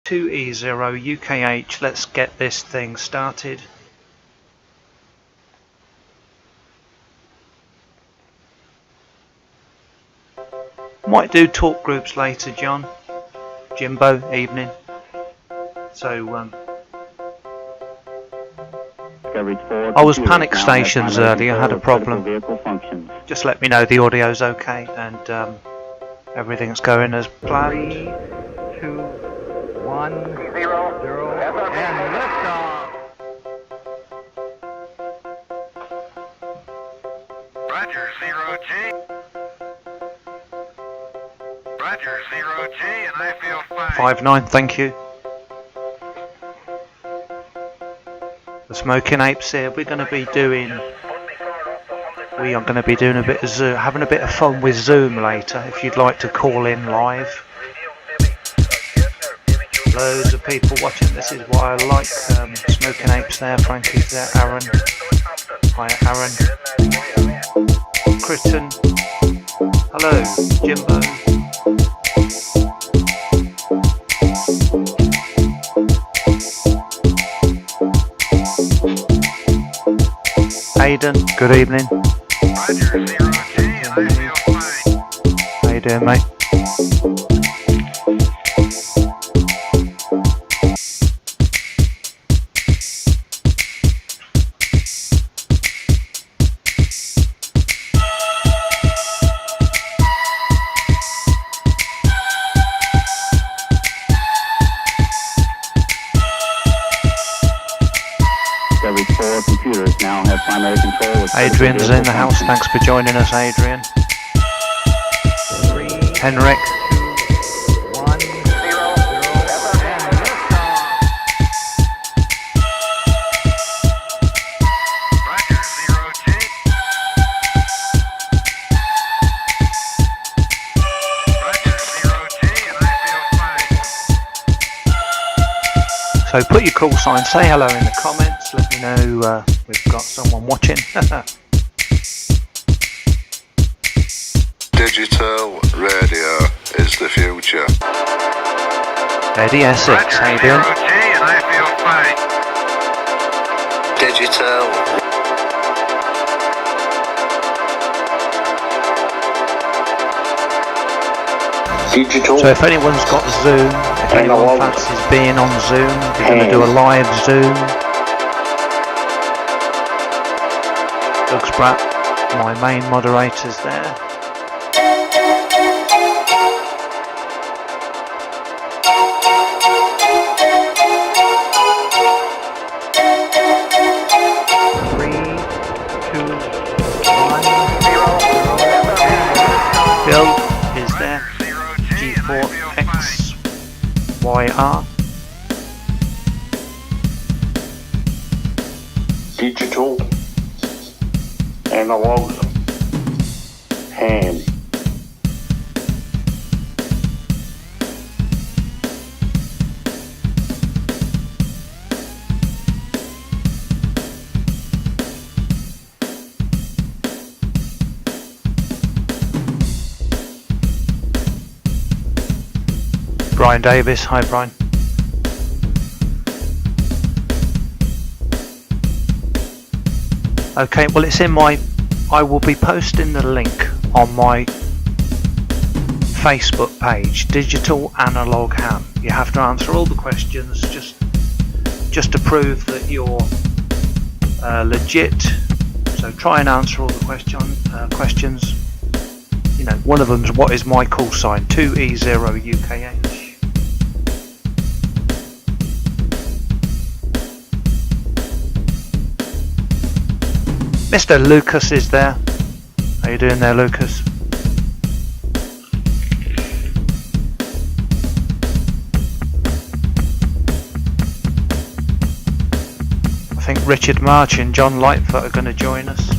2E0 UKH, let's get this thing started. Might do talk groups later, John. Jimbo, evening. So, I was panic stations earlier, had a problem. Just let me know the audio's okay and everything's going as planned. 3, 2, 1, 0, and liftoff. Roger, 0G. Roger, 0G, and I feel fine. 5-9, thank you. The Smoking Apes here. We are going to be doing a bit of Zoom, having a bit of fun with Zoom later. If you'd like to call in live. Loads of people watching. This is why I like Smoking Apes there. Frankie's there. Aaron. Hi, Aaron. Kristen. Hello, Jimbo. Aidan, good evening. Roger, 0G, and I feel fine. How you doing, mate? Computers now have primary control. Adrian's in the house. Thanks for joining us, Adrian. 3, Henrik. 2, 1, 0, and liftoff. Roger, 0G. Roger, 0G, and I feel fine. So put your call sign, say hello in the comments, let me know we've got someone watching. Digital radio is the future. Eddie Essex, how you doing? 0G, and I feel fine. Digital. So if anyone's got Zoom, if anyone fancies being on Zoom, we're going to do a live Zoom. Doug Spratt, my main moderator's there. Bill is there. G4XYR. Digital, analog, ham. Brian Davis, hi Brian. Okay, well it's in I will be posting the link on my Facebook page, Digital Analog Ham. You have to answer all the questions just to prove that you're legit. So try and answer all the questions. You know, one of them's what is my call sign, 2E0 UKH. Mr. Lucas is there. How you doing there, Lucas? I think Richard March and John Lightfoot are going to join us.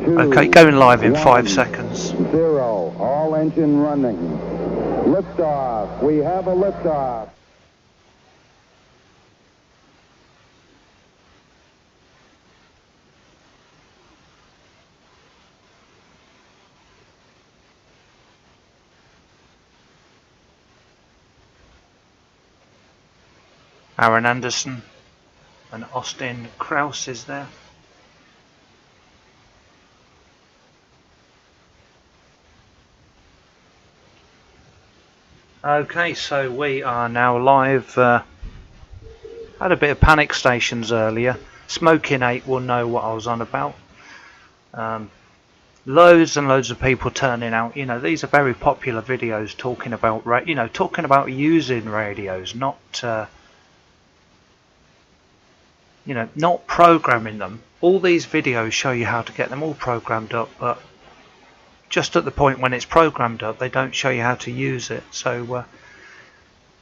Okay, going live in 5 seconds. 0, all engine running. Liftoff. We have a liftoff. Aaron Anderson and Austin Krause is there. Okay, so we are now live. Had a bit of panic stations earlier. Smoking 8 will know what I was on about. Loads and loads of people turning out. You know, these are very popular videos talking about, talking about using radios, not, not programming them. All these videos show you how to get them all programmed up, but just at the point when it's programmed up, they don't show you how to use it. So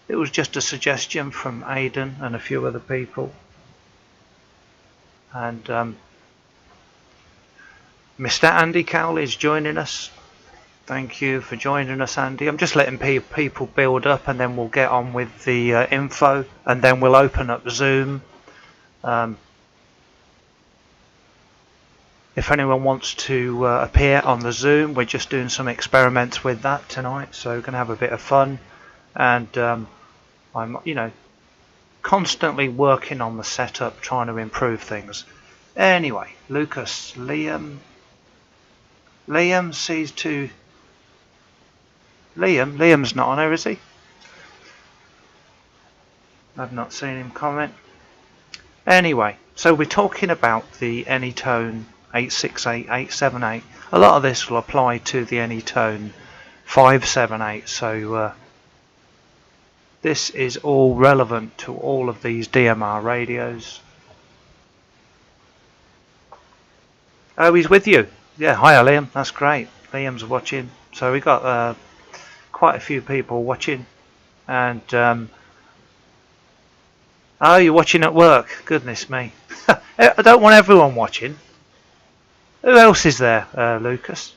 it was just a suggestion from Aidan and a few other people. And Mr. Andy Cowley is joining us. Thank you for joining us, Andy. I'm just letting people build up, and then we'll get on with the info, and then we'll open up Zoom. If anyone wants to appear on the Zoom, we're just doing some experiments with that tonight, so we're going to have a bit of fun. And I'm, constantly working on the setup, trying to improve things. Anyway, Lucas, Liam sees to... Liam's not on here, is he? I've not seen him comment. Anyway, so we're talking about the Anytone 868, 878. A lot of this will apply to the Anytone 578, so this is all relevant to all of these DMR radios. Oh, he's with you. Yeah, hi Liam, that's great. Liam's watching. So we got quite a few people watching. And oh, you're watching at work. Goodness me. I don't want everyone watching. Who else is there, Lucas?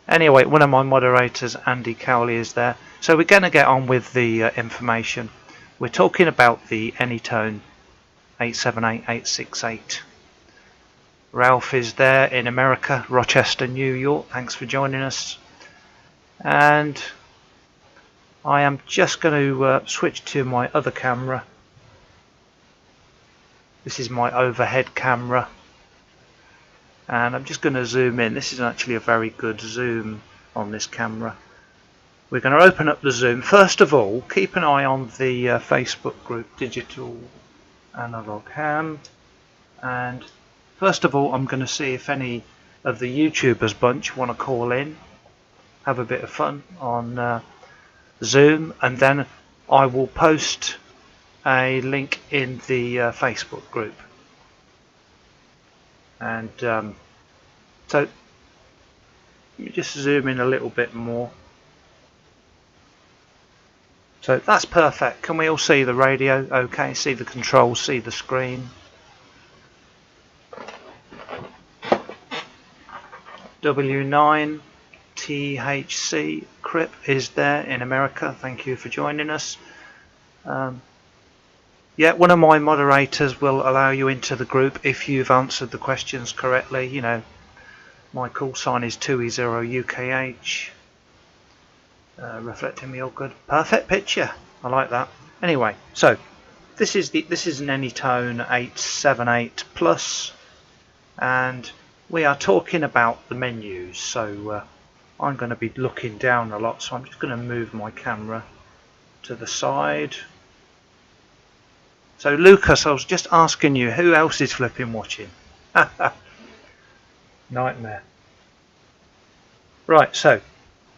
Anyway, one of my moderators, Andy Cowley, is there. So we're going to get on with the information. We're talking about the Anytone 878, 868. Ralph is there in America, Rochester, New York. Thanks for joining us. And I am just going to switch to my other camera. This is my overhead camera. And I'm just going to zoom in. This is actually a very good zoom on this camera. We're going to open up the Zoom. First of all, keep an eye on the Facebook group Digital Analog Ham. And first of all, I'm going to see if any of the YouTubers bunch want to call in, have a bit of fun on Zoom, and then I will post a link in the Facebook group. And so let me just zoom in a little bit more. So that's perfect. Can we all see the radio? Okay, see the controls, see the screen. W9 THC Crip is there in America. Thank you for joining us. Yeah, one of my moderators will allow you into the group if you've answered the questions correctly. You know, my call sign is 2E0UKH. Reflecting me all good. Perfect picture. I like that. Anyway, so this is an Anytone 878 Plus, and we are talking about the menus. So I'm going to be looking down a lot, so I'm just going to move my camera to the side. So Lucas, I was just asking you, who else is flipping watching? Nightmare. Right, so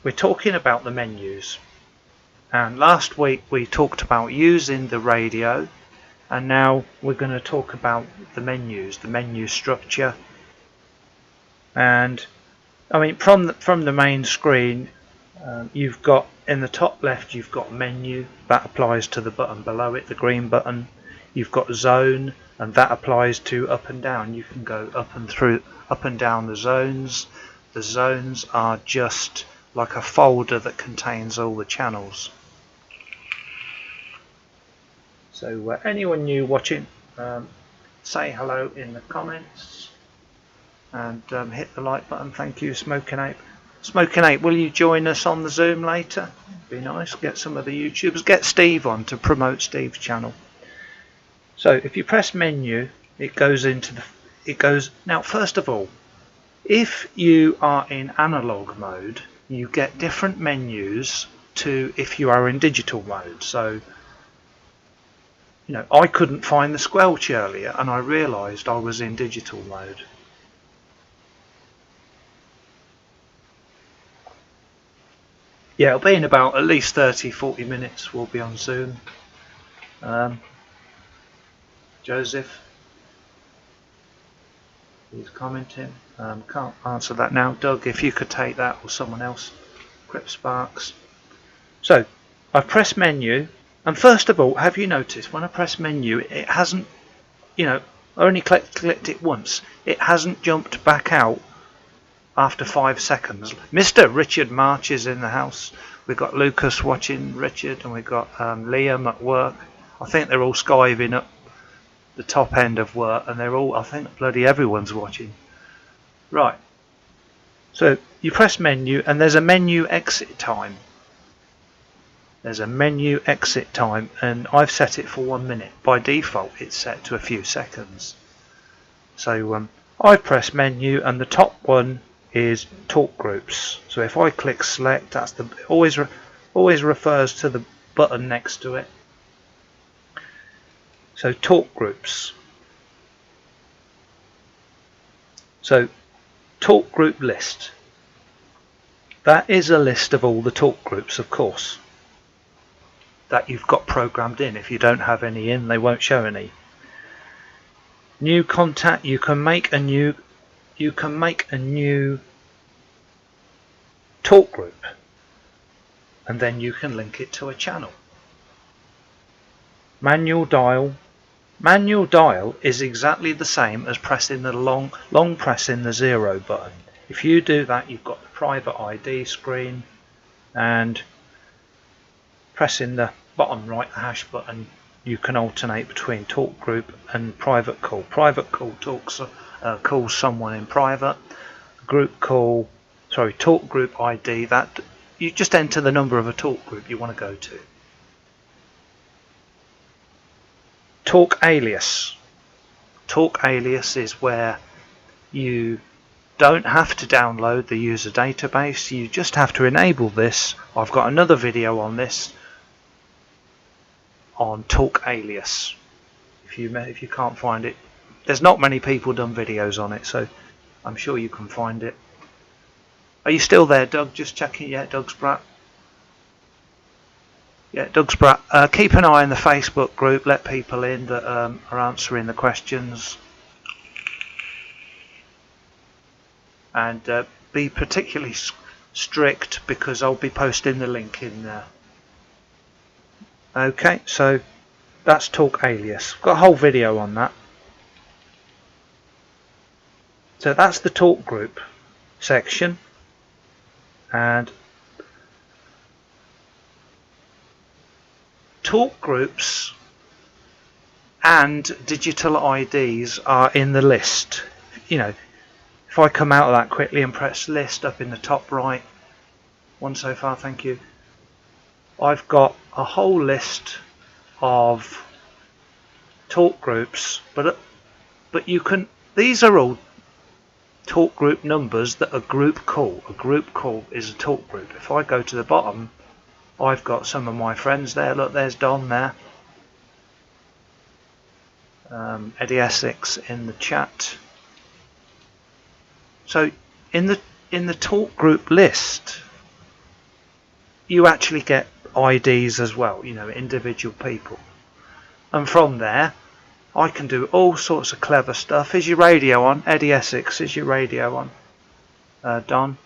we're talking about the menus. And last week we talked about using the radio, and now we're going to talk about the menus, the menu structure. And I mean, from the main screen, you've got in the top left, you've got menu. That applies to the button below it, the green button. you've got zone, and that applies to up and down. You can go up and down the zones. The zones are just like a folder that contains all the channels. So anyone new watching, say hello in the comments, and hit the like button. Thank you, Smoking Ape. Smoking Ape, will you join us on the Zoom later? Be nice. Get some of the YouTubers. Get Steve on to promote Steve's channel. So if you press menu, it goes into the. Now. First of all, if you are in analog mode, you get different menus to if you are in digital mode. So, you know, I couldn't find the squelch earlier, and I realised I was in digital mode. Yeah, it'll be in about at least 30-40 minutes. We'll be on Zoom. Joseph, he's commenting. Can't answer that now. Doug, if you could take that, or someone else. Crip Sparks. So I press menu, and first of all, have you noticed when I press menu, it hasn't, you know, I only clicked it once. It hasn't jumped back out after 5 seconds. Mr. Richard March is in the house. We've got Lucas watching Richard, and we've got Liam at work. I think they're all skiving up the top end of work, and they're all, I think bloody everyone's watching. Right. So you press menu, and there's a menu exit time. There's a menu exit time, and I've set it for 1 minute. By default, it's set to a few seconds. So I press menu, and the top one is talk groups. So if I click select, that's the always refers to the button next to it. So talk groups. So talk group list. That is a list of all the talk groups, of course, that you've got programmed in. If you don't have any in, they won't show any. New contact. You can make a new talk group, and then you can link it to a channel. Manual dial. Manual dial is exactly the same as pressing the long pressing the 0 button. If you do that, you've got the private ID screen, and pressing the bottom right hash button, you can alternate between talk group and private call. Private call calls someone in private. Group call, sorry, talk group ID, that you just enter the number of a talk group you want to go to. Talk alias. Talk alias is where you don't have to download the user database, you just have to enable this. I've got another video on this, on talk alias. If you can't find it, there's not many people done videos on it, so I'm sure you can find it. Are you still there, Doug? Just checking. Yeah, Doug Spratt. Yeah, Doug Spratt. Keep an eye on the Facebook group. Let people in that are answering the questions. And be particularly strict, because I'll be posting the link in there. Okay, so that's talk alias. Got a whole video on that. So that's the talk group section. And talk groups and digital IDs are in the list. You know, if I come out of that quickly and press list up in the top right, one so far, thank you. I've got a whole list of talk groups, but you can, these are all talk group numbers that are group call. A group call is a talk group. If I go to the bottom, I've got some of my friends there. Look, there's Don there. Eddie Essex in the chat. So in the talk group list, you actually get IDs as well, you know, individual people. And from there, I can do all sorts of clever stuff. Is your radio on? Eddie Essex, is your radio on? Don?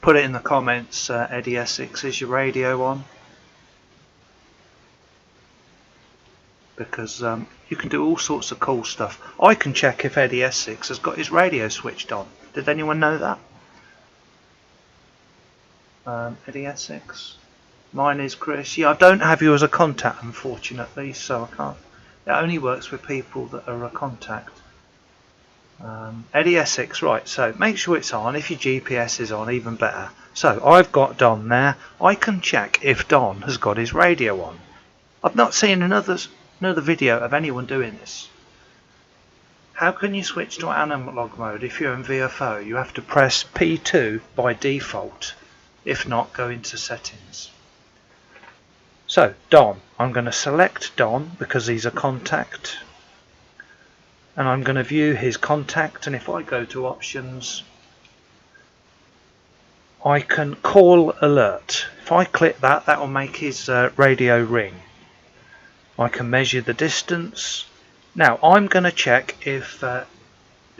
Put it in the comments, Eddie Essex, is your radio on? because you can do all sorts of cool stuff. I can check if Eddie Essex has got his radio switched on. Did anyone know that? Eddie Essex. Mine is Chris. Yeah, I don't have you as a contact, unfortunately, so I can't. It only works with people that are a contact. Eddie Essex, right, so make sure it's on. If your GPS is on, even better. So I've got Don there. I can check if Don has got his radio on. I've not seen another video of anyone doing this. How can you switch to analog mode if you're in VFO? You have to press P2 by default. If not, go into settings. So Don, I'm going to select Don because he's a contact. And I'm going to view his contact, and if I go to options, I can call alert. If I click that, that will make his radio ring. I can measure the distance. Now I'm going to check if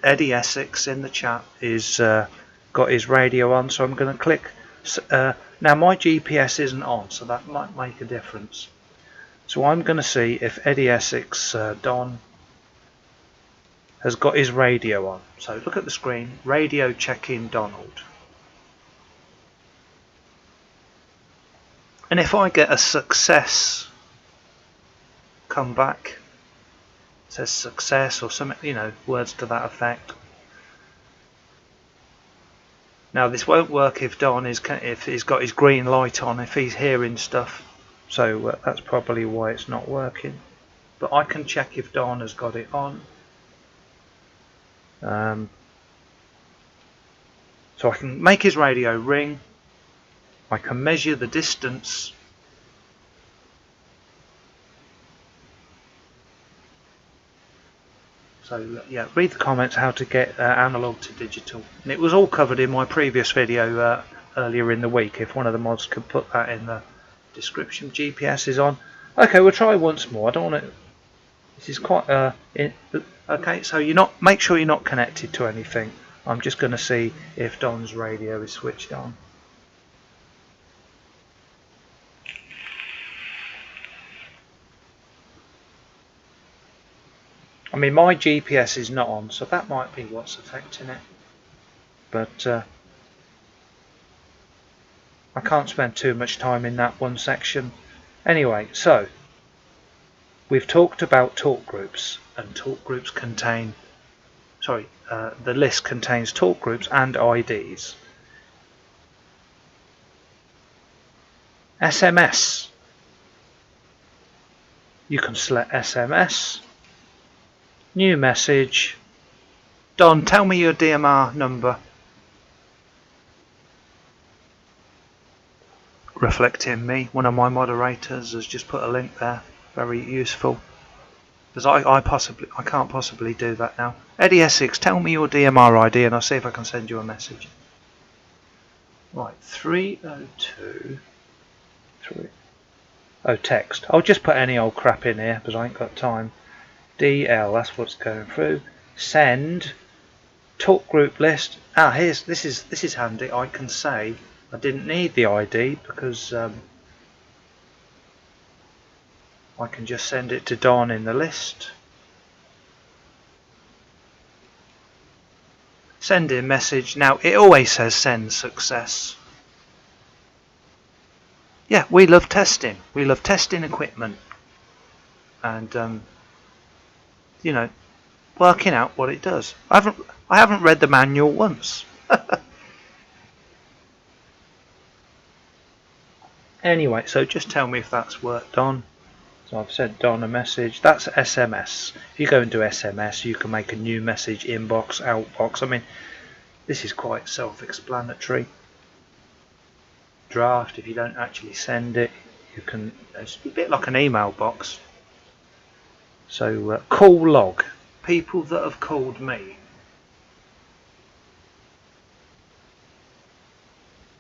Eddie Essex in the chat is got his radio on, so I'm going to click. Now my GPS isn't on, so that might make a difference. So I'm going to see if Eddie Essex Don has got his radio on. So look at the screen, radio check-in Donald. And if I get a success come back, it says success or something, you know, words to that effect. Now this won't work if Don is, if he's got his green light on, if he's hearing stuff. So that's probably why it's not working. But I can check if Don has got it on. So I can make his radio ring. I can measure the distance. So yeah, read the comments how to get analog to digital. And it was all covered in my previous video earlier in the week. If one of the mods could put that in the description. GPS is on. Okay, we'll try once more. I don't want to. This is quite okay, so make sure you're not connected to anything. I'm just going to see if Don's radio is switched on. I mean, my GPS is not on, so that might be what's affecting it. But I can't spend too much time in that one section. Anyway, so we've talked about talk groups, and talk groups contain, the list contains talk groups and IDs. SMS. You can select SMS. New message. Don, tell me your DMR number. Reflecting me, one of my moderators has just put a link there. Very useful. Because I can't possibly do that now. Eddie Essex, tell me your DMR ID and I'll see if I can send you a message. Right, 302. Oh, text. I'll just put any old crap in here because I ain't got time. DL, that's what's going through. Send. Talk group list. This is handy. I can say I didn't need the ID because I can just send it to Don in the list. Send in message. Now it always says send success. Yeah, we love testing. We love testing equipment and you know, working out what it does. I haven't read the manual once. Anyway, so just tell me if that's worked on. So I've sent Don a message. That's SMS. If you go into SMS, you can make a new message, inbox, outbox. I mean, this is quite self-explanatory. Draft, if you don't actually send it, you can. It's a bit like an email box. So call log. People that have called me.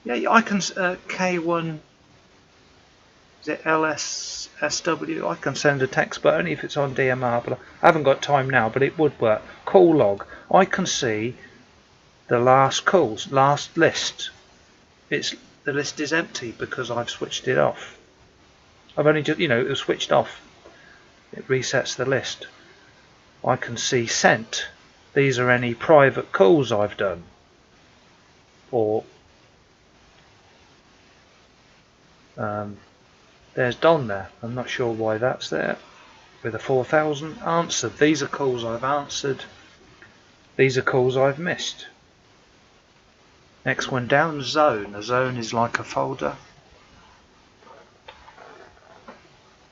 Yeah, I can K1. Is it LSSW? I can send a text, but only if it's on DMR. But I haven't got time now, but it would work. Call log. I can see the last calls, last list. The list is empty because I've switched it off. I've only just, it was switched off. it resets the list. I can see sent. These are any private calls I've done, or there's Don there. I'm not sure why that's there with a 4000. Answered. These are calls I've answered. These are calls I've missed. Next one down, zone. A zone is like a folder.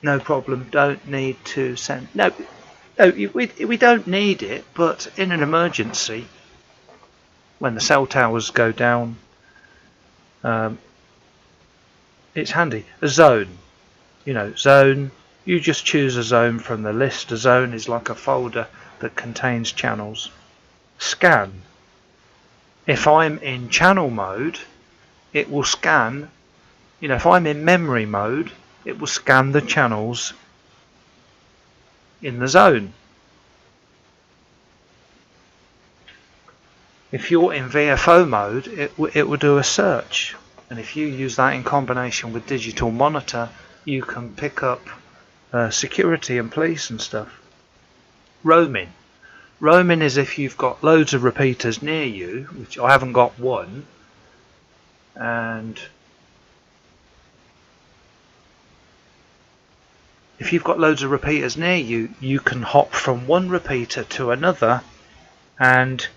No problem. Don't need to send. No, we don't need it. But in an emergency, when the cell towers go down, it's handy. A zone. You know, zone. You just choose a zone from the list. A zone is like a folder that contains channels. Scan. If I'm in channel mode, it will scan. You know, if I'm in memory mode, it will scan the channels in the zone. If you're in VFO mode, it will do a search. And if you use that in combination with digital monitor, you can pick up security and police and stuff. Roaming. Roaming is if you've got loads of repeaters near you, which I haven't got one, and if you've got loads of repeaters near you, you can hop from one repeater to another and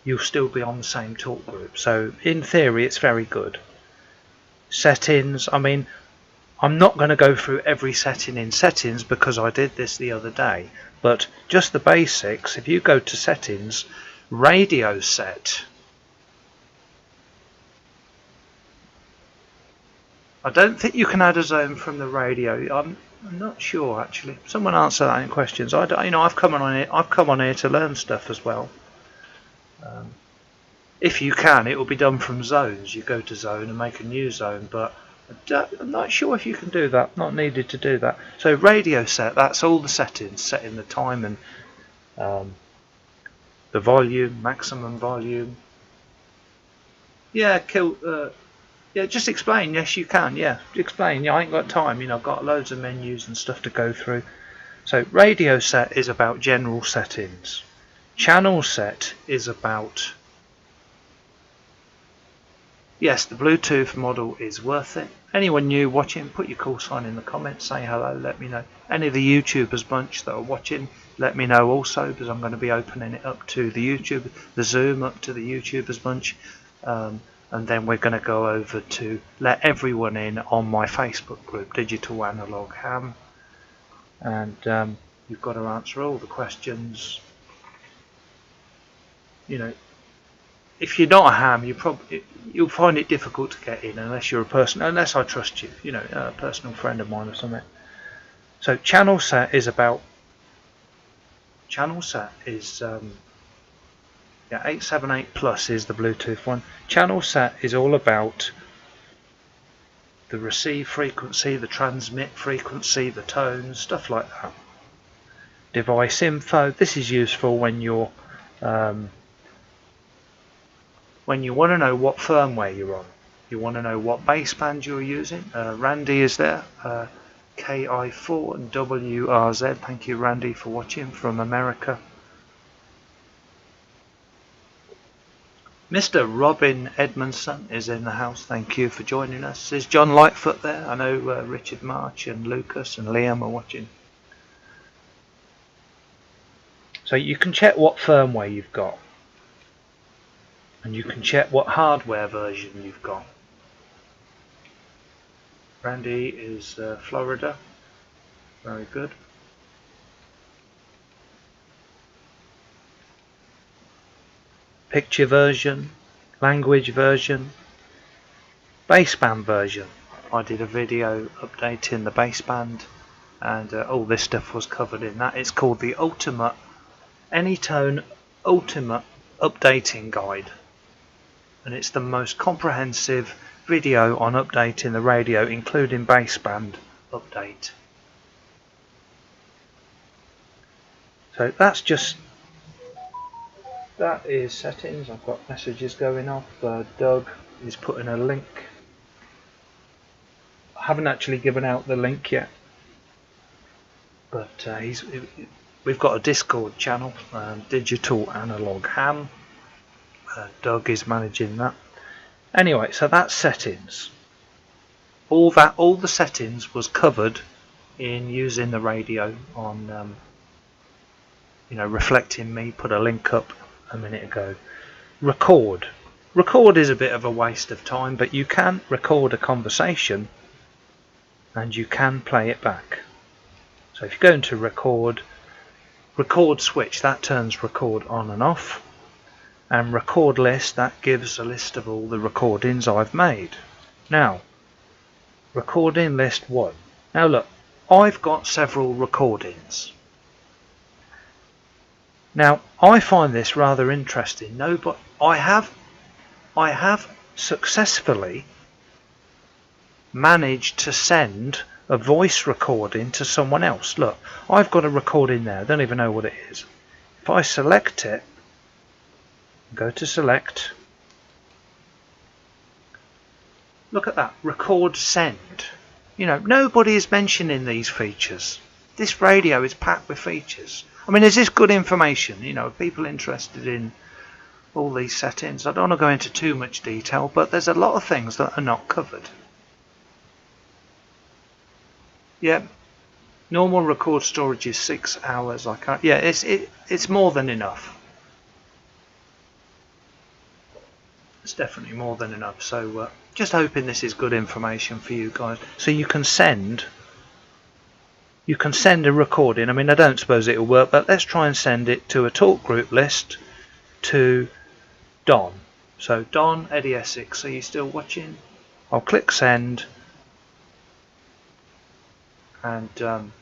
you'll still be on the same talk group. So in theory it's very good. Settings, I mean, I'm not going to go through every setting in settings because I did this the other day, but just the basics. If you go to settings, radio set, I don't think you can add a zone from the radio. I'm not sure actually. Someone answer that in questions. I've come on here to learn stuff as well. If you can, it will be done from zones. You go to zone and make a new zone, but I'm not sure if you can do that. Not needed to do that. So radio set, that's all the settings, setting the time and the volume, maximum volume. Yeah, yeah, just explain. Yes, you can. Yeah, explain. Yeah, I ain't got time. You know, I've got loads of menus and stuff to go through. So radio set is about general settings. Channel set is about, yes, the Bluetooth model is worth it. Anyone new watching, put your call sign in the comments, say hello, let me know. Any of the YouTubers bunch that are watching, let me know also, because I'm going to be opening it up to the YouTube, the Zoom up to the YouTubers bunch. And then we're going to go over to let everyone in on my Facebook group, Digital Analog Ham. And you've got to answer all the questions. You know, if you're not a ham, you'll find it difficult to get in unless you're a person, unless I trust you, you know, a personal friend of mine or something. So channel set is about, yeah, 878 plus is the Bluetooth one. Channel set is all about the receive frequency, the transmit frequency, the tones, stuff like that. Device info, this is useful when you're when you want to know what firmware you're on. You want to know what baseband you're using. Randy is there, KI4 and WRZ. Thank you, Randy, for watching from America. Mr. Robin Edmondson is in the house. Thank you for joining us. Is John Lightfoot there? I know Richard March and Lucas and Liam are watching. So you can check what firmware you've got. And you can check what hardware version you've got. Randy is Florida. Very good. Picture version, language version, baseband version. I did a video updating the baseband, and all this stuff was covered in that. It's called the Ultimate Anytone Ultimate Updating Guide, and it's the most comprehensive video on updating the radio, including baseband update. So that is settings. I've got messages going off. Doug is putting a link. I haven't actually given out the link yet. but we've got a Discord channel, Digital Analog Ham. Doug is managing that. Anyway, so that's settings. All the settings was covered in using the radio on, reflecting me. Put a link up a minute ago. Record. Record is a bit of a waste of time, but you can record a conversation and you can play it back. So if you go into record switch, that turns record on and off, and record list, that gives a list of all the recordings I've made. Now, recording list 1. Now look, I've got several recordings. Now I find this rather interesting. No, but I have successfully managed to send a voice recording to someone else. Look, I've got a recording there. I don't even know what it is. If I select it, go to select, look at that, record send. Nobody is mentioning these features. This radio is packed with features. I mean, is this good information? Are people interested in all these settings? I don't want to go into too much detail, but there's a lot of things that are not covered. Yeah, normal record storage is 6 hours. I can't. Yeah, it's more than enough. It's definitely more than enough. So just hoping this is good information for you guys. So you can send a recording. I mean, I don't suppose it will work, but let's try and send it to a talk group list to Don. So Don, Eddie Essex, are you still watching? I'll click send, and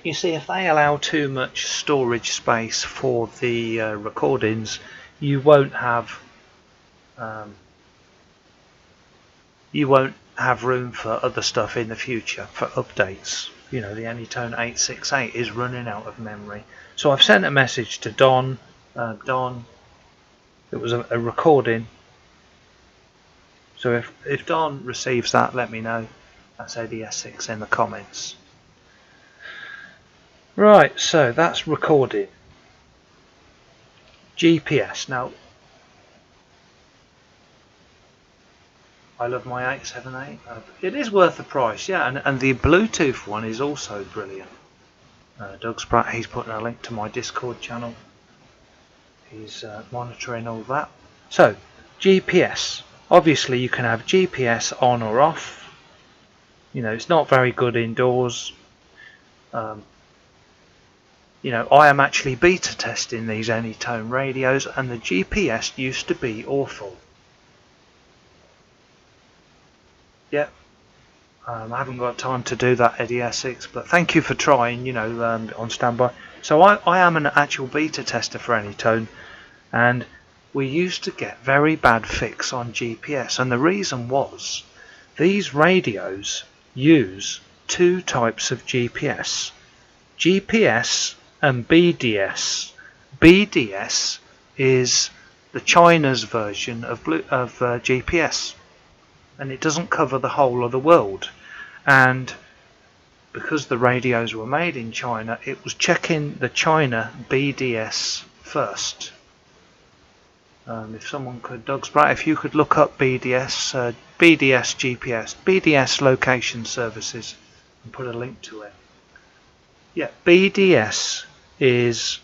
you see, if they allow too much storage space for the recordings, you won't have room for other stuff in the future, for updates. The Anytone 868 is running out of memory. So I've sent a message to Don. Don, it was a recording. So if Don receives that, let me know. That's Eddie Essex in the comments. Right, so that's recorded. GPS. Now, I love my 878. It is worth the price, yeah, and the Bluetooth one is also brilliant. Doug Spratt, he's putting a link to my Discord channel. He's monitoring all that. So, GPS. Obviously, you can have GPS on or off. It's not very good indoors. I am actually beta testing these Anytone radios, and the GPS used to be awful. Yep. I haven't got time to do that, Eddie Essex, but thank you for trying, on standby. So I am an actual beta tester for Anytone, and we used to get very bad fix on GPS, and the reason was these radios use two types of GPS. GPS and BDS. BDS is the China's version of GPS, and it doesn't cover the whole of the world. And because the radios were made in China, it was checking the China BDS first. If someone could, Doug Spratt, if you could look up BDS GPS, BDS location services, and put a link to it. Yeah, BDS is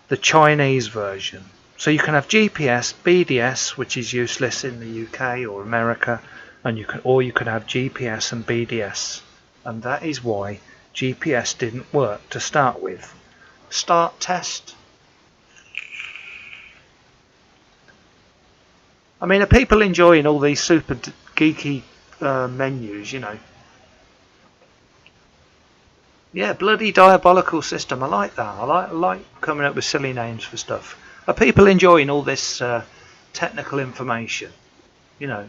the Chinese version. So you can have GPS, BDS, which is useless in the UK or America, and you can have GPS and BDS, and that is why GPS didn't work to start with. Start test. I mean, are people enjoying all these super geeky menus? Yeah, bloody diabolical system. I like that. I like coming up with silly names for stuff. Are people enjoying all this technical information? We're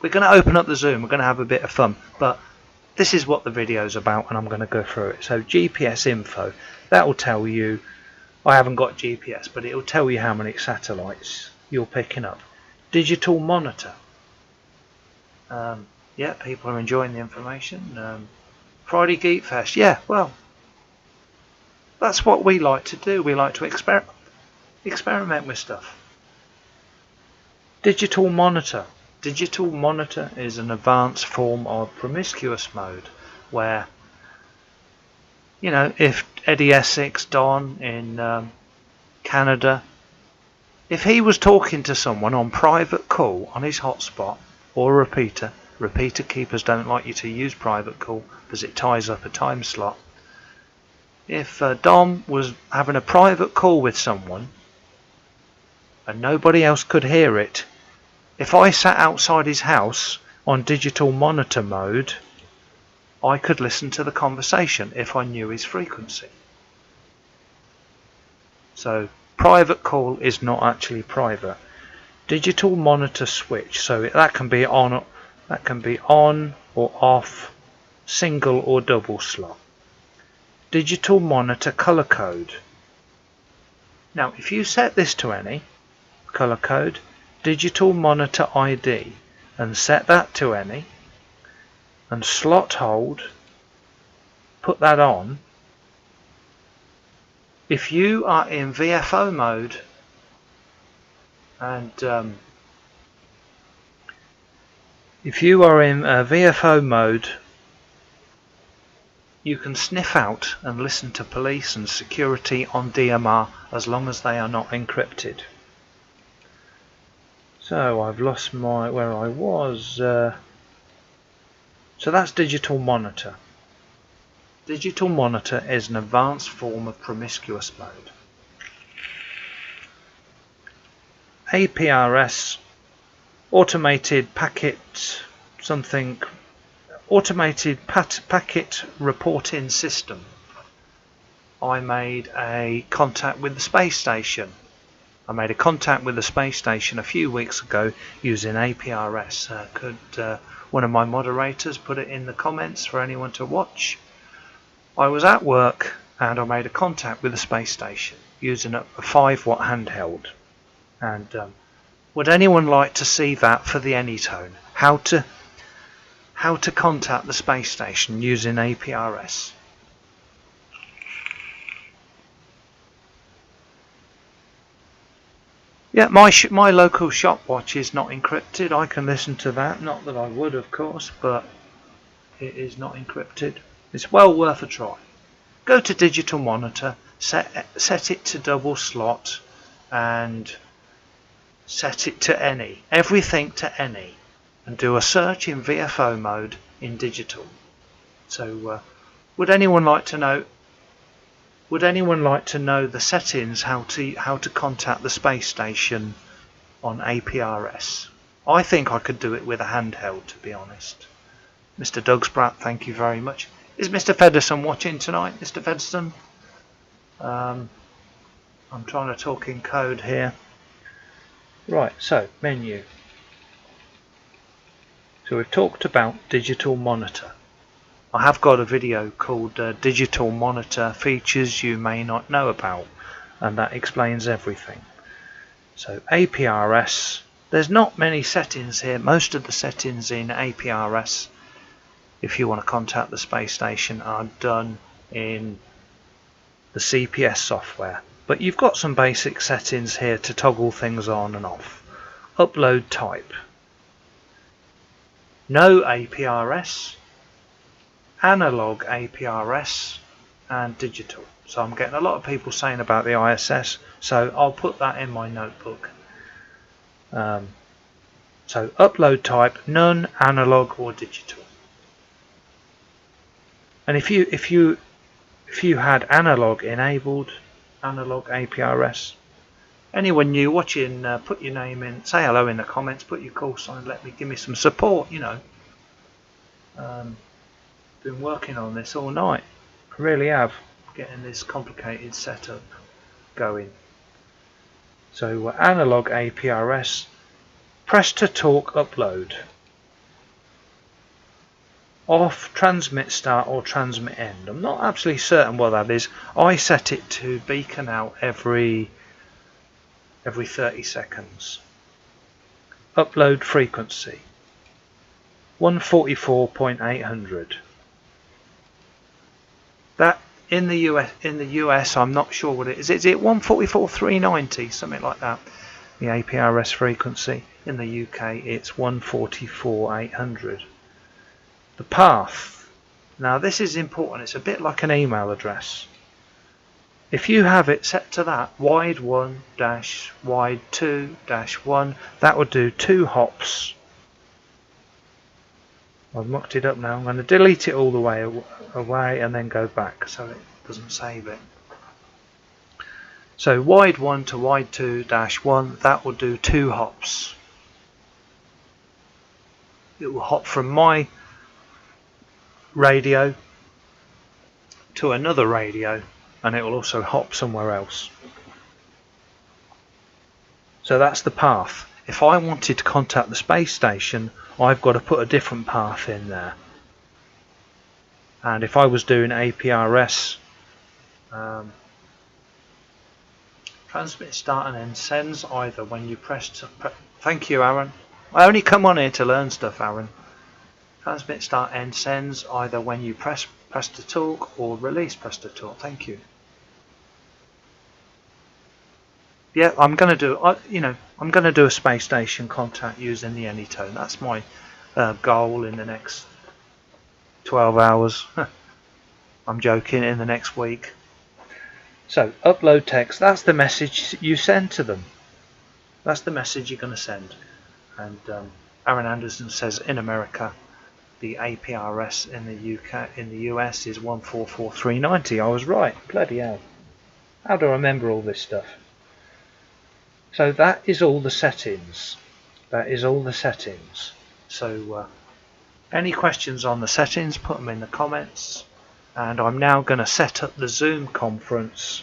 going to open up the Zoom. We're going to have a bit of fun. But this is what the video is about, and I'm going to go through it. So GPS info. That will tell you. I haven't got GPS, but it will tell you how many satellites you're picking up. Digital monitor. Yeah, people are enjoying the information. Friday Geek Fest. Yeah, well, that's what we like to do. We like to experiment with stuff. Digital monitor. Digital monitor is an advanced form of promiscuous mode where, you know, if Eddie Essex, Don in Canada, if he was talking to someone on private call on his hotspot or a repeater keepers don't like you to use private call because it ties up a time slot. If Dom was having a private call with someone and nobody else could hear it, if I sat outside his house on digital monitor mode, I could listen to the conversation if I knew his frequency. So private call is not actually private. Digital monitor switch, so that can be on or off, single or double slot. Digital monitor color code. Now if you set this to any color code, digital monitor ID, and set that to any, and slot hold, put that on. If you are in VFO mode and if you are in VFO mode, you can sniff out and listen to police and security on DMR as long as they are not encrypted. So I've lost where I was. So that's digital monitor. Digital monitor is an advanced form of promiscuous mode. APRS, automated packet reporting system. I made a contact with the space station. I made a contact with the space station a few weeks ago using APRS. Could one of my moderators put it in the comments for anyone to watch? I was at work and I made a contact with the space station using a 5-watt handheld. And would anyone like to see that for the Anytone? How to contact the space station using APRS. Yeah, my local shop watch is not encrypted. I can listen to that. Not that I would, of course, but it is not encrypted. It's well worth a try. Go to digital monitor, set it to double slot, and set it to any. Everything to any. And do a search in VFO mode in digital. So would anyone like to know the settings how to contact the space station on APRS? I think I could do it with a handheld, to be honest. Mr. Dougsprat, thank you very much. Is Mr. Federson watching tonight, Mr. Federson? I'm trying to talk in code here. Right, so menu. So we've talked about digital monitor. I have got a video called Digital Monitor Features You May Not Know About, and that explains everything. So APRS, there's not many settings here. Most of the settings in APRS, if you want to contact the space station, are done in the CPS software. But you've got some basic settings here to toggle things on and off. Upload type. No APRS, analog APRS, and digital. So I'm getting a lot of people saying about the ISS, so I'll put that in my notebook. So upload type, none, analog or digital. And if you had analog enabled, analog APRS, anyone new watching, put your name in, say hello in the comments, put your call sign, give me some support, you know. Been working on this all night. I really have, getting this complicated setup going. So analog APRS, press to talk upload. Off transmit start or transmit end. I'm not absolutely certain what that is. I set it to beacon out every 30 seconds. Upload frequency. 144.800. That in the US I'm not sure what it is. Is it 144.390, something like that? The APRS frequency. In the UK it's 144.800. The path. Now this is important. It's a bit like an email address. If you have it set to that, wide 1 dash wide 2 dash 1, that would do 2 hops. I've mucked it up now. I'm going to delete it all the way away and then go back so it doesn't save it. So wide 1 to wide 2 dash 1, that will do 2 hops. It will hop from my radio to another radio, and it will also hop somewhere else. So that's the path. If I wanted to contact the space station, I've got to put a different path in there. And if I was doing APRS, transmit, start and end sends either when you press to thank you, Aaron. I only come on here to learn stuff, Aaron. Transmit, start, end sends either when you press to talk or release press to talk. Thank you. Yeah, I'm going to do I'm going to do a space station contact using the Anytone. That's my goal in the next 12 hours. I'm joking, in the next week. So upload text. That's the message you send to them. That's the message you're going to send. And Aaron Anderson says in America, the APRS in the UK, in the US is 144.390. I was right. Bloody hell! How do I remember all this stuff? So that is all the settings. That is all the settings. So any questions on the settings, put them in the comments. And I'm now going to set up the Zoom conference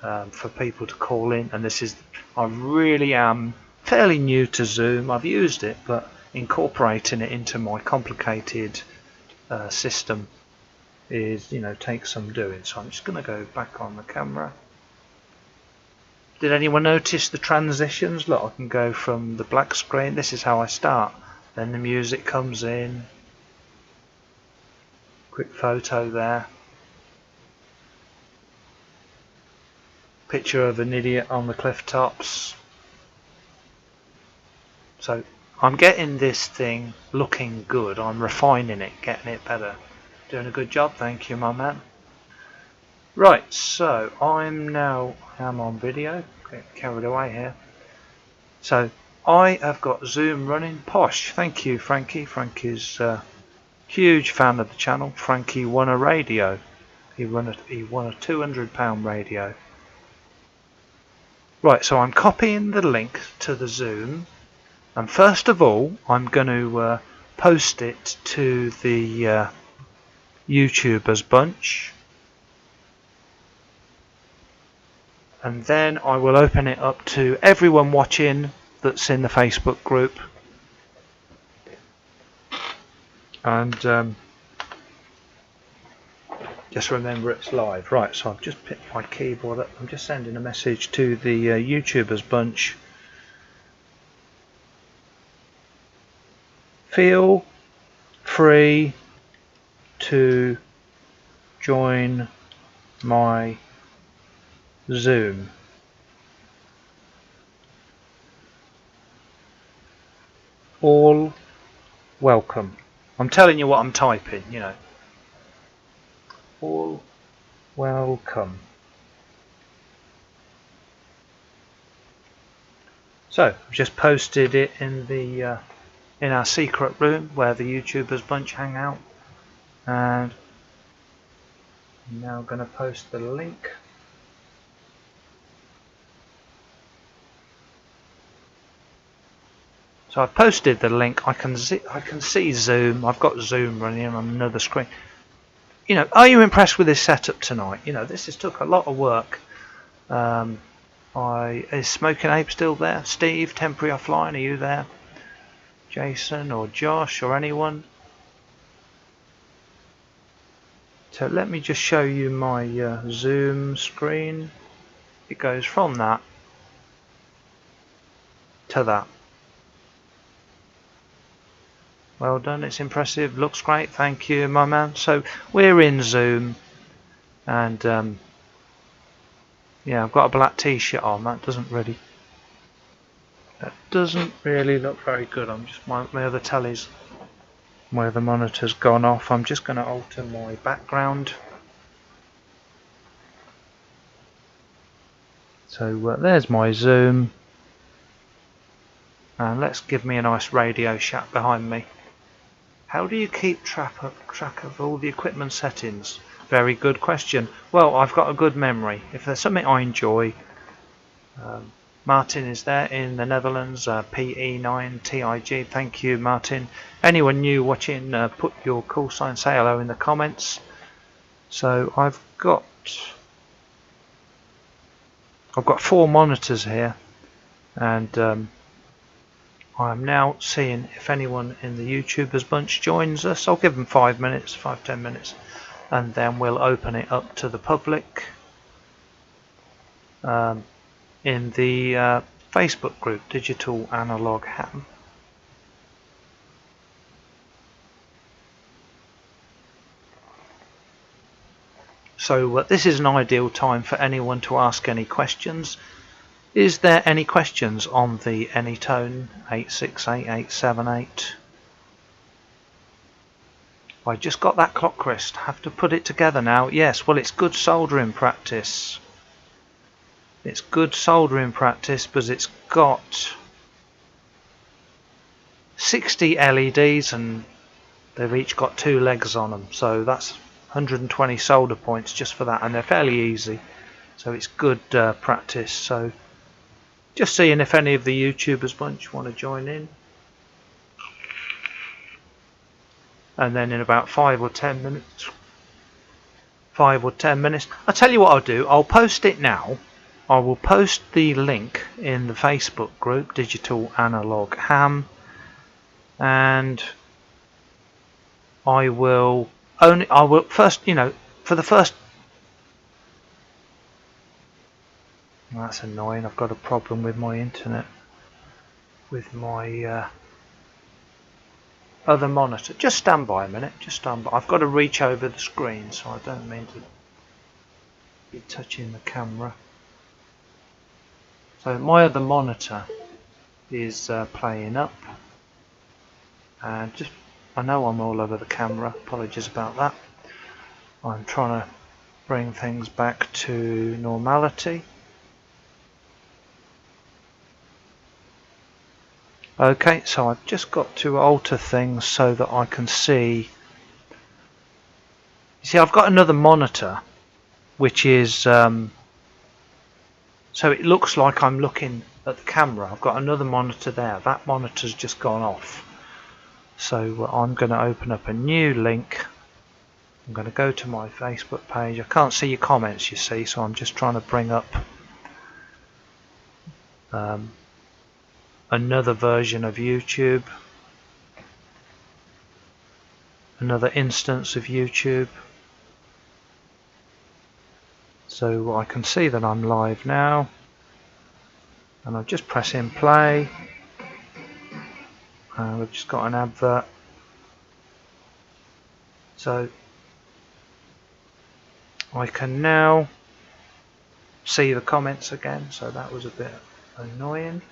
for people to call in. And this is, I really am fairly new to Zoom. I've used it, but incorporating it into my complicated system is, takes some doing. So I'm just going to go back on the camera. Did anyone notice the transitions? Look, I can go from the black screen. This is how I start. Then the music comes in. Quick photo there. Picture of an idiot on the cliff tops. So I'm getting this thing looking good. I'm refining it, getting it better. Doing a good job, thank you, my man. Right, so I'm on video. Get carried away here. So I have got Zoom running. Posh, thank you, Frankie. Frankie's a huge fan of the channel. Frankie won a radio. He won a £200 radio. Right, so I'm copying the link to the Zoom, and first of all I'm going to post it to the YouTubers bunch, and then I will open it up to everyone watching that's in the Facebook group, and just remember it's live. Right, so I've just picked my keyboard up. I'm just sending a message to the YouTubers bunch. Feel free to join my Zoom. All welcome. I'm telling you what I'm typing, All welcome. So I've just posted it in the in our secret room where the YouTubers bunch hang out, and I'm now going to post the link. So I've posted the link. I can see Zoom. I've got Zoom running on another screen. Are you impressed with this setup tonight? This has took a lot of work. Is Smoking Ape still there? Steve, temporary offline, are you there? Jason or Josh or anyone? So let me just show you my Zoom screen. It goes from that to that. Well done, it's impressive, looks great, thank you my man. So we're in Zoom, and yeah, I've got a black t-shirt on. That doesn't really look very good. I'm just my other telly's where the monitor's gone off. I'm just going to alter my background. So there's my Zoom, and let's give me a nice Radio Shack behind me. How do you keep track of all the equipment settings? Very good question. Well, I've got a good memory. If there's something I enjoy, Martin is there in the Netherlands, PE9TIG. Thank you, Martin. Anyone new watching, put your call sign, say hello in the comments. So I've got 4 monitors here, and I'm now seeing if anyone in the YouTubers bunch joins us. I'll give them 5 minutes, 5-10 minutes, and then we'll open it up to the public in the Facebook group, Digital Analog Ham. So this is an ideal time for anyone to ask any questions. Is there any questions on the Anytone 868878? I just got that clock wrist. Have to put it together now. Yes, well, it's good soldering practice. It's good soldering practice because it's got 60 LEDs and they've each got 2 legs on them. So that's 120 solder points just for that, and they're fairly easy. So it's good practice. So just seeing if any of the YouTubers bunch want to join in. And then in about 5 or 10 minutes, I'll tell you what I'll do. I'll post it now. I will post the link in the Facebook group, Digital Analog Ham, and I will first, for the first. That's annoying. I've got a problem with my internet, with my other monitor. Just stand by a minute. Just stand by. I've got to reach over the screen, so I don't mean to be touching the camera. So my other monitor is playing up, and I know I'm all over the camera. Apologies about that. I'm trying to bring things back to normality. Okay, so I've just got to alter things so that I can see. You see, I've got another monitor, which is so it looks like I'm looking at the camera. I've got another monitor there. That monitor's just gone off. So I'm going to open up a new link. I'm going to go to my Facebook page. I can't see your comments, you see, so I'm just trying to bring up another version of YouTube, another instance of YouTube, so I can see that I'm live now, and I'll just press in play, and we've just got an advert. So I can now see the comments again, so that was a bit annoying.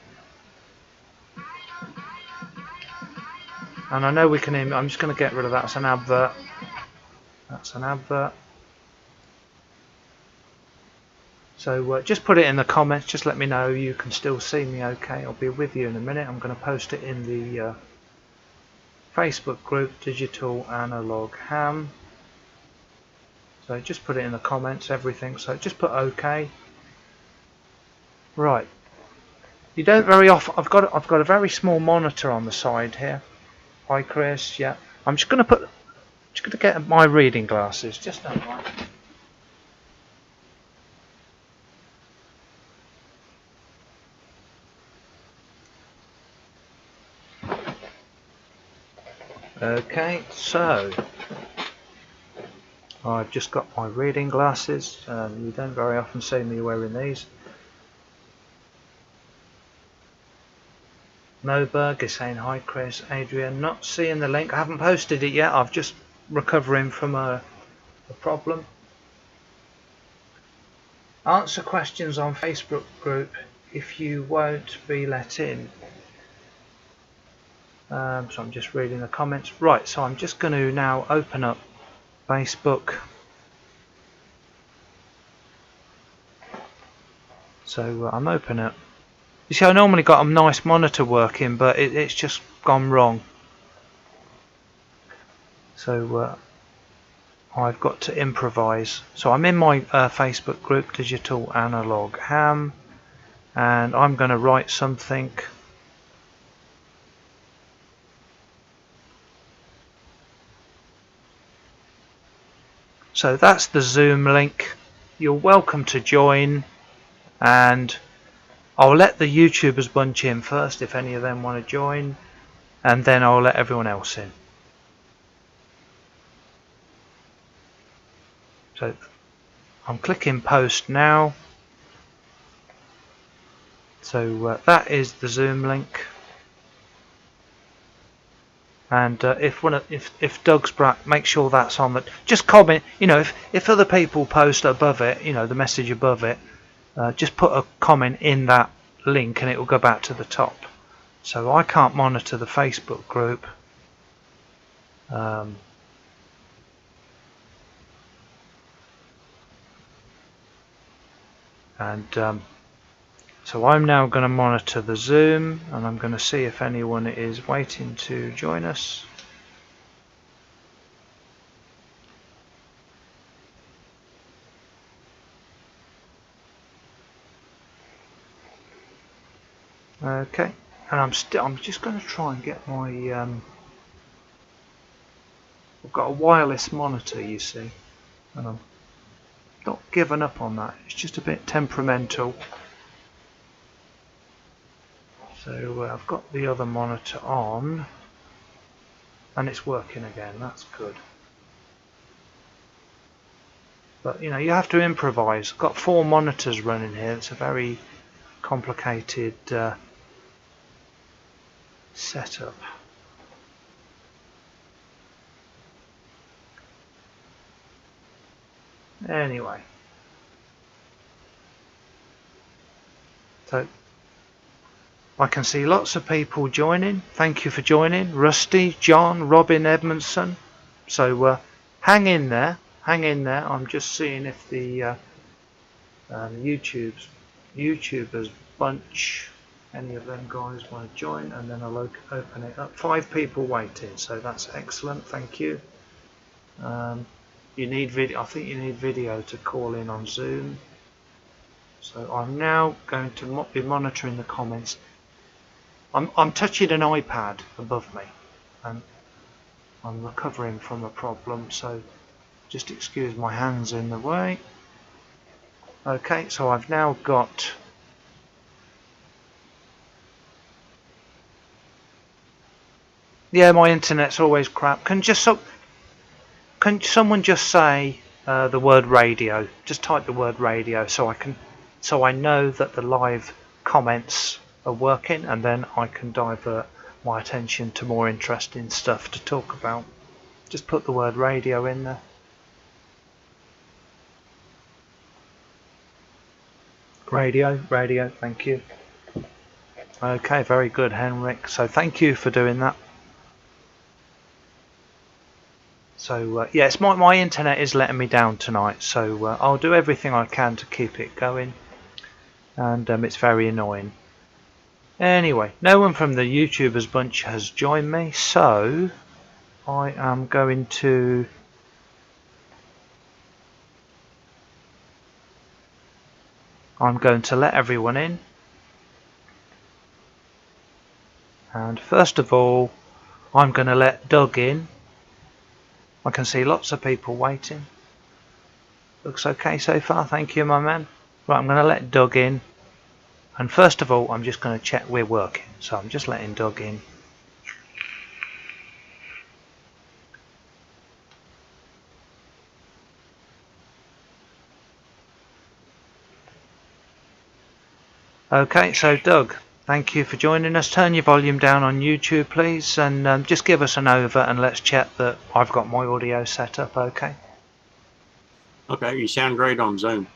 And I know we can. I'm just going to get rid of that. That's an advert. That's an advert. So just put it in the comments. Just let me know you can still see me. Okay, I'll be with you in a minute. I'm going to post it in the Facebook group, Digital Analog Ham. So just put it in the comments. Everything. So just put OK. Right. You don't very often. I've got a very small monitor on the side here. Hi Chris, yeah. I'm just going to get my reading glasses. Just don't mind. Okay, so I've just got my reading glasses. You don't very often see me wearing these. Moberg is saying hi Chris. Adrian, not seeing the link. I haven't posted it yet. I've just recovering from a problem. Answer questions on Facebook group if you won't be let in. So I'm just reading the comments. Right, so I'm just going to now open up Facebook. So I'm opening it. You see, I normally got a nice monitor working, but it's just gone wrong. So I've got to improvise. So I'm in my Facebook group, Digital Analog Ham, and I'm going to write something. So that's the Zoom link. You're welcome to join, and I'll let the YouTubers bunch in first if any of them want to join, and then I'll let everyone else in. So I'm clicking post now. So that is the Zoom link. And if Doug's back, make sure that's on. That just comment. You know, if other people post above it, you know, the message above it, just put a comment in that link, and it will go back to the top. So I can't monitor the Facebook group. So I'm now going to monitor the Zoom, and I'm going to see if anyone is waiting to join us. Okay, and I'm just going to try and get my I've got a wireless monitor, you see, and I'm not giving up on that. It's just a bit temperamental. So I've got the other monitor on, and it's working again. That's good. But you know, you have to improvise. I've got 4 monitors running here. It's a very complicated setup. Anyway, so I can see lots of people joining. Thank you for joining. Rusty, John, Robin Edmondson. So hang in there. Hang in there. I'm just seeing if the YouTubers bunch, any of them guys want to join, and then I'll open it up. 5 people waiting, so that's excellent. Thank you. You need video. I think you need video to call in on Zoom. So I'm now going to be monitoring the comments. I'm touching an iPad above me, and I'm recovering from a problem, so just excuse my hands in the way. Okay, so I've now got my internet's always crap. Can someone just say the word radio? Just type the word radio so I know that the live comments are working, and then I can divert my attention to more interesting stuff to talk about. Just put the word radio in there. Radio, thank you. Okay, very good, Henrik. So thank you for doing that. So yeah, it's my internet is letting me down tonight, so I'll do everything I can to keep it going, and it's very annoying. Anyway, no one from the YouTubers bunch has joined me, so I am going to let everyone in. And first of all, I'm going to let Doug in. I can see lots of people waiting. Looks okay so far, thank you, my man. Right, I'm going to let Doug in. And first of all, I'm just going to check we're working. So I'm just letting Doug in. Okay, so Doug, Thank you for joining us. Turn your volume down on YouTube, please, and just give us an over and let's check that I've got my audio set up okay. Okay, you sound great on Zoom.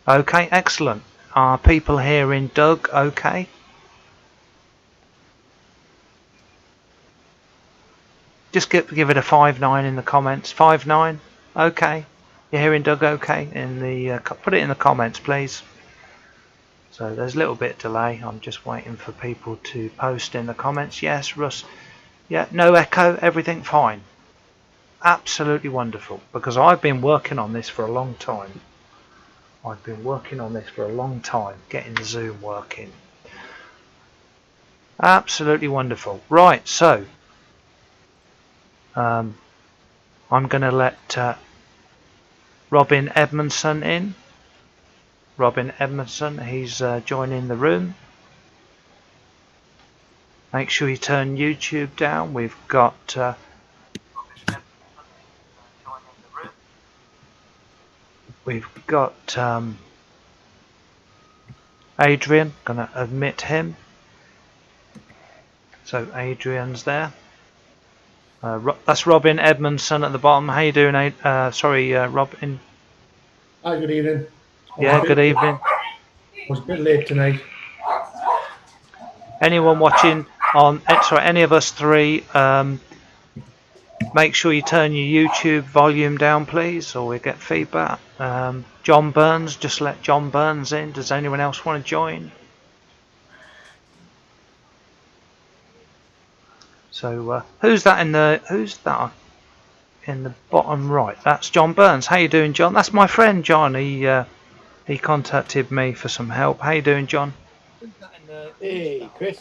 Okay, excellent. Are people hearing Doug okay? Just give it a 5-9 in the comments. 5-9, okay. You're hearing Doug okay? Put it in the comments, please. So there's a little bit delay. I'm just waiting for people to post in the comments. Yes, Russ. Yeah, no echo. Everything fine. Absolutely wonderful. Because I've been working on this for a long time. Getting the Zoom working. Absolutely wonderful. Right, so I'm going to let Robin Edmondson in. Robin Edmondson, he's joining the room. Make sure you turn YouTube down. We've got Adrian. Gonna admit him. So Adrian's there. That's Robin Edmondson at the bottom. How you doing, Robin? Hi, good evening. Yeah, good evening. I was a bit late tonight. Anyone watching on, any of us three, make sure you turn your YouTube volume down, please, or we get feedback. John Burns, just let John Burns in. Does anyone else want to join? So who's that in the bottom right? That's John Burns. How you doing, John? That's my friend John. He contacted me for some help. How you doing, John? Hey, Chris.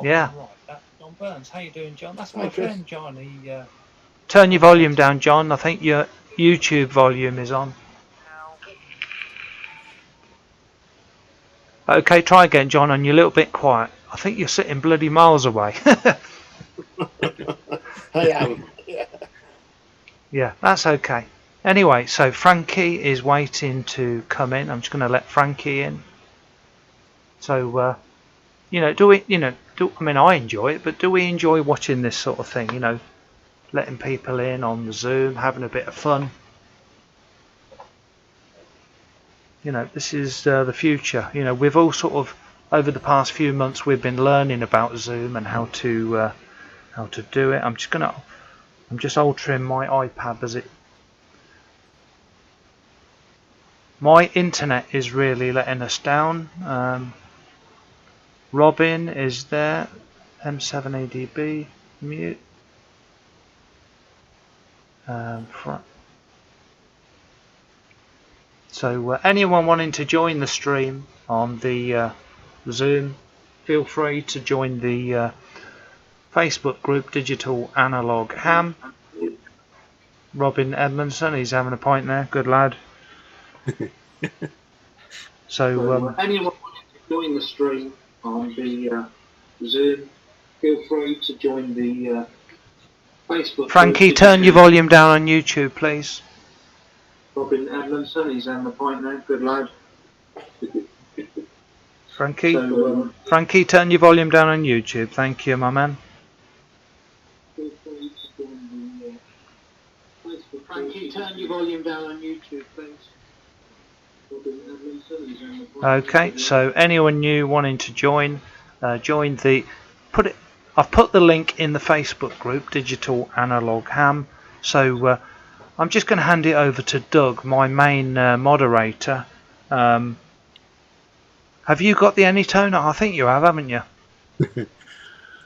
Yeah. Right, that's John Burns. How you doing, John? That's Hi, my Chris. friend John. Turn your volume down, John. I think your YouTube volume is on. Okay, try again, John, and you're a little bit quiet. I think you're sitting bloody miles away. I am. Yeah, that's okay. Anyway, so Frankie is waiting to come in. I'm just going to let Frankie in. So, I mean, I enjoy it, but do we enjoy watching this sort of thing? You know, letting people in on the Zoom, having a bit of fun. You know, this is the future. You know, we've all sort of, over the past few months, we've been learning about Zoom and how to do it. I'm just altering my iPad as it. My internet is really letting us down. Robin is there. M7ADB mute. So anyone wanting to join the stream on the Zoom, feel free to join the Facebook group Digital Analog Ham. Robin Edmondson, he's having a pint there, good lad. So anyone wanting to join the stream on the Zoom, feel free to join the Facebook. Frankie, turn your volume down on YouTube, please. Robin Edmondson, he's having a pint there, good lad. Frankie, So, Frankie, turn your volume down on YouTube. Thank you, my man. feel free to join the Facebook. Frankie, turn your volume down on YouTube, please. Robin Edmondson, he's having a pint. Okay, so anyone new wanting to join, join the. I've put the link in the Facebook group Digital Analog Ham. So I'm just going to hand it over to Doug, my main moderator. Have you got the Anytone? I think you have, haven't you?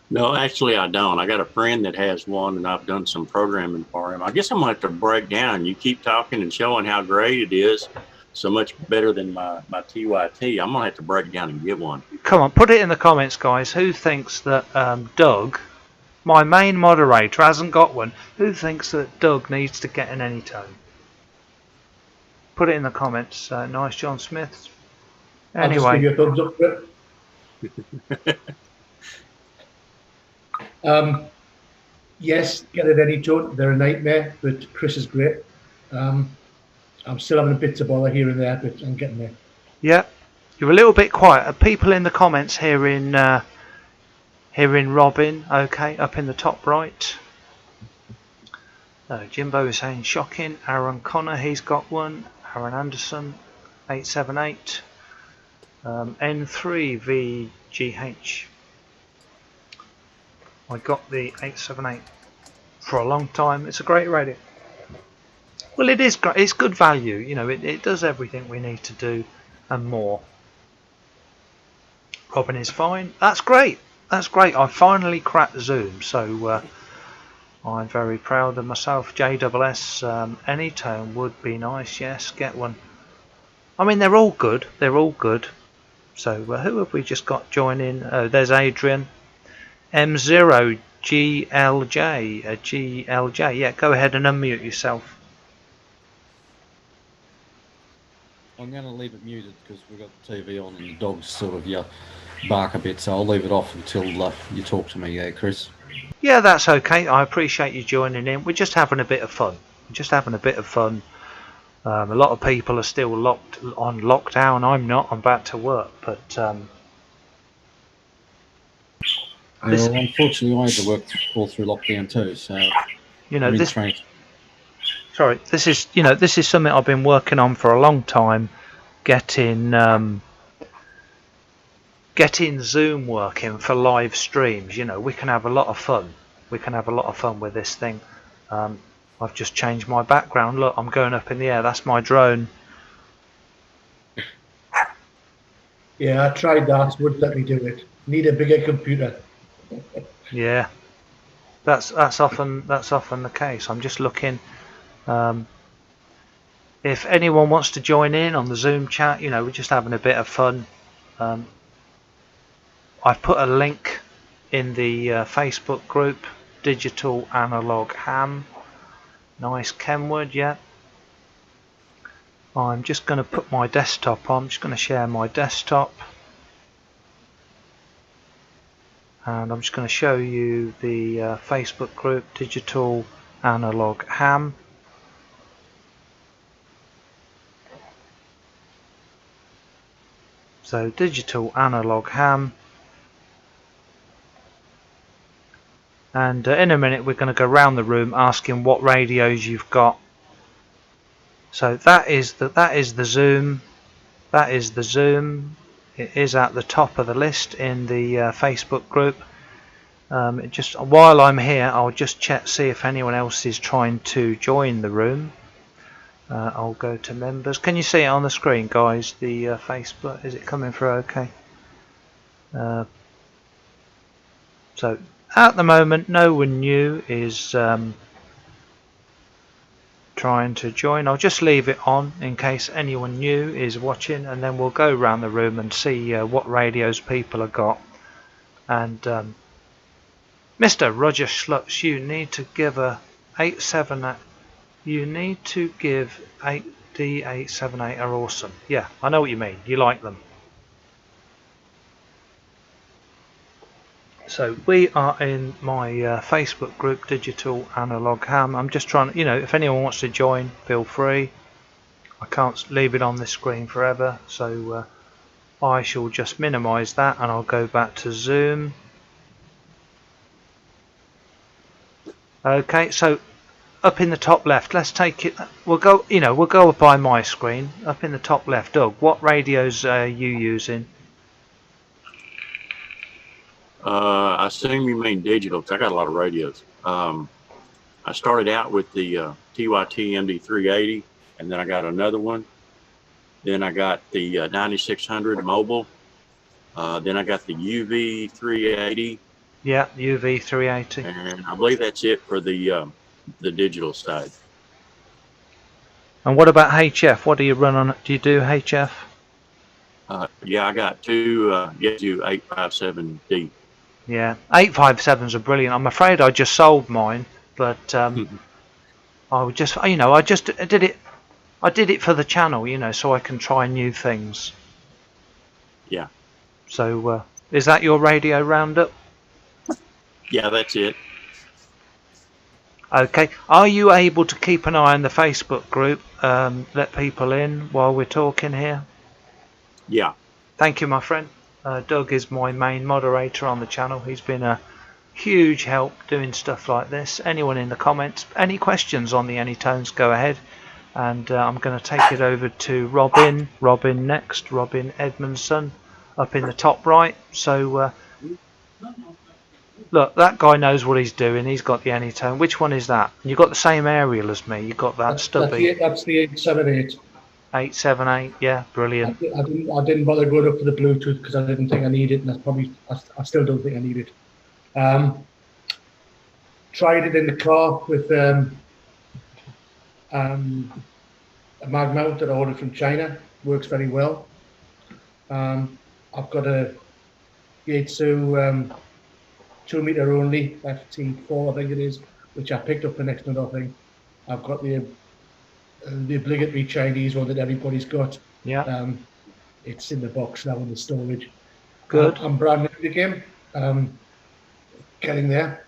No, actually I don't. I got a friend that has one and I've done some programming for him. I guess I'm going to have to break down. You keep talking and showing how great it is. So much better than my TYT. I'm going to have to break down and get one. Come on, put it in the comments, guys. Who thinks that Doug, my main moderator, hasn't got one? Who thinks that Doug needs to get an Anytone? Put it in the comments. Nice, John Smith. Anyway. I'll just give you a thumbs up for it. Yes, get an Anytone. They're a nightmare, but Chris is great. I'm still having a bit of bother here and there, but I'm getting there. Yeah. You're a little bit quiet. Are people in the comments hearing Robin? Okay, up in the top right. Jimbo is saying shocking. Aaron Connor, he's got one. Aaron Anderson, 878. N3VGH. I got the 878 for a long time. It's a great radio. Well, it is great. It's good value. You know, it does everything we need to do and more. Robin is fine. That's great. That's great. I finally cracked Zoom, so I'm very proud of myself. JSS Anytone would be nice. Yes, get one. I mean, they're all good. They're all good. So who have we just got joining? Oh, there's Adrian. M0 GLJ. GLJ. Yeah, go ahead and unmute yourself. I'm going to leave it muted because we've got the TV on and the dogs sort of bark a bit, so I'll leave it off until you talk to me, Chris. Yeah, that's okay. I appreciate you joining in. We're just having a bit of fun. We're just having a bit of fun. A lot of people are still locked on lockdown. I'm not. I'm back to work, but unfortunately, I had to work all through lockdown too. So you know, this is this is something I've been working on for a long time. Getting Zoom working for live streams. You know, we can have a lot of fun. We can have a lot of fun with this thing. I've just changed my background. Look, I'm going up in the air. That's my drone. Yeah, I tried that. Wouldn't let me do it. Need a bigger computer. Yeah, that's often the case. I'm just looking. If anyone wants to join in on the Zoom chat, you know, we're just having a bit of fun. I've put a link in the Facebook group, Digital Analog Ham. Nice Kenwood, yeah. I'm just going to put my desktop on. I'm just going to share my desktop. And I'm just going to show you the Facebook group, Digital Analog Ham. So Digital Analog Ham. And in a minute we're going to go around the room asking what radios you've got. So that is the Zoom. That is the Zoom. It is at the top of the list in the Facebook group. Just while I'm here, I'll just check, see if anyone else is trying to join the room. I'll go to members. Can you see it on the screen, guys? The Facebook, is it coming through okay? So at the moment, no one new is trying to join. I'll just leave it on in case anyone new is watching, and then we'll go around the room and see what radios people have got. And Mr. Roger Schlutz, you need to give a 878. You need to give D878 are awesome. Yeah, I know what you mean. You like them. So we are in my Facebook group, Digital Analog Ham. I'm just trying to, you know, if anyone wants to join, feel free. I can't leave it on this screen forever, so I shall just minimize that and I'll go back to Zoom. Okay, so up in the top left, let's take it. We'll go, you know, we'll go by my screen. Up in the top left, Doug, what radios are you using? I assume you mean digital, because I got a lot of radios. I started out with the TYT MD380, and then I got another one. Then I got the 9600 mobile. Then I got the UV380. Yeah, UV380. And I believe that's it for the digital side. And what about HF? What do you run on? Do you do HF? Yeah, I got two Yaesu 857D. Yeah, 857s are brilliant. I'm afraid I just sold mine, but I would just, you know, I just did it. I did it for the channel, you know, so I can try new things. Yeah. So is that your radio roundup? Yeah, that's it. Okay. Are you able to keep an eye on the Facebook group? Let people in while we're talking here. Yeah. Thank you, my friend. Doug is my main moderator on the channel. He's been a huge help doing stuff like this. Anyone in the comments, any questions on the Anytones, go ahead. And I'm going to take it over to Robin. Robin next. Robin Edmondson up in the top right. So look, that guy knows what he's doing. He's got the Anytone. Which one is that? You've got the same aerial as me. You've got that stubby. That's the 878. 878. Yeah, brilliant. I didn't bother going up for the Bluetooth because I didn't think I needed it, and I still don't think I need it. Tried it in the car with a mag mount that I ordered from China. Works very well. I've got a Yaesu 2 meter only FT4, I think it is, which I picked up for next to nothing. I've got the obligatory Chinese one that everybody's got. Yeah. It's in the box now in the storage. Good. I'm brand new to the game. Getting there.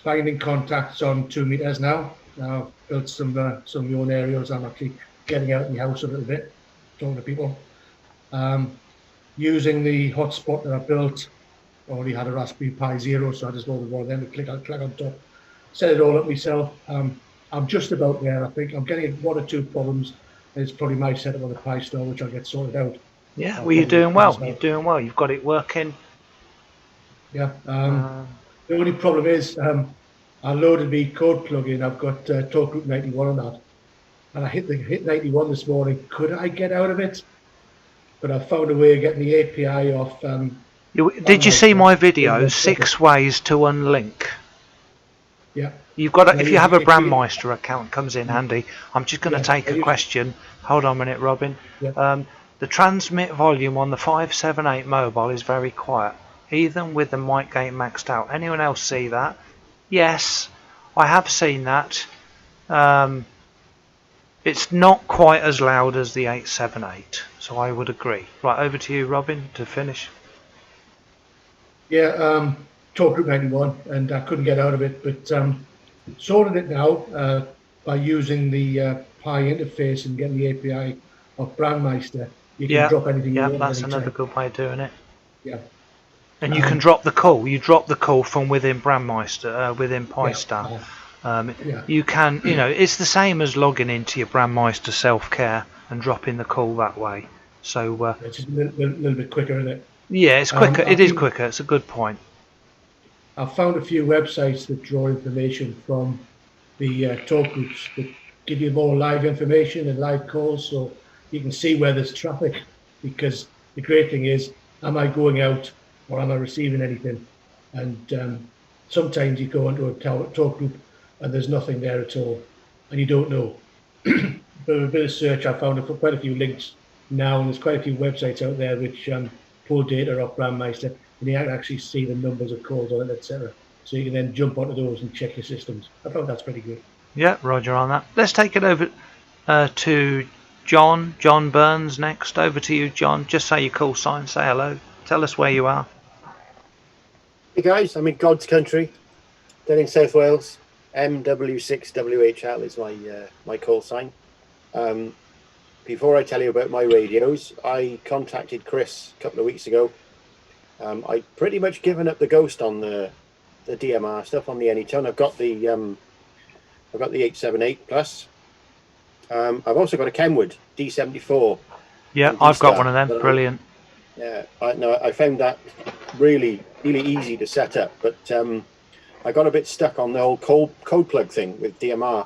Finding contacts on 2 meters now. I've built some of my own aerials. I'm actually getting out of my house a little bit, talking to people. Using the hotspot that I built. Already had a Raspberry Pi Zero, so I just loaded one of them to click on top. Set it all up myself. I'm just about there. I think I'm getting 1 or 2 problems. It's probably my setup on the Pi Store, which I'll get sorted out. Yeah, well, you're doing well. You're doing well. You've got it working. Yeah. The only problem is I loaded the code plugin. I've got Talk Group 91 on that, and I hit 91 this morning. Could I get out of it? But I found a way of getting the API off. Did you see my video? 6 ways to unlink. Yeah. You've got to, if you have a Brandmeister account, comes in handy. I'm just going to take a question. Hold on a minute, Robin. Yeah. The transmit volume on the 578 mobile is very quiet, even with the mic gate maxed out. Anyone else see that? Yes, I have seen that. It's not quite as loud as the 878, so I would agree. Right, over to you, Robin, to finish. Yeah, Talk Group 91, and I couldn't get out of it, but sorted it now by using the Pi interface and getting the API of Brandmeister. You can drop anything you want. Yeah, that's another good way of doing it. Yeah. And you can drop the call. You drop the call from within Brandmeister, within PiStar. You can, it's the same as logging into your Brandmeister self-care and dropping the call that way. So it's just a little bit quicker, isn't it? Yeah, it's quicker. It is quicker. It's a good point. I've found a few websites that draw information from the talk groups that give you more live information and live calls, so you can see where there's traffic. Because the great thing is, am I going out or am I receiving anything? And sometimes you go into a talk group and there's nothing there at all, and you don't know. But with a bit of search, I found quite a few links now, and there's quite a few websites out there which pull data off Brandmeister, and you can actually see the numbers of calls on it, etc. So you can then jump onto those and check your systems. I thought that's pretty good. Yeah, Roger on that. Let's take it over to John. John Burns next. Over to you, John. Just say your call sign. Say hello. Tell us where you are. Hey guys, I'm in God's country, down in South Wales. MW6WHL is my call sign. Before I tell you about my radios, I contacted Chris a couple of weeks ago. I'd pretty much given up the ghost on the DMR stuff on the Anytone. I've got the 878 plus. I've also got a Kenwood D74. Yeah, I've got one of them. Brilliant. I found that really easy to set up, but I got a bit stuck on the whole code plug thing with DMR.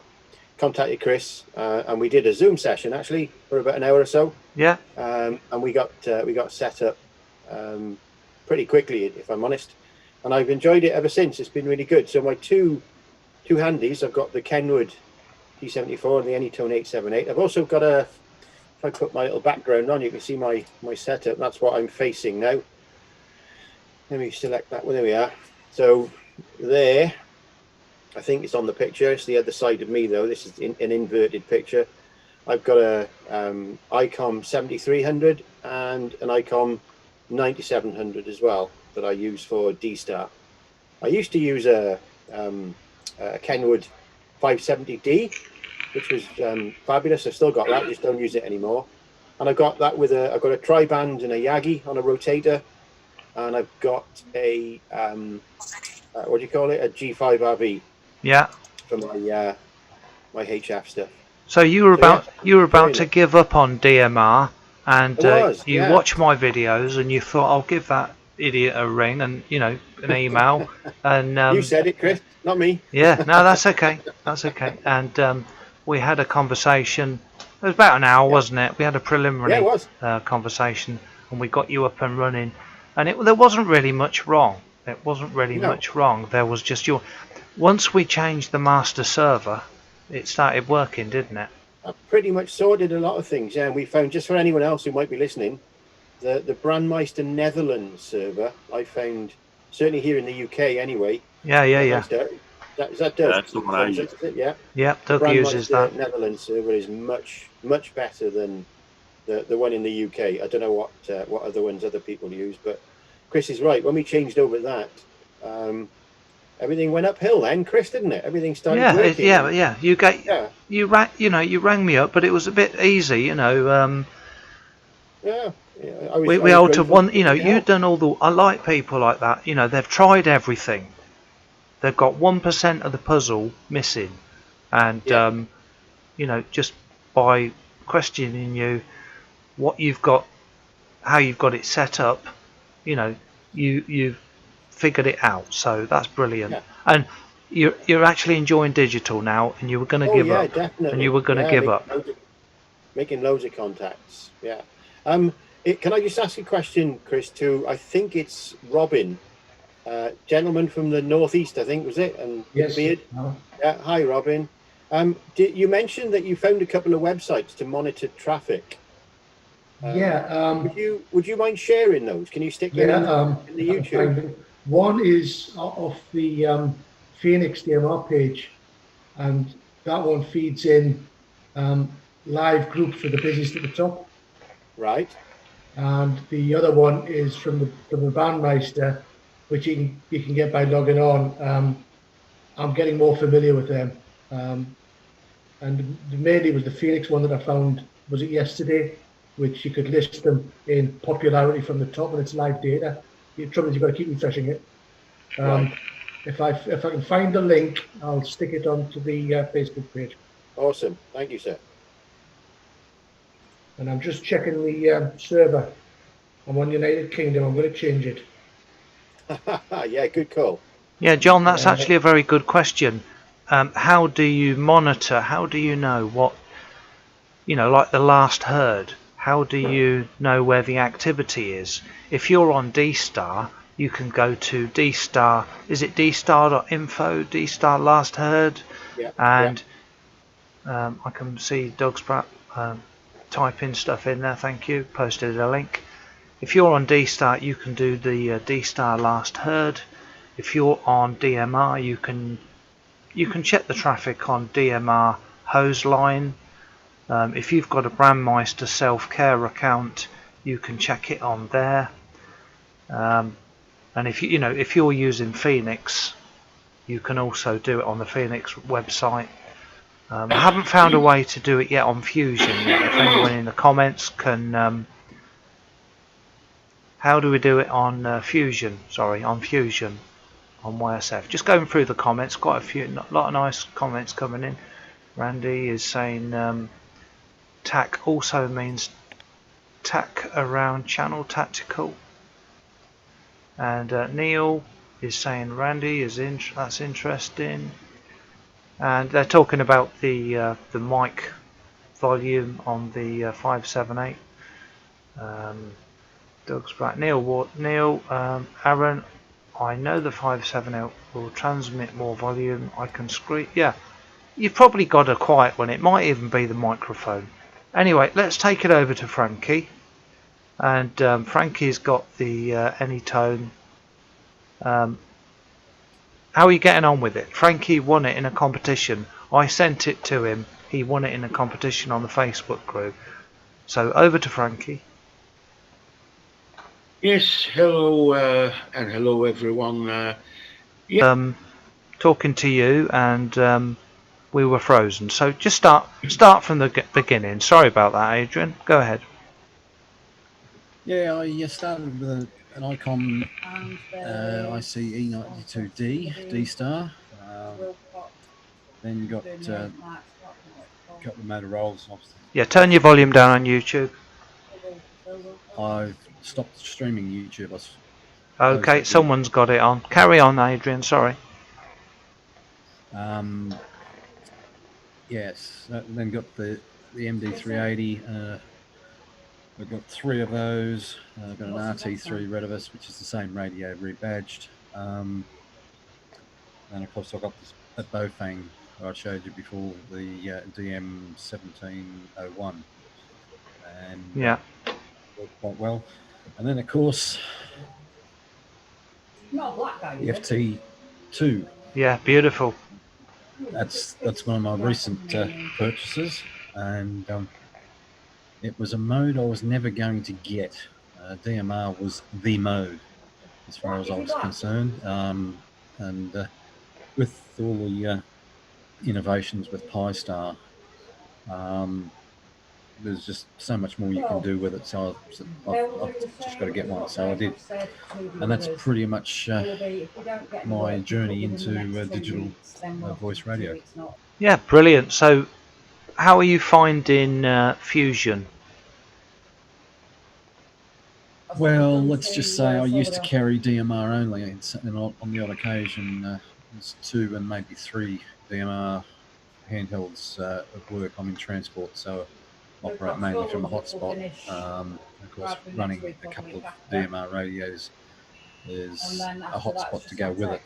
Contacted Chris and we did a Zoom session actually for about an hour or so. Yeah. And we got set up pretty quickly, if I'm honest. And I've enjoyed it ever since. It's been really good. So my two handies, I've got the Kenwood D74 and the Anytone 878. I've also got if I put my little background on, you can see my setup. That's what I'm facing now. Let me select that one. There we are. So there, I think it's on the picture. It's the other side of me though. This is an inverted picture. I've got a ICOM 7300 and an ICOM 9700 as well that I use for D-Start. I used to use a Kenwood 570D, which was fabulous. I've still got that, just don't use it anymore. and I've got that with I've got a tri-band and a Yagi on a rotator, and I've got a what do you call it? A G5RB Yeah. for my my HF stuff. So you were So, about to it. give up on DMR, and I was, you yeah. watched my videos, and you thought, I'll give that idiot a ring, and an email, and You said it, Chris, not me. yeah, no, that's okay, that's okay. And we had a conversation. It was about an hour, wasn't it? We had a preliminary Yeah, it was. conversation, and we got you up and running, and there wasn't really much wrong. There wasn't really No. much wrong. There was just once we changed the master server, it started working, didn't it? I pretty much sorted a lot of things, yeah. And we found, just for anyone else who might be listening, the Brandmeister Netherlands server, I found, certainly here in the UK anyway. Yeah. Is that Doug? That's the one I use. Yeah. Yeah, Doug uses that. Netherlands server is much better than the one in the UK. I don't know what other ones other people use, but Chris is right. When we changed over that, everything went uphill then, Chris, didn't it? Everything started working. Yeah. You rang me up, but it was a bit easy, Yeah. we altered one. You've done all the. I like people like that. They've tried everything. They've got 1% of the puzzle missing, and just by questioning you, what you've got, how you've got it set up, you've figured it out. So that's brilliant. Yeah. And you're actually enjoying digital now, and you were going to give up. Definitely. And you were going to give up. Making loads of contacts. Yeah. Can I just ask a question, Chris? I think it's Robin, gentleman from the northeast, I think, was it? And yes. Beard. Yeah. Hi, Robin. You mentioned that you found a couple of websites to monitor traffic. Would you mind sharing those? Can you stick them in the YouTube? One is off the Phoenix DMR page, and that one feeds in live groups for the busiest at the top. Right. And the other one is from the Bandmeister, which you can get by logging on. I'm getting more familiar with them. And mainly was the Phoenix one that I found, was it yesterday, which you could list them in popularity from the top, and it's live data. The trouble is you've got to keep refreshing it. Right. If I can find the link, I'll stick it onto the Facebook page. Awesome. Thank you, sir. And I'm just checking the server. I'm on United Kingdom. I'm going to change it. Yeah, good call. Yeah, John, that's actually a very good question. How do you monitor? How do you know what, like the last heard? How do you know where the activity is? If you're on D-Star, you can go to D-Star. Is it dstar.info, D-Star last heard? Yeah. And I can see Doug's typing stuff in there. Thank you. Posted a link. If you're on D-Star, you can do the D-Star last heard. If you're on DMR, you can check the traffic on DMR hose line. If you've got a Brandmeister self-care account, you can check it on there. And if you're using Phoenix, you can also do it on the Phoenix website. I haven't found a way to do it yet on Fusion yet. If anyone in the comments can, how do we do it on Fusion? Sorry, on Fusion, on YSF. Just going through the comments, quite a lot of nice comments coming in. Randy is saying TAC also means TAC around channel tactical. And Neil is saying Randy is that's interesting. And they're talking about the mic volume on the 578. Doug's back. Neil, Aaron, I know the 578 will transmit more volume. I can scream. Yeah, you've probably got a quiet one. It might even be the microphone. Anyway, let's take it over to Frankie. And Frankie's got the Anytone. How are you getting on with it? Frankie won it in a competition. I sent it to him. He won it in a competition on the Facebook group. So over to Frankie. Yes, hello and hello everyone. Talking to you, and we were frozen. So just start from the beginning. Sorry about that, Adrian. Go ahead. Yeah, I started with an Icon ICE92D D-Star. Then got the Motorola's. Yeah, turn your volume down on YouTube. I've stopped streaming YouTube. Okay, someone's got it on. Carry on, Adrian. Sorry. Yes, then got the MD380. We've got 3 of those. I've got an RT3 Redivus, which is the same radio rebadged. And of course, I've got this a Bofang I showed you before, the DM1701, and Yeah. worked quite well. And then of course, the FT2. Yeah, beautiful. That's one of my recent purchases, and it was a mode I was never going to get. DMR was the mode as far as I was concerned, and with all the innovations with Pi-Star, there's just so much more you can do with it. So I've just got to get one. So I did, and that's pretty much my journey into digital voice radio. Yeah, brilliant. So, how are you finding Fusion? Well, let's just say I used to carry DMR only, and on the odd occasion, there's 2 and maybe 3 DMR handhelds at work. I'm in transport, so I operate mainly from a hotspot. Of course, running a couple of DMR radios, there's a hotspot to go with it.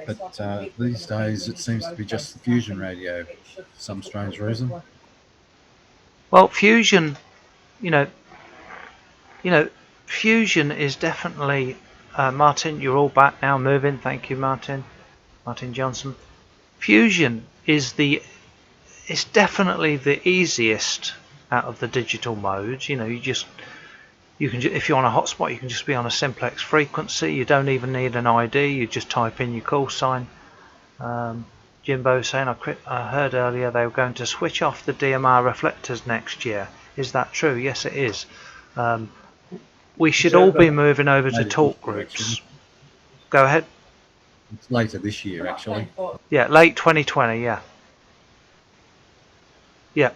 But these days, it seems to be just the Fusion radio for some strange reason. Well, Fusion, you know, Fusion is definitely, Martin, you're all back now, moving. Thank you, Martin Johnson. Fusion is it's definitely the easiest out of the digital modes. You know, you can if you're on a hotspot, you can just be on a simplex frequency. You don't even need an ID. You just type in your call sign. Jimbo saying, I heard earlier they were going to switch off the DMR reflectors next year. Is that true? Yes, it is. We should all be moving over to talk groups. Go ahead. It's later this year, actually. Yeah, late 2020, yeah. Yeah.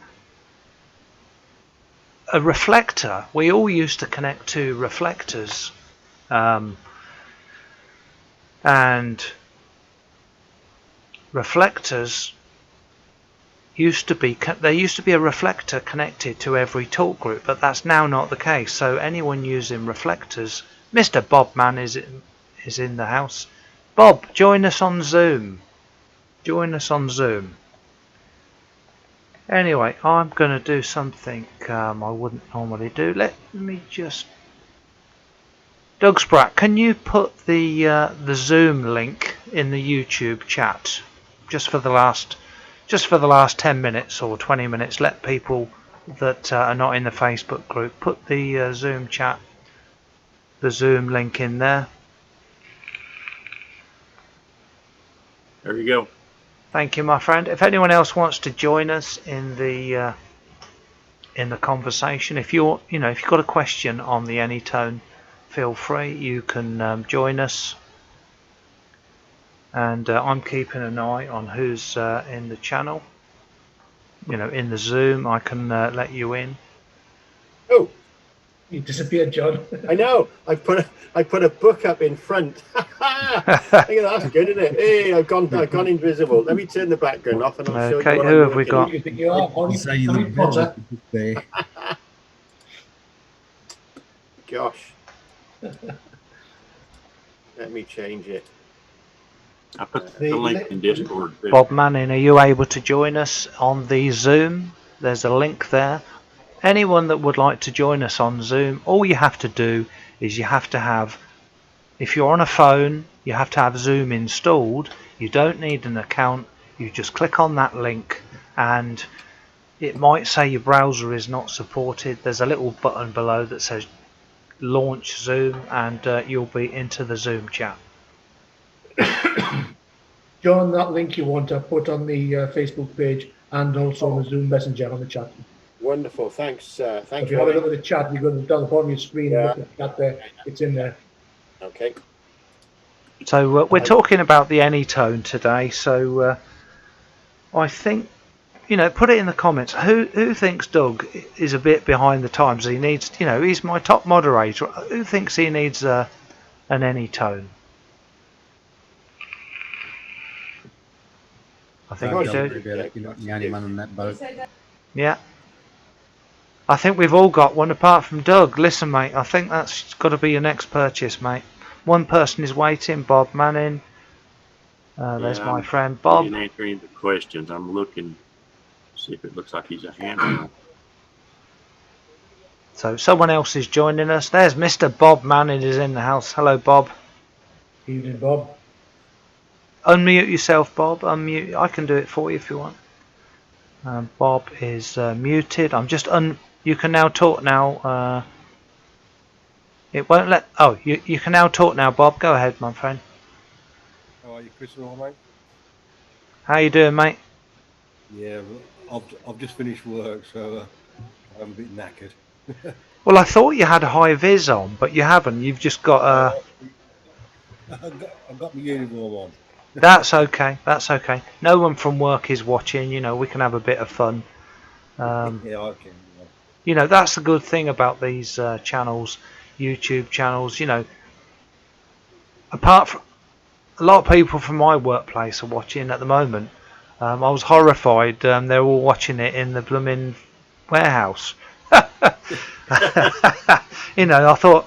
A reflector, we all used to connect to reflectors. And reflectors there used to be a reflector connected to every talk group, but that's now not the case. So anyone using reflectors, Mr. Bob Man is in the house. Bob, join us on Zoom. Join us on Zoom. Anyway, I'm going to do something I wouldn't normally do. Let me just... Doug Spratt, can you put the Zoom link in the YouTube chat just for the last 10 minutes or 20 minutes? Let people that are not in the Facebook group put the Zoom chat, the Zoom link in there. There you go. Thank you, my friend. If anyone else wants to join us in the conversation, if you've got a question on the Anytone, feel free. You can join us. And I'm keeping an eye on who's in the channel. You know, in the Zoom, I can let you in. Oh, you disappeared, John. I know. I put a book up in front. I think that's good, isn't it? Hey, I've gone invisible. Let me turn the background off, and I'll show you. Okay, who have we got? Gosh. Let me change it. I put the link in Discord. Bob Manning, are you able to join us on the Zoom? There's a link there. Anyone that would like to join us on Zoom, all you have to do is you have to have, if you're on a phone, you have to have Zoom installed. You don't need an account. You just click on that link and it might say your browser is not supported. There's a little button below that says launch Zoom, and you'll be into the Zoom chat. John, that link you want to put on the Facebook page and also on the Zoom Messenger on the chat. Wonderful. Thanks. Thanks. If you have a Rory. look at the chat, you go down the bottom of your screen and look at the chat there. It's in there. Okay. So we're talking about the Anytone today. So I think, you know, put it in the comments. Who thinks Doug is a bit behind the times? He needs, you know, he's my top moderator. Who thinks he needs an Anytone? I think we do. You're not the only man on that boat. Yeah. I think we've all got one apart from Doug. Listen, mate, I think that's got to be your next purchase, mate. One person is waiting, Bob Manning. There's my friend Bob. He didn't answer any of the questions. I'm looking, see if it looks like he's a handle. So someone else is joining us. There's Mr. Bob Manning is in the house. Hello, Bob. Evening, Bob. Unmute yourself, Bob. Unmute. I can do it for you if you want. Bob is muted. I'm just you can now talk now. It won't let. Oh, you can now talk now, Bob. Go ahead, my friend. How are you, Chris and all, mate? How you doing, mate? Yeah, I've just finished work, so I'm a bit knackered. Well, I thought you had a high vis on, but you haven't. You've just got I've got my uniform on. That's okay. That's okay. No one from work is watching. You know, we can have a bit of fun. Yeah, I can. Yeah. You know, that's the good thing about these channels, YouTube channels. You know, apart from a lot of people from my workplace are watching at the moment. I was horrified. They're all watching it in the blooming warehouse. You know, I thought,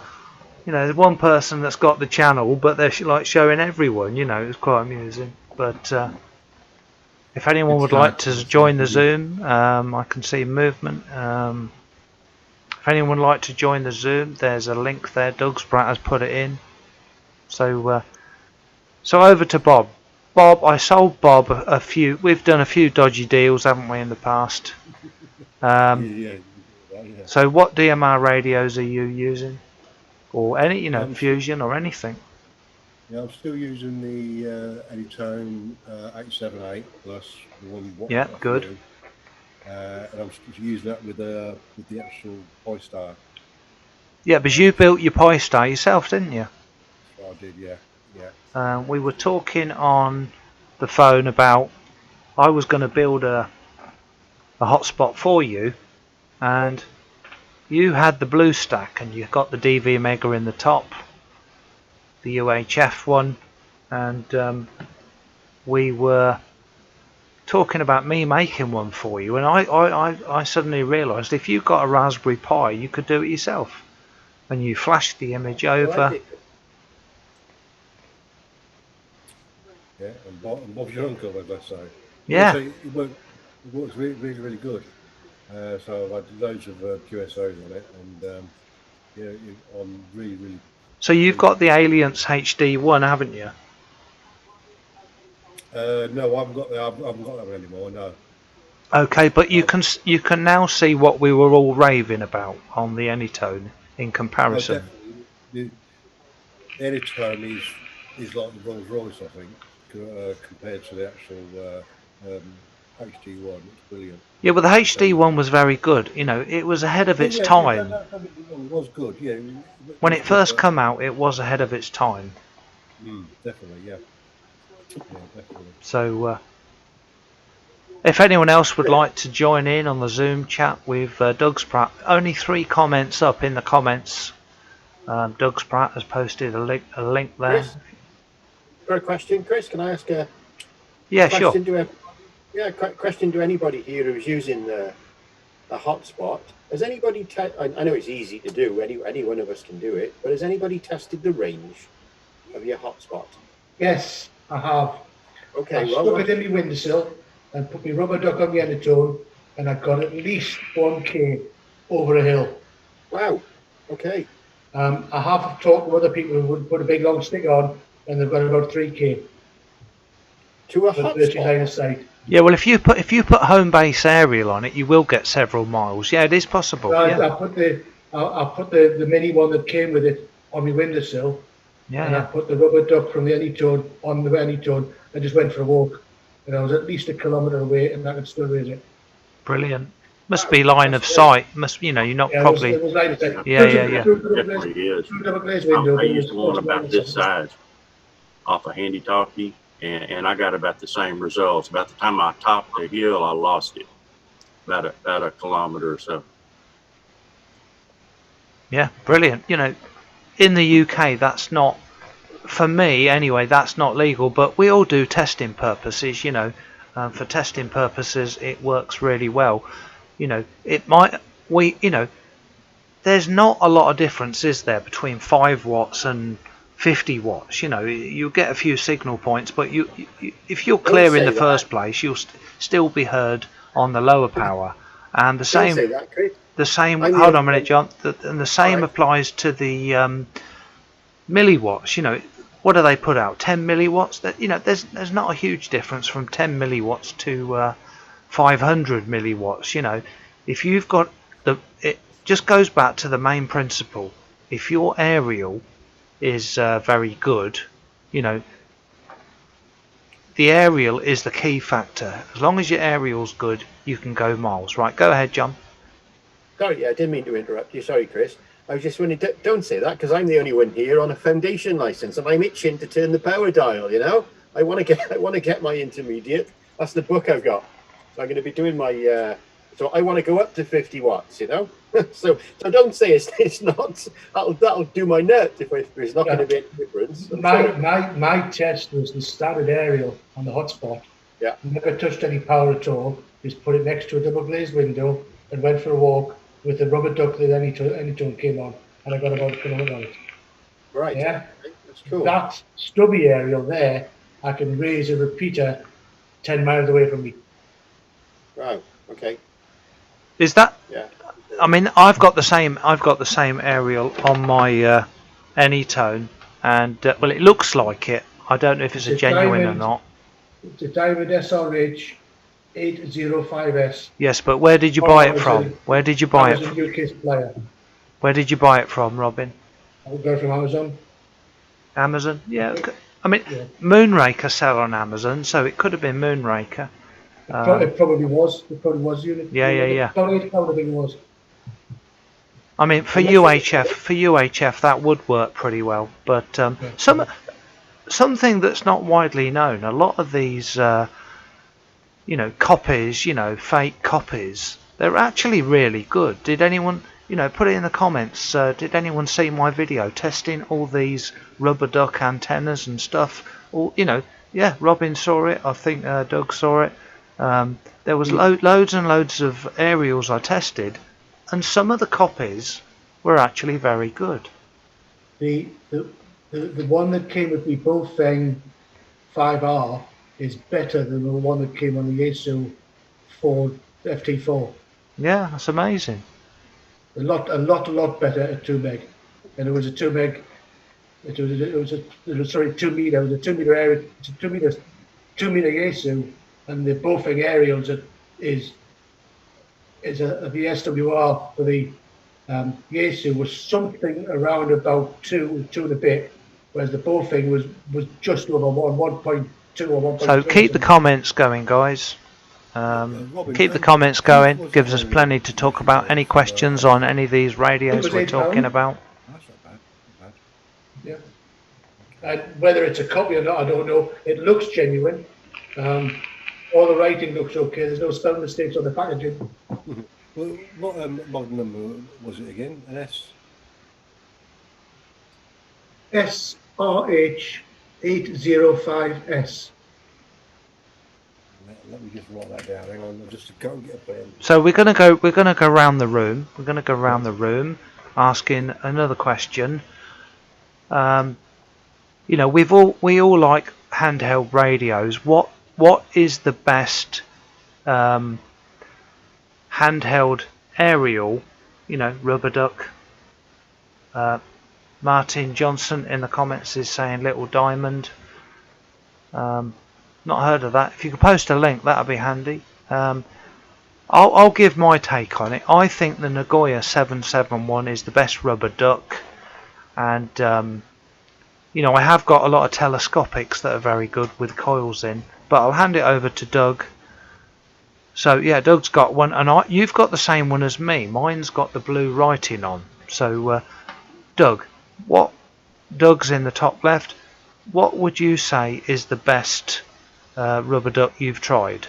you know, there's one person that's got the channel, but they're like showing everyone. You know, it's quite amusing. But if anyone would like to join the Zoom, I can see movement. If anyone would like to join the Zoom, there's a link there. Doug Spratt has put it in. So over to Bob. Bob, I sold Bob a few. We've done a few dodgy deals, haven't we, in the past? Yeah. So what DMR radios are you using? Or any, you know, Fusion or anything? Yeah, I'm still using the Anytone 878 plus the one. Yeah, good. And I'm using that with the actual Pi-Star. Yeah, because you built your Pi-Star yourself, didn't you? I did, yeah. We were talking on the phone about I was going to build a hotspot for you, and you had the blue stack and you got the DV Mega in the top, the UHF one, and we were talking about me making one for you, and I suddenly realised if you got a Raspberry Pi you could do it yourself, and you flashed the image over. Yeah, and Bob's your uncle, as I say. Yeah. It works really, really, really good. So I've had loads of QSOs on it, and yeah, I'm really, really. So you've got the Alliance HD1, haven't you? No, I haven't got that one anymore. No. Okay, but you can now see what we were all raving about on the Anytone in comparison. The Anytone is like the Rolls Royce, I think. Compared to the actual HD1, it's brilliant. Yeah, but the HD1 was very good. You know, it was ahead of its time. It was good, yeah. When it first came out, it was ahead of its time. Definitely, yeah. Yeah, definitely. So, if anyone else would like to join in on the Zoom chat with Doug Spratt, only 3 comments up in the comments. Doug Spratt has posted a link there. Chris? For a question, Chris, can I ask a question? Sure. Question to anybody here who's using the hotspot. Has anybody? I know it's easy to do. Any one of us can do it. But has anybody tested the range of your hotspot? Yes, I have. Okay. I stuck it in my windowsill and put my rubber duck on the Anytone, and I got at least 1K over a hill. Wow. Okay. I have talked to other people who would put a big long stick on, and they've got about 3K. To a hotspot. Yeah, well, if you put home base aerial on it, you will get several miles. Yeah, it is possible. So yeah. I put the mini one that came with it on my windowsill. Yeah. And I put the rubber duck from the Anytone on the Anytone. I just went for a walk, and I was at least 1 kilometre away, and I could still raise it. Brilliant. Must be line of sight. Must, you know, you're not probably. It was line of sight. Yeah, yeah, yeah. Definitely is. Double glazed window. I used one about this size off a handy talkie, and I got about the same results. About the time I topped the hill, I lost it about a kilometer or so. Yeah, brilliant. You know, in the UK, that's not, for me anyway, that's not legal, but we all do testing purposes, you know. For testing purposes, it works really well. You know, it might, you know, there's not a lot of difference, is there, between 5 watts and 50 watts? You know, you'll get a few signal points, but if you're clear in the first place, you'll still be heard on the lower power. And the same, hold on a minute, John, and the same applies to the milliwatts. You know, what do they put out? 10 milliwatts. That, you know, there's not a huge difference from 10 milliwatts to 500 milliwatts. You know, if you've got it just goes back to the main principle. If your aerial is very good, you know, the aerial is the key factor. As long as your aerial's good, you can go miles. Right, go ahead, John. Sorry, yeah, I didn't mean to interrupt you. Sorry, Chris. I was just wondering, don't say that, because I'm the only one here on a foundation license, and I'm itching to turn the power dial. You know, I want to get my intermediate. That's the book I've got. So I'm going to be doing my. So I want to go up to 50 watts. You know, so don't say it's not. That'll do my nuts if there's not going to be any difference. My test was the standard aerial on the hotspot. Yeah. Never touched any power at all. Just put it next to a double glazed window and went for a walk with the rubber duck that Anytone came on, and I got about a kilometre on it. Right. Yeah. That's cool. That stubby aerial there, I can raise a repeater 10 miles away from me. Wow. Okay. Is that? Yeah. I mean, I've got the same aerial on my Anytone, and well, it looks like it. I don't know if it's a genuine or not. It's a Diamond SRH 805S. Yes, but where did you buy it from? Where did you buy it from? UK supplier. Where did you buy it from, Robin? I got it from Amazon. Amazon? Yeah. I mean, yeah. Moonraker sell on Amazon, so it could have been Moonraker. It probably was. It probably was unit. Yeah. Probably I think it was. I mean, for UHF, that would work pretty well. But something that's not widely known. A lot of these, you know, copies, you know, fake copies, they're actually really good. Did anyone, you know, put it in the comments? Did anyone see my video testing all these rubber duck antennas and stuff? All, you know, yeah, Robin saw it. I think Doug saw it. There was loads and loads of aerials I tested, and some of the copies were actually very good. The one that came with the Bofeng 5R is better than the one that came on the Yaesu 4 FT4. Yeah, that's amazing. A lot better at 2 meg, and it was a 2 meg. It was 2 meter. It was a 2 meter area. 2 meter Yaesu, and the Bofeng aerials is the SWR for the Yaesu was something around about 2 and a bit, whereas the Bofeng was just over 1.2 or 1.3. So keep the comments going, guys. Keep the comments going. Gives us plenty to talk about. Any questions on any of these radios we're talking about? That's not bad. Yeah. And whether it's a copy or not, I don't know. It looks genuine. All the writing looks okay. There's no spelling mistakes on the packaging. Well, what model number was it again? An S? SRH 805S. Let me just write that down. Hang on, I'll just go and get a pen. So we're gonna go around the room. We're gonna go around the room, asking another question. You know, we all like handheld radios. What is the best handheld aerial? You know, rubber duck. Martin Johnson in the comments is saying Little Diamond. Not heard of that. If you could post a link, that'd be handy. I'll give my take on it. I think the Nagoya 771 is the best rubber duck, and you know, I have got a lot of telescopics that are very good with coils in, but I'll hand it over to Doug So yeah, Doug's got one, and you've got the same one as me. Mine's got the blue writing on. So Doug, Doug's in the top left. What would you say is the best rubber duck you've tried?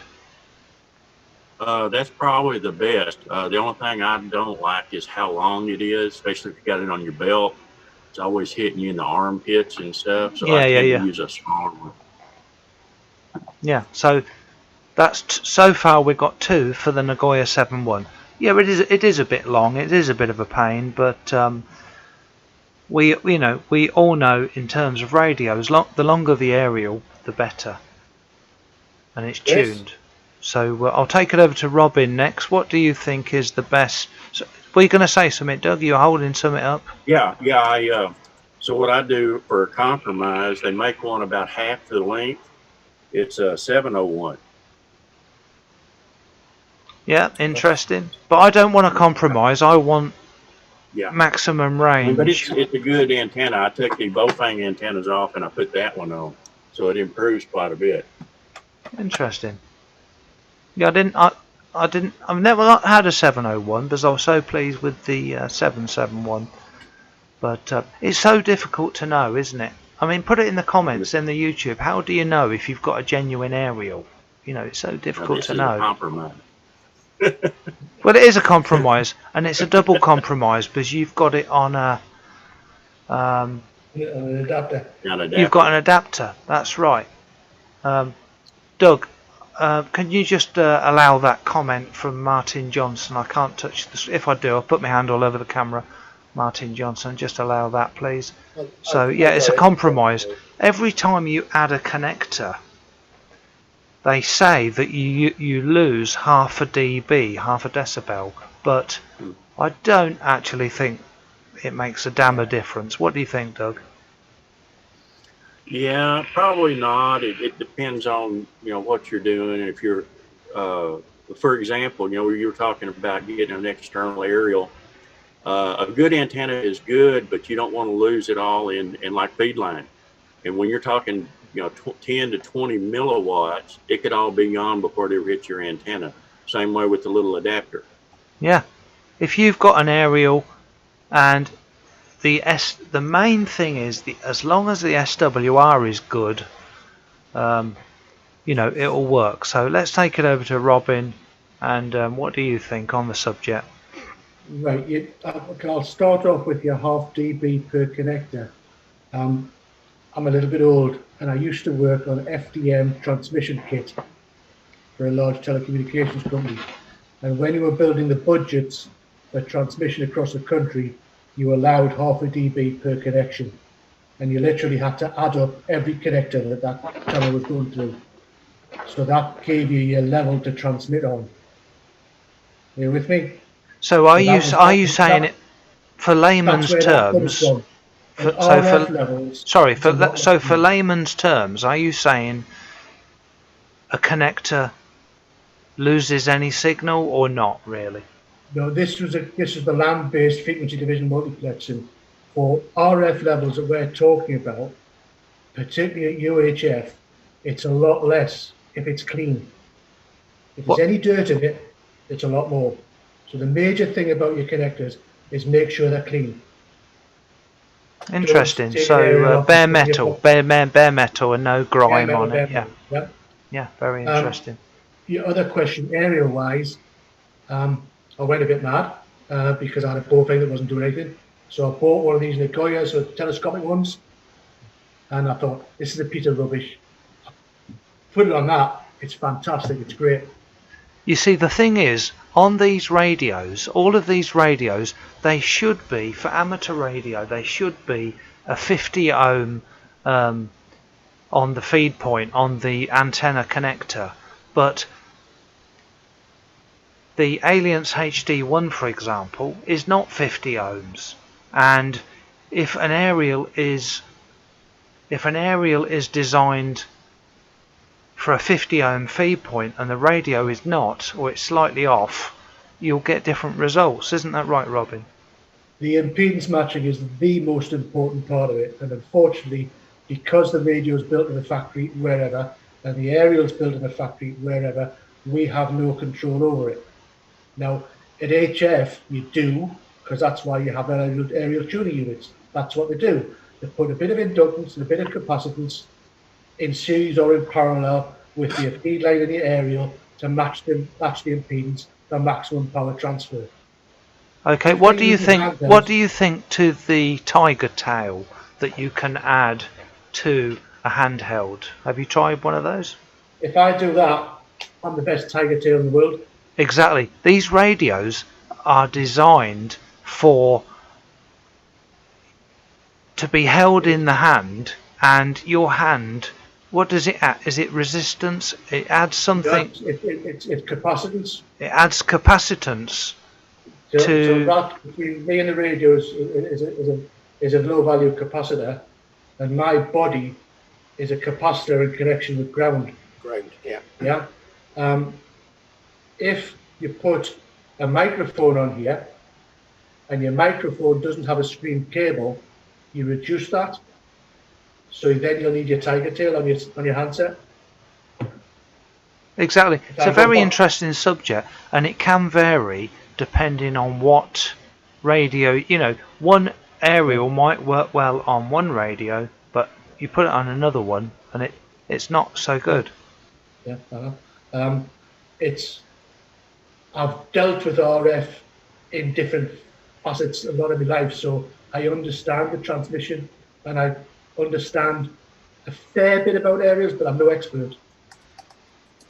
That's probably the best. The only thing I don't like is how long it is, especially if you got it on your belt. It's always hitting you in the armpits and stuff. So I tend to use a smaller one. Yeah. So that's so far we've got 2 for the Nagoya 7.1. Yeah, it is a bit long. It is a bit of a pain, but we all know in terms of radios, the longer the aerial, the better, and it's tuned. Yes. So I'll take it over to Robin next. What do you think is the best? So, were you going to say something, Doug? You're holding something up? Yeah. So what I do for a compromise, they make one about half the length. It's a 701. Yeah, interesting. But I don't want to compromise. I want maximum range. But it's a good antenna. I took the Bofang antennas off and I put that one on, so it improves quite a bit. Interesting. Yeah, I've never not had a 701 because I was so pleased with the 771. But it's so difficult to know, isn't it? I mean, put it in the comments in the YouTube. How do you know if you've got a genuine aerial? You know, it's so difficult to know. A compromise. Well, it is a compromise, and it's a double compromise because you've got it on an adapter. You've got an adapter. That's right. Doug, can you just allow that comment from Martin Johnson? I can't touch this. If I do, I'll put my hand all over the camera. Martin Johnson, just allow that, please. So yeah, it's a compromise. Every time you add a connector, they say that you lose half a dB, half a decibel, but I don't actually think it makes a damn a difference. What do you think, Doug? Yeah, probably not. It depends on what you're doing. If you're, for example, you were talking about getting an external aerial. A good antenna is good, but you don't want to lose it all in like feed line. And when you're talking 10 to 20 milliwatts, it could all be gone before they hit your antenna. Same way with the little adapter. Yeah, if you've got an aerial, and the main thing is as long as the SWR is good, it'll work. So let's take it over to Robin, and what do you think on the subject? Right, I'll start off with your half dB per connector. I'm a little bit old, and I used to work on FDM transmission kit for a large telecommunications company. And when you were building the budgets for transmission across the country, you allowed half a dB per connection, and you literally had to add up every connector that channel was going through. So that gave you your level to transmit on. Are you with me? So are you saying it for layman's terms? For layman's terms, are you saying a connector loses any signal or not really? No, this is the land-based frequency division multiplexing. For RF levels that we're talking about, particularly at UHF, it's a lot less if it's clean. If there's any dirt in it, it's a lot more. So the major thing about your connectors is make sure they're clean. Interesting. So bare metal and no grime on it. Yeah. Yeah, very interesting. Your other question, aerial-wise, I went a bit mad because I had a Bofang that wasn't doing anything. So I bought one of these Nagoya, so telescopic ones, and I thought, this is a piece of rubbish. Put it on that, it's fantastic, it's great. You see, the thing is, on these radios, all of these radios, they should be, for amateur radio, they should be a 50 ohm on the feed point, on the antenna connector. But the Alliance HD1, for example, is not 50 ohms. And if an aerial is designed for a 50 ohm feed point and the radio is not, or it's slightly off, you'll get different results. Isn't that right, Robin? The impedance matching is the most important part of it, and unfortunately, because the radio is built in a factory wherever and the aerial is built in a factory wherever, we have no control over it. Now, at HF, you do, because that's why you have aerial tuning units. That's what they do. They put a bit of inductance and a bit of capacitance in series or in parallel with your feed line and your aerial to match the impedance for maximum power transfer. Okay, If what they do you use think? handhelds- What do you think to the tiger tail that you can add to a handheld? Have you tried one of those? If I do that, I'm the best tiger tail in the world. Exactly. These radios are designed to be held in the hand, and your hand. What does it add? Is it resistance? It adds something. It's capacitance. It adds capacitance. So that between me and the radio is a low value capacitor, and my body is a capacitor in connection with ground. Ground, yeah. Yeah. If you put a microphone on here, and your microphone doesn't have a streamed cable, you reduce that. So then you'll need your tiger tail on your handset. Exactly. It's a very interesting subject, and it can vary depending on what radio. You know, one aerial might work well on one radio, but you put it on another one, and it's not so good. Yeah. I've dealt with RF in different facets a lot of my life, so I understand the transmission and I understand a fair bit about aerials, but I'm no expert.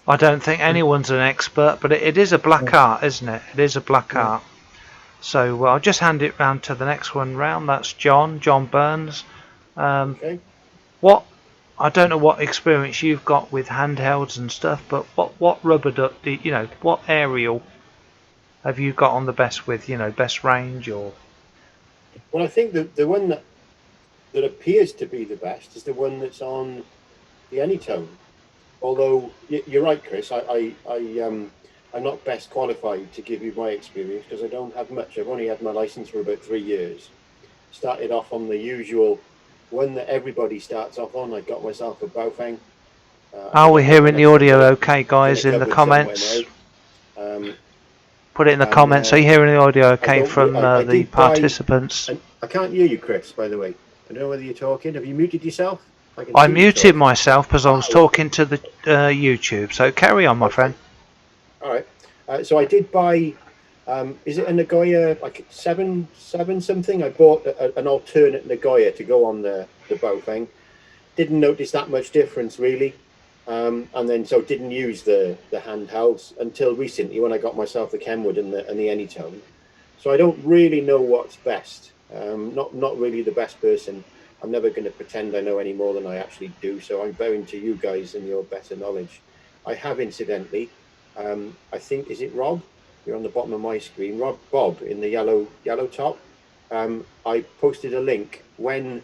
I don't think anyone's an expert, but it is a black art, isn't it? It is a black art. So I'll just hand it round to the next one round. That's John Burns. Okay. I don't know what experience you've got with handhelds and stuff, but what rubber duck what aerial have you got on the best with, best range or? Well, I think the one that appears to be the best is the one that's on the Anytone. Although you're right, Chris, I'm not best qualified to give you my experience because I don't have much. I've only had my license for about 3 years. Started off on the usual one that everybody starts off on. I got myself a Baofeng. Are we hearing the audio okay, guys, in the comments? Put it in the comments. Are you hearing the audio okay from the participants? I can't hear you, Chris, by the way. I don't know whether you're talking. Have you muted yourself? I muted myself because I was talking to the YouTube. So carry on, my friend. All right. So I did buy, is it a Nagoya, like 7 something? I bought an alternate Nagoya to go on the Baofeng. Didn't notice that much difference, really. And then so didn't use the handhelds until recently when I got myself the Kenwood and the Anytone. So I don't really know what's best. Not really the best person. I'm never going to pretend I know any more than I actually do. So I'm bowing to you guys and your better knowledge. I have incidentally, I think, is it Rob? You're on the bottom of my screen. Bob in the yellow top. I posted a link when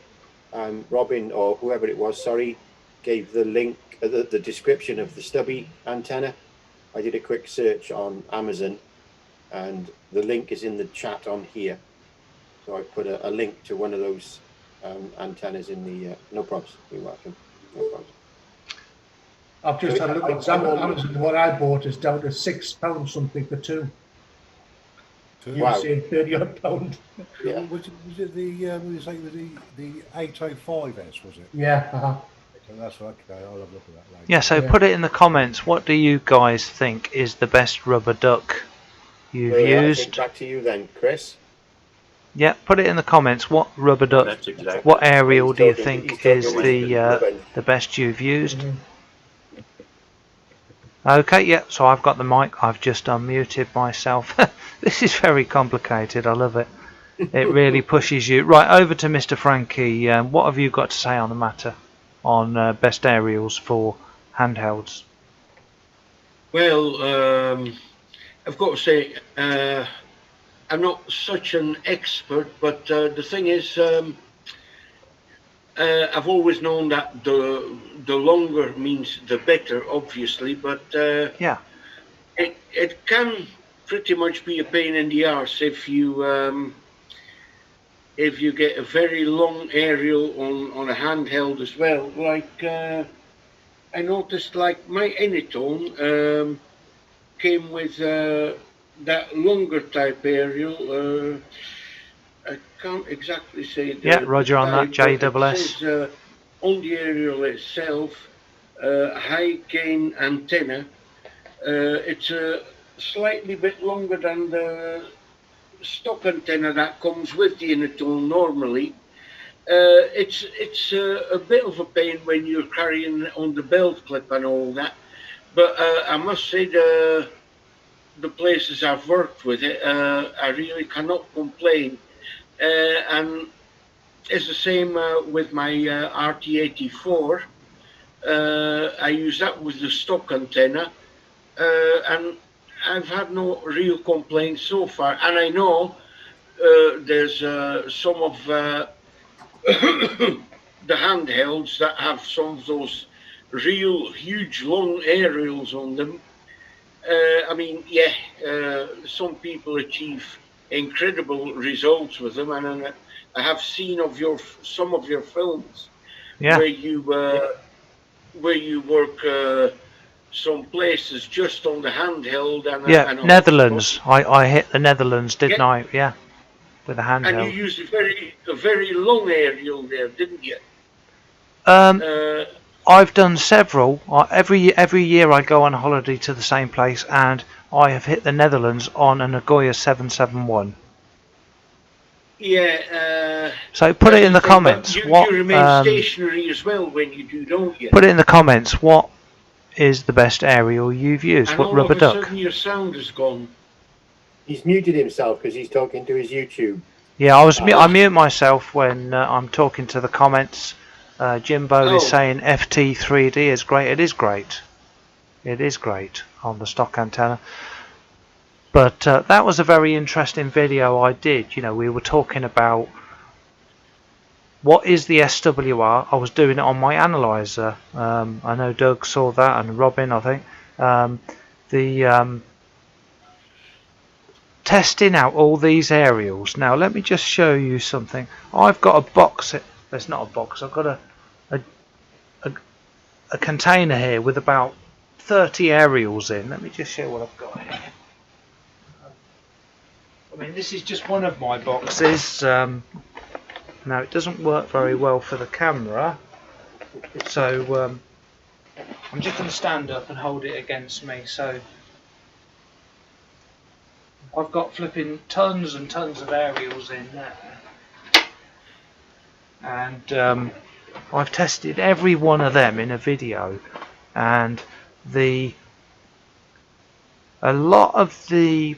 Robin or whoever it was, sorry, gave the link, the description of the stubby antenna. I did a quick search on Amazon and the link is in the chat on here. So I put a link to one of those antennas in the, no problems, you're welcome, no problems. I've just had a look at Amazon. What I bought is down to £6 something for two. Wow. You're saying £30 odd. Yeah. Was it the 805S, was it? Yeah. That's okay. I'll have a look at that later. Yeah, so put it in the comments. What do you guys think is the best rubber duck you've used? Back to you then, Chris. Yeah, put it in the comments. What rubber duck, what aerial do you think is the best you've used? Okay, yeah, so I've got the mic. I've just unmuted myself. This is very complicated. I love it. It really pushes you. Right, over to Mr. Frankie. What have you got to say on the matter on best aerials for handhelds? Well, I've got to say, I'm not such an expert, but the thing is, I've always known that the longer means the better, obviously, but yeah, it can pretty much be a pain in the arse if you get a very long aerial on a handheld as well. Like I noticed, like my Anytone, came with that longer type aerial. I can't exactly say the, Yeah, Roger on that, type, but it JSS. says on the aerial itself, high gain antenna. It's a slightly bit longer than the stock antenna that comes with the Anytone normally. It's a bit of a pain when you're carrying on the belt clip and all that, but I must say the places I've worked with it, I really cannot complain. And it's the same with my RT84. I use that with the stock antenna, and I've had no real complaints so far. And I know there's some of the handhelds that have some of those real huge long aerials on them. I mean, yeah, some people achieve incredible results with them, and I have seen of some of your films where you work some places just on the handheld and and Netherlands. I hit the Netherlands, didn't I? Yeah, with a handheld. And you used a very long aerial there, didn't you? I've done several. Every year I go on holiday to the same place, and I have hit the Netherlands on a Nagoya 771. Yeah. So put it in the comments. You remain stationary as well when you do, don't you? Put it in the comments. What is the best aerial you've used? And what all rubber of a duck? sudden your sound is gone. He's muted himself because he's talking to his YouTube. Yeah, I mute myself when I'm talking to the comments. Jimbo is saying FT3D is great. It is great. It is great on the stock antenna. But that was a very interesting video I did. You know, we were talking about what is the SWR. I was doing it on my analyzer. I know Doug saw that, and Robin, I think. Testing out all these aerials. Now let me just show you something. I've got a box. There's not a box. I've got a container here with about 30 aerials in. Let me just show what I've got here. I mean, this is just one of my boxes. Now it doesn't work very well for the camera, so I'm just going to stand up and hold it against me. So I've got flipping tons and tons of aerials in there, and I've tested every one of them in a video, and a lot of the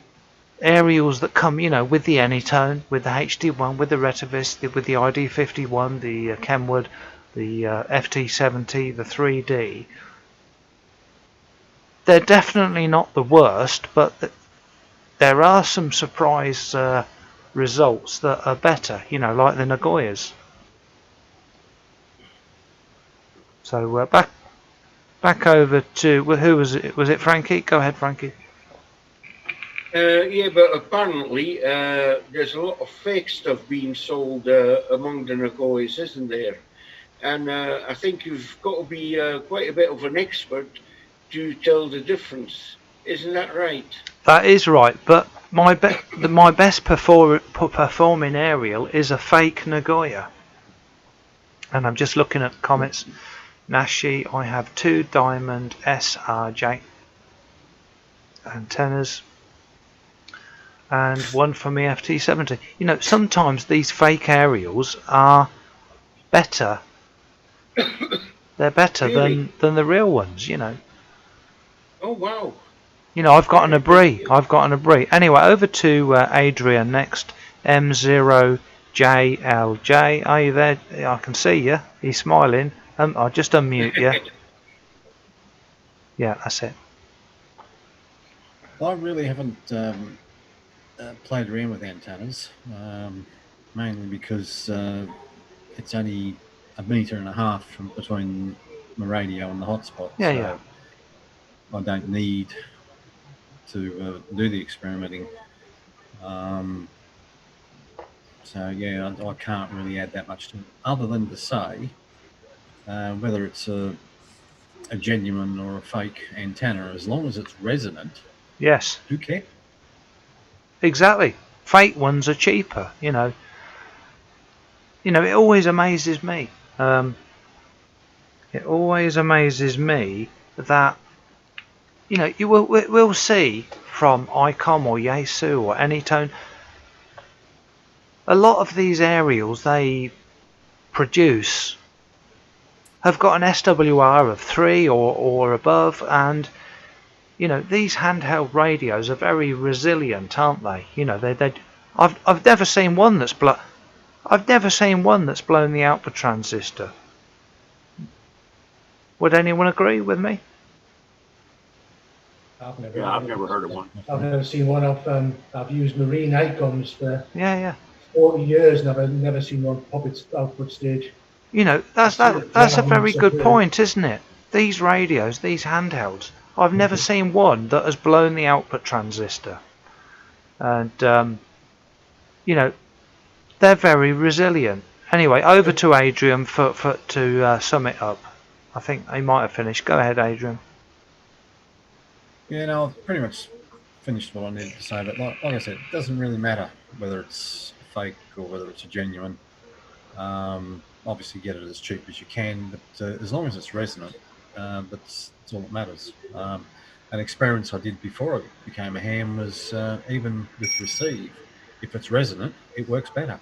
aerials that come, you know, with the Anytone, with the HD1, with the Retivis, with the ID51, the Kenwood, the FT70, the 3D, they're definitely not the worst, but there are some surprise results that are better, you know, like the Nagoyas. So back over to, who was it? Was it Frankie? Go ahead, Frankie. Yeah, but apparently there's a lot of fake stuff being sold among the Nagoyas, isn't there? And I think you've got to be quite a bit of an expert to tell the difference. Isn't that right? That is right, but my best performing aerial is a fake Nagoya. And I'm just looking at comments. Nashi, I have 2 diamond SRJ antennas and one from the FT70. You know, sometimes these fake aerials are better. They're better than the real ones, you know. Oh wow. You know, I've got an Abri. Anyway, over to Adrian next. M0JLJ. Are you there? I can see you. He's smiling. I'll just unmute you. Yeah, that's it. Well, I really haven't played around with antennas, mainly because it's only 1.5 meters from between my radio and the hotspot. Yeah. I don't need to do the experimenting. So yeah, I can't really add that much to it, other than to say whether it's a genuine or a fake antenna, as long as it's resonant. Yes. Who cares? Exactly. Fake ones are cheaper, you know. It always amazes me. It always amazes me that, you will see from ICOM or Yaesu or Anytone, a lot of these aerials they produce have got an SWR of 3 or above, and these handheld radios are very resilient, aren't they? I've never seen one that's blown the output transistor. Would anyone agree with me? I've never heard of one. I've never seen one. I've used marine ICOMs for Yeah. 40 years and I've never seen one pop its output stage. That's a very good point, isn't it? These radios, these handhelds, I've never seen one that has blown the output transistor. And, they're very resilient. Anyway, over to Adrian to sum it up. I think he might have finished. Go ahead, Adrian. Yeah, no, I've pretty much finished what I needed to say. But like I said, it doesn't really matter whether it's fake or whether it's a genuine. Obviously, get it as cheap as you can, but as long as it's resonant, that's all that matters. An experience I did before I became a ham was even with receive, if it's resonant, it works better.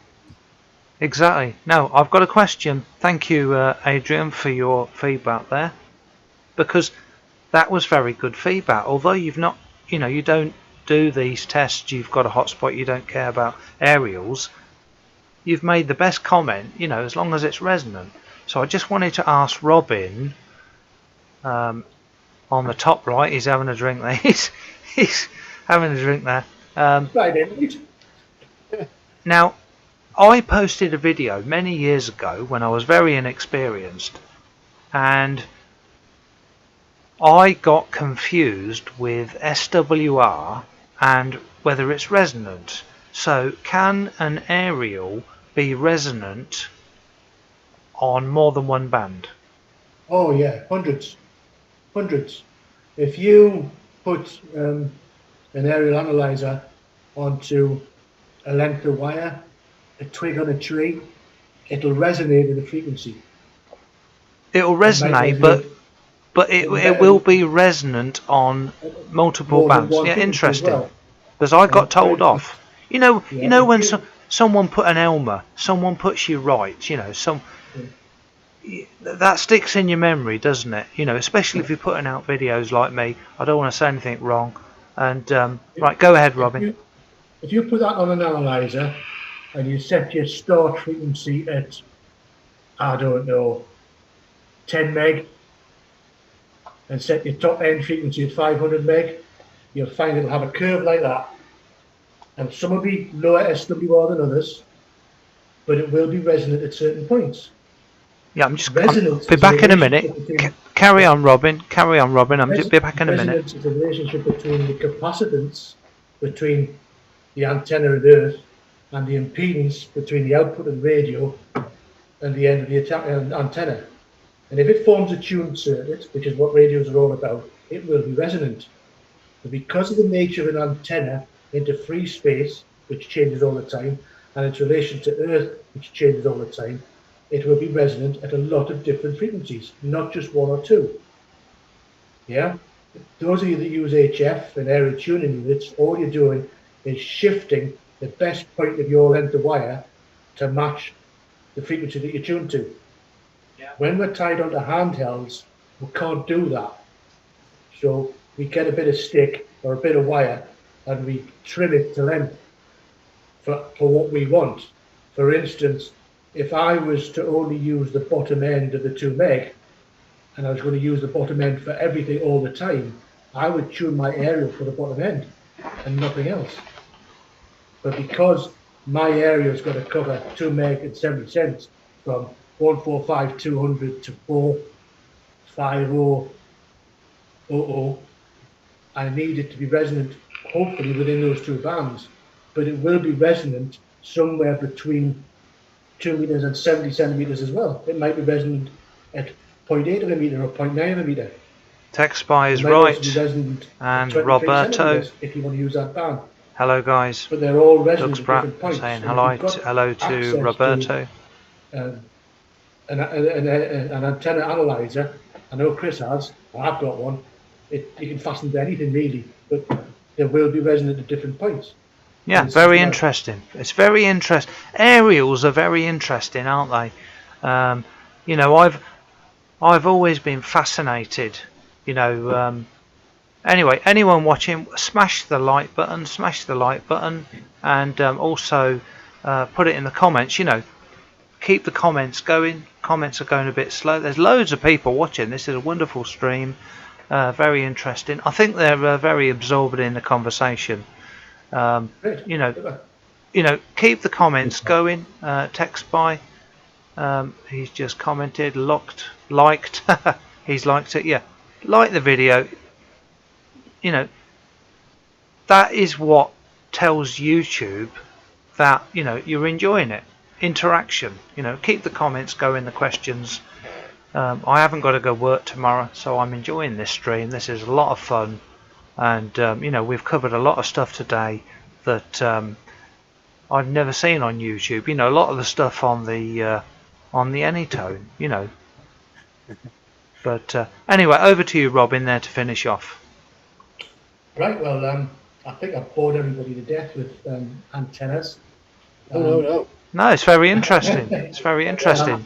Exactly. Now, I've got a question. Thank you, Adrian, for your feedback there, because that was very good feedback. Although you've not, you don't do these tests, you've got a hotspot, you don't care about aerials, you've made the best comment, as long as it's resonant. So I just wanted to ask Robin, on the top right, he's having a drink there. He's having a drink there. Now, I posted a video many years ago when I was very inexperienced, and I got confused with SWR and whether it's resonant. So can an aerial be resonant on more than one band? Oh yeah, hundreds. If you put an aerial analyzer onto a length of wire, a twig on a tree, it'll resonate with the frequency. It'll resonate, but it will be resonant on multiple bands. Yeah, interesting. Because I got told off. When someone put an Elmer, someone puts you right. That sticks in your memory, doesn't it? Especially if you're putting out videos like me. I don't want to say anything wrong. And right, go ahead, Robin. If you put that on an analyzer and you set your start frequency at, I don't know, 10 meg, and set your top end frequency at 500 meg, you'll find it'll have a curve like that. And some will be lower SWR than others, but it will be resonant at certain points. Yeah, I'll be back in a minute. Carry on, Robin. I'm just be back in a minute. Resonance is a relationship between the capacitance between the antenna and earth and the impedance between the output of the radio and the end of the antenna. And if it forms a tuned circuit, which is what radios are all about, it will be resonant. But because of the nature of an antenna into free space, which changes all the time, and its relation to Earth, which changes all the time, it will be resonant at a lot of different frequencies, not just one or two. Yeah? Those of you that use HF and area tuning units, all you're doing is shifting the best point of your length of wire to match the frequency that you're tuned to. Yeah. When we're tied onto handhelds, we can't do that. So we get a bit of stick or a bit of wire and we trim it to length for what we want. For instance, if I was to only use the bottom end of the 2 meg and I was going to use the bottom end for everything all the time, I would tune my aerial for the bottom end and nothing else. But because my aerial's got to cover 2 meg and 70 cents from 145-200 to 450-00, I need it to be resonant, hopefully within those 2 bands, but it will be resonant somewhere between 2 meters and 70 centimeters as well. It might be resonant at 0.8 of a meter or 0.9 of a meter. TechSpy is They might also right. be resonant at And 23 Roberto. centimeters if you want to use that band. Hello, guys. But they're all resonant Doug's at Brat different points. saying And if you've got hello to access Roberto. to an antenna analyzer, I know Chris has, I've got one. You can fasten to anything really, but they will be resonant at different points. Yeah, very interesting. It's very interesting. Aerials are very interesting, aren't they? You know, I've always been fascinated. You know, anyway, anyone watching, smash the like button, and also put it in the comments. You know, keep the comments going. Comments are going a bit slow. There's loads of people watching. This is a wonderful stream. Very interesting. I think they're very absorbed in the conversation. You know, keep the comments going. TechSpy, he's just commented, liked. He's liked it. Yeah, like the video. You know, that is what tells YouTube that you're enjoying it. Interaction. You know, keep the comments going, the questions. I haven't got to go work tomorrow, so I'm enjoying this stream. This is a lot of fun, and you know, we've covered a lot of stuff today that I've never seen on YouTube. You know, a lot of the stuff on the Anytone. You know, but anyway, over to you, Robin, there to finish off. Right. Well, I think I've bored everybody to death with antennas. No. No, it's very interesting. It's very interesting.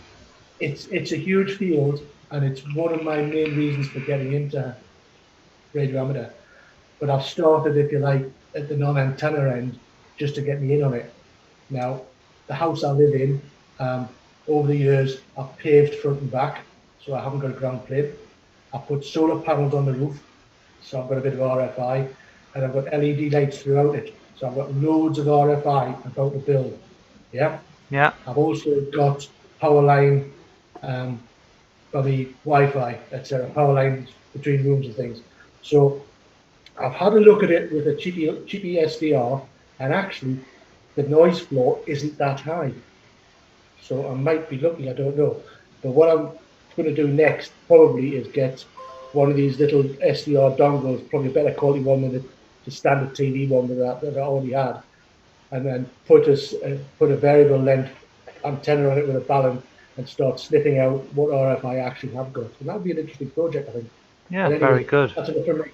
It's a huge field, and it's one of my main reasons for getting into radio amateur. But I've started, if you like, at the non-antenna end, just to get me in on it. Now, the house I live in, over the years, I've paved front and back, so I haven't got a ground plate. I've put solar panels on the roof, so I've got a bit of RFI, and I've got LED lights throughout it, so I've got loads of RFI about to build. Yeah. Yeah. I've also got power line for the Wi-Fi, etc. Power lines between rooms and things. So I've had a look at it with a cheapy SDR, and actually the noise floor isn't that high. So I might be lucky, I don't know. But what I'm going to do next probably is get one of these little SDR dongles, probably a better quality one than the standard TV one that I already had, and then put a variable length antenna on it with a balance and start sniffing out what RF I actually have got. And that would be an interesting project, I think. Yeah, anyway, very good. That's enough for me.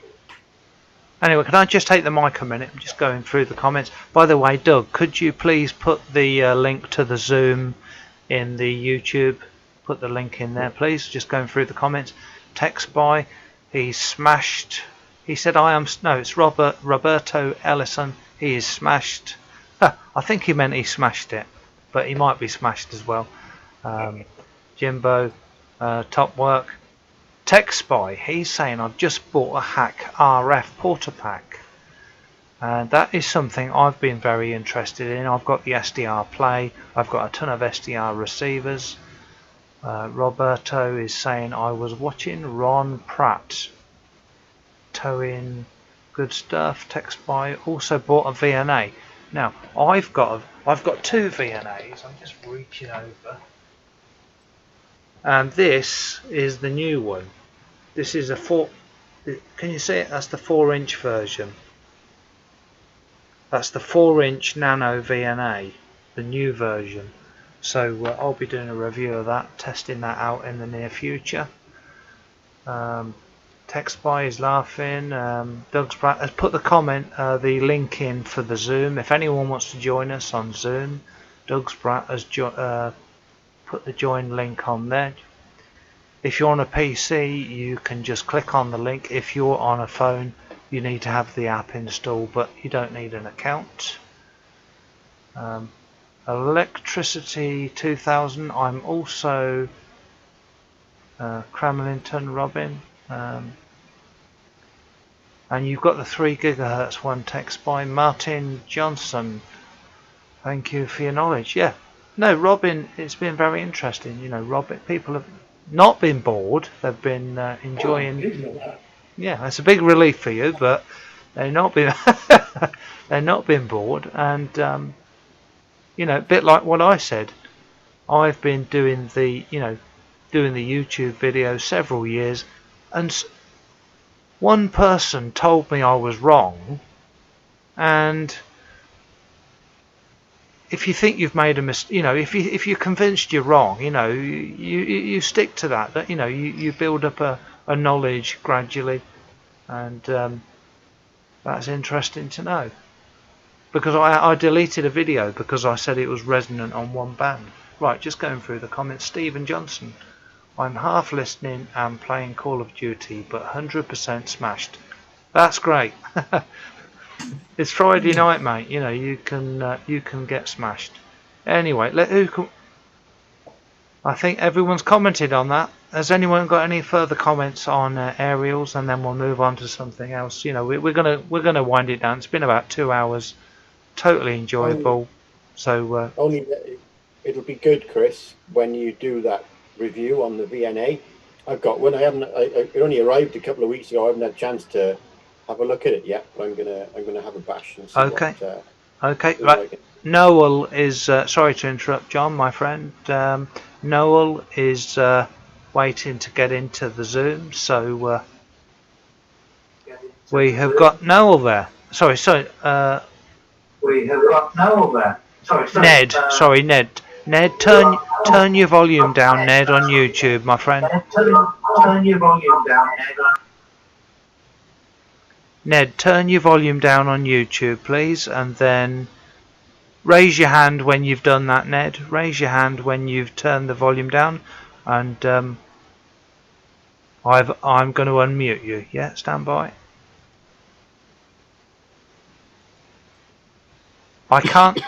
Anyway, can I just take the mic a minute? I'm just going through the comments. By the way, Doug, could you please put the link to the Zoom in the YouTube? Put the link in there, please. Just going through the comments. TechSpy, he smashed. He said, it's Roberto Ellison. He is smashed. I think he meant he smashed it, but he might be smashed as well. Jimbo, top work. TechSpy, he's saying, I've just bought a Hack RF Porta Pack. And that is something I've been very interested in. I've got the SDR Play. I've got a ton of SDR receivers. Roberto is saying, I was watching Ron Pratt towing good stuff. TechSpy also bought a VNA. Now I've got two VNAs. I'm just reaching over, and this is the new one. This is a 4. Can you see it? That's the 4-inch version. That's the 4-inch nano VNA, the new version. So I'll be doing a review of that, testing that out in the near future. TechSpy is laughing. Doug's Brat has put the link in for the Zoom. If anyone wants to join us on Zoom, Doug's Brat has put the join link on there. If you're on a PC, you can just click on the link. If you're on a phone, you need to have the app installed, but you don't need an account. Electricity 2000. I'm also Cramlington Robin. And you've got the 3 GHz one. TechSpy Martin Johnson. Thank you for your knowledge. Yeah, no, Robin, it's been very interesting. You know, Robin, people have not been bored. They've been enjoying. Yeah, it's a big relief for you, but they've not been they're not been bored. And you know, a bit like what I said. I've been doing the YouTube videos several years, and one person told me I was wrong, and if you think you've made a mistake, you know, if you're convinced you're wrong, you know, you stick to that. That, you know, you build up a knowledge gradually, and that's interesting to know. Because I deleted a video because I said it was resonant on one band. Right, just going through the comments. Stephen Johnson, I'm half listening and playing Call of Duty, but 100% smashed. That's great. It's Friday night, mate. You know, you can get smashed. Anyway, I think everyone's commented on that. Has anyone got any further comments on aerials? And then we'll move on to something else. You know, we're gonna wind it down. It's been about 2 hours. Totally enjoyable. So only it'll be good, Chris, when you do that review on the VNA. I've got one. It only arrived a couple of weeks ago. I haven't had a chance to have a look at it yet, but I'm gonna have a bash and see okay. what. Okay, right. Noel is sorry to interrupt, John, my friend. Noel is waiting to get into the Zoom, so we have got Noel there. Sorry. We have got Noel there. Ned. Sorry, Ned. Ned, turn your volume down, Ned, on YouTube, my friend. Turn your volume down, Ned. Ned, turn your volume down on YouTube, please, and then raise your hand when you've done that, Ned. Raise your hand when you've turned the volume down, and I'm going to unmute you. Yeah, stand by. I can't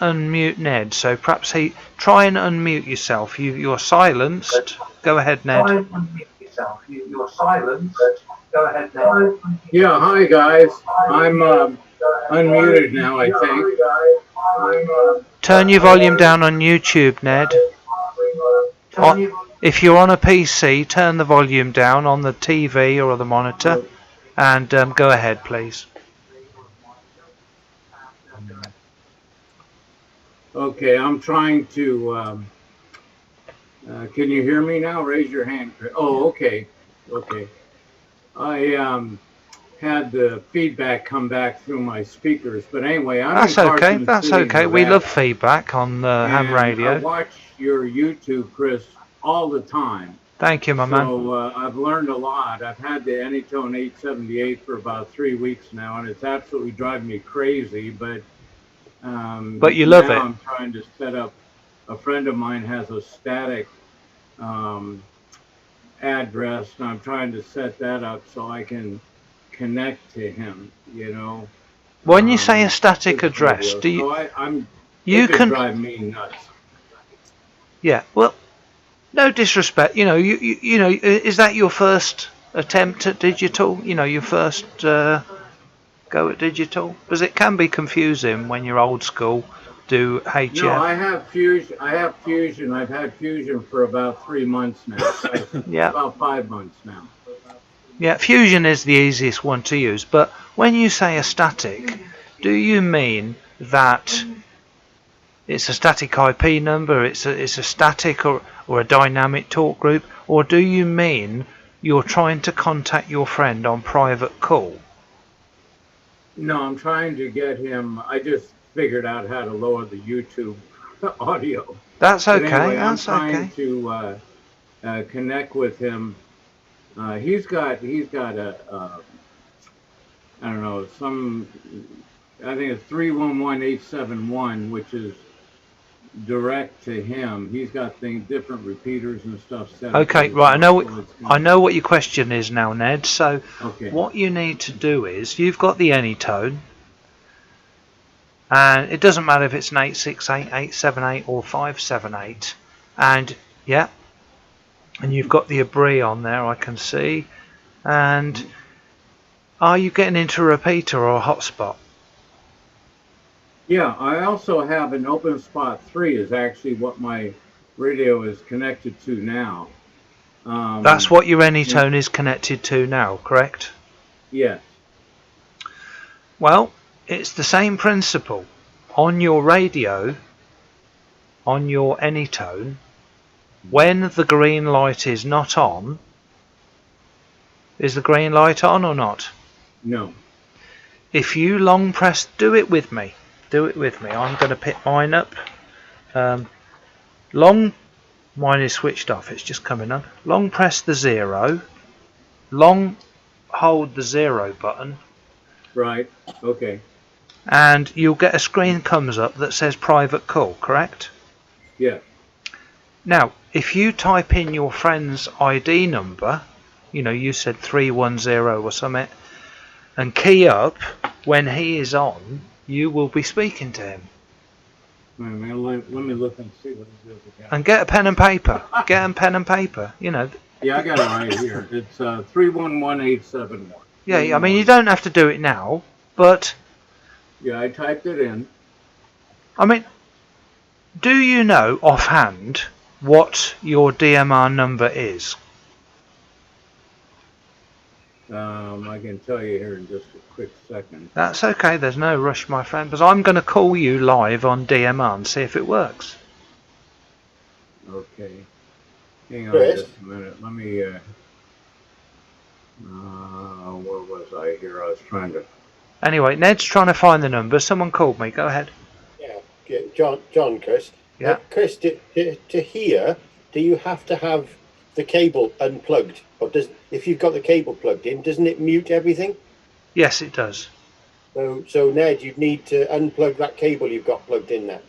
unmute Ned, so perhaps try and unmute yourself. You're silenced. Go ahead, Ned. Try and unmute yourself. You're silenced. Go ahead, Ned. Yeah, hi guys. I'm unmuted now, I think. Turn your volume down on YouTube, Ned. If you're on a PC, turn the volume down on the TV or the monitor, and go ahead, please. Okay, I'm trying to. Can you hear me now? Raise your hand. Oh, okay. Okay. I had the feedback come back through my speakers, but anyway, That's okay. That's okay. We love feedback on the ham radio. I watch your YouTube, Chris, all the time. Thank you, my man. So I've learned a lot. I've had the Anytone 878 for about 3 weeks now, and it's absolutely driving me crazy. But you love it. I'm trying to set up. A friend of mine has a static address, and I'm trying to set that up so I can connect to him. You know. When you say a static address, do you? So you can drive me nuts. Yeah. Well, no disrespect. You know. You know. Is that your first attempt at digital? You know, your first go at digital? Because it can be confusing when you're old school. Do HF. No, I have Fusion. I've had Fusion for about 3 months now. Yeah. About 5 months now. Yeah, Fusion is the easiest one to use. But when you say a static, do you mean that it's a static IP number, it's a static or a dynamic talk group, or do you mean you're trying to contact your friend on private call? No, I'm trying to get him. I just figured out how to lower the YouTube audio. That's okay. Anyway, that's I'm trying okay. to connect with him. He's got a I don't know, I think it's 311871, which is direct to him. He's got different repeaters and stuff set up. Okay, right. I know what your question is now, Ned. So what you need to do is you've got the Anytone, and it doesn't matter if it's an 868, 878, or 578, and yeah, and you've got the APRS on there. I can see. And are you getting into a repeater or a hotspot? Yeah, I also have an OpenSpot 3 is actually what my radio is connected to now. That's what your Anytone is connected to now, correct? Yes. Well, it's the same principle. On your radio, on your Anytone, when the green light is not on, Is the green light on or not? No. If you long press, do it with me. Do it with me. I'm going to pick mine up. Mine is switched off. It's just coming up. Long press the 0. Long hold the 0 button. Right. Okay. And you'll get a screen comes up that says private call, correct? Yeah. Now, if you type in your friend's ID number, you know, you said 310 or something, and key up when he is on, you will be speaking to him. Wait a minute, let me look and see what it is again. And get a pen and paper. Get a pen and paper, you know. Yeah, I got it right here. It's 311871. Yeah, I mean, you don't have to do it now, but... Yeah, I typed it in. I mean, do you know offhand what your DMR number is? I can tell you here in just a quick second. That's okay, there's no rush, my friend, because I'm going to call you live on DMR and see if it works. Okay. Hang on Chris? just a minute. Let me, where was I here? I was trying to... Anyway, Ned's trying to find the number. Someone called me. Go ahead. Yeah, John, Chris. Yeah. Chris, to hear, do you have to have the cable unplugged, or if you've got the cable plugged in, doesn't it mute everything? Yes, it does. So Ned, you'd need to unplug that cable you've got plugged in there.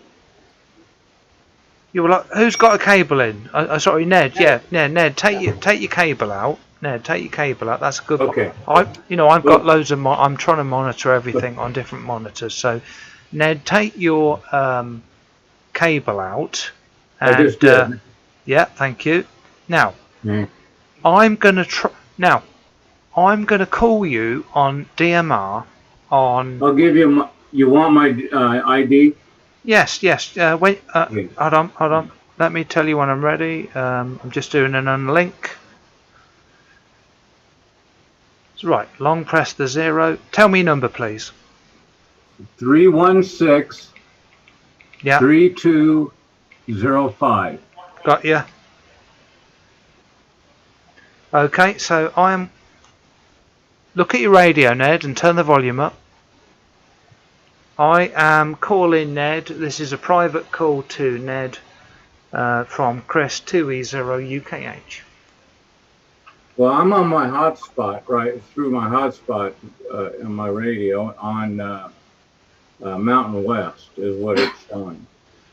You were like, who's got a cable in? Sorry, Ned. Yeah, Ned. Take your cable out. Ned, take your cable out. That's a good. Okay. I've got loads of. I'm trying to monitor everything on different monitors. So, Ned, take your cable out. And, I just did. Yeah, thank you. Now, I'm gonna I'm gonna call you on DMR on. I'll give you you want my ID? Yes. Wait. Hold on. Let me tell you when I'm ready. I'm just doing an unlink. Right, long press the 0. Tell me number, please. 316. Yeah. 3205. Got you. Okay, so look at your radio, Ned, and turn the volume up. I am calling Ned. This is a private call to Ned from Chris 2E0 UKH. Well, I'm on my hotspot, right, through my hotspot in my radio on Mountain West is what it's showing.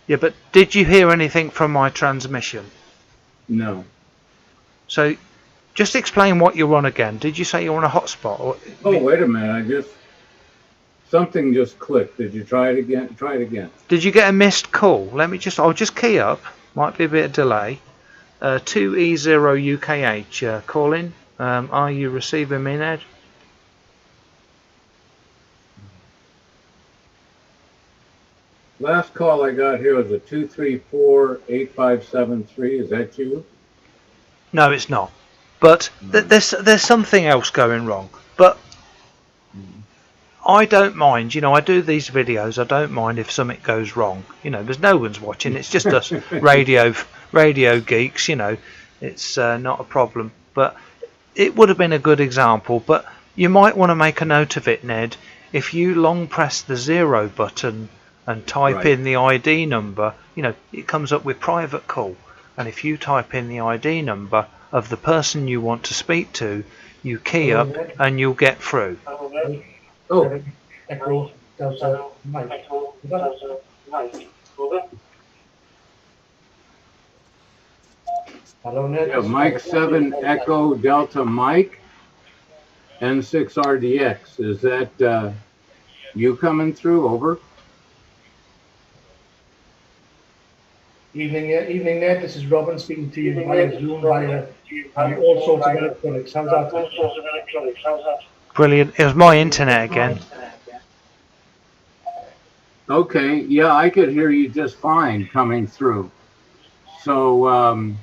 Yeah, but did you hear anything from my transmission? No. So, just explain what you're on again. Did you say you're on a hotspot? Or... Oh, wait a minute. Something just clicked. Did you try it again? Try it again. Did you get a missed call? I'll just key up. Might be a bit of delay. 2E0 UKH calling. Are you receiving me, Ned? Last call I got here was a 234-8573. Is that you? No, it's not. But there's something else going wrong. But I don't mind. You know, I do these videos. I don't mind if something goes wrong. You know, there's no one's watching. It's just us radio geeks. You know, it's not a problem. But it would have been a good example. But you might want to make a note of it, Ned. If you long press the 0 button and type in the ID number, you know, it comes up with private call. And if you type in the ID number of the person you want to speak to, you key up and you'll get through. Oh. Echo Delta Mike. Hello, Ned. Yeah, Mike 7 Echo Delta Mike N6RDX. Is that you coming through? Over. Evening, Ned. This is Robin speaking to you via Zoom, via all sorts of electronics. How's that? Brilliant. It was my internet again. Okay. Yeah, I could hear you just fine coming through. So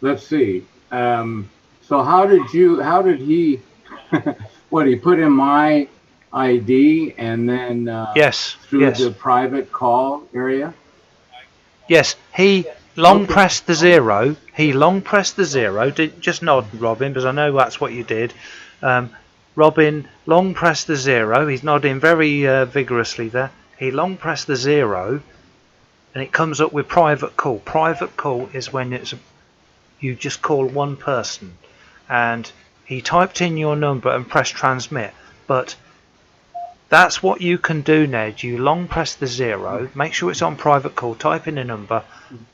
let's see. So how did he? What, he put in my ID and then through the private call area? Yes, he long pressed the 0. He long pressed the 0. Just nod, Robin, because I know that's what you did. Robin long press the 0. He's nodding very vigorously there. He long press the 0 and it comes up with private call. Private call is when you just call one person, and he typed in your number and pressed transmit. But that's what you can do, Ned. You long press the 0, make sure it's on private call, type in a number,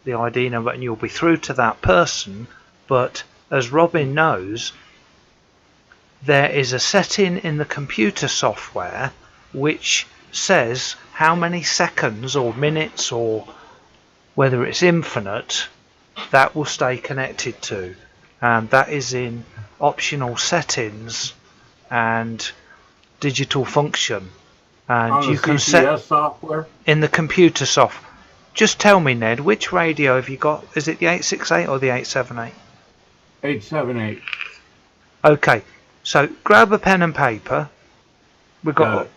the ID number, and you'll be through to that person. But as Robin knows, there is a setting in the computer software which says how many seconds or minutes, or whether it's infinite, that will stay connected to, and that is in optional settings and digital function, and on you the can CPS set software. in the computer soft. Just tell me, Ned, which radio have you got? Is it the 868 or the 878? 878. Okay, so grab a pen and paper. We've got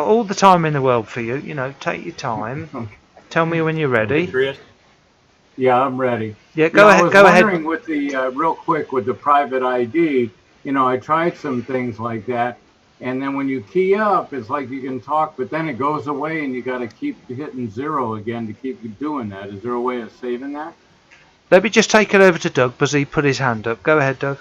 all the time in the world for you. You know, take your time. Tell me when you're ready. Chris? Yeah, I'm ready. Yeah, go ahead. Go I was ahead. wondering with the real quick with the private ID. You know, I tried some things like that, and then when you key up, it's like you can talk, but then it goes away, and you got to keep hitting 0 again to keep doing that. Is there a way of saving that? Let me just take it over to Doug because he put his hand up. Go ahead, Doug.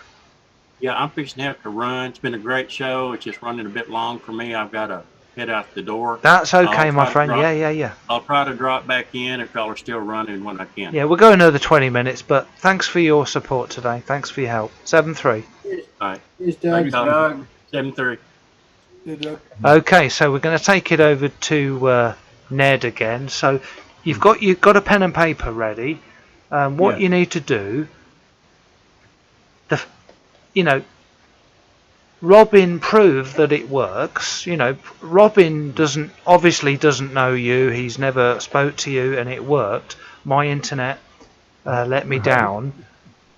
Yeah, I'm fixing to have to run. It's been a great show. It's just running a bit long for me. I've got to head out the door. That's okay, I'll my try to friend. drop- Yeah. I'll try to drop back in if y'all are still running when I can. Yeah, we'll go another 20 minutes, but thanks for your support today. Thanks for your help. 7-3. All right. Here's Doug. Thanks, Doug. 7-3. Okay, so we're going to take it over to Ned again. So you've got a pen and paper ready. What you need to do, Robin proved that it works. You know, Robin obviously doesn't know you. He's never spoke to you, and it worked. My internet let me down.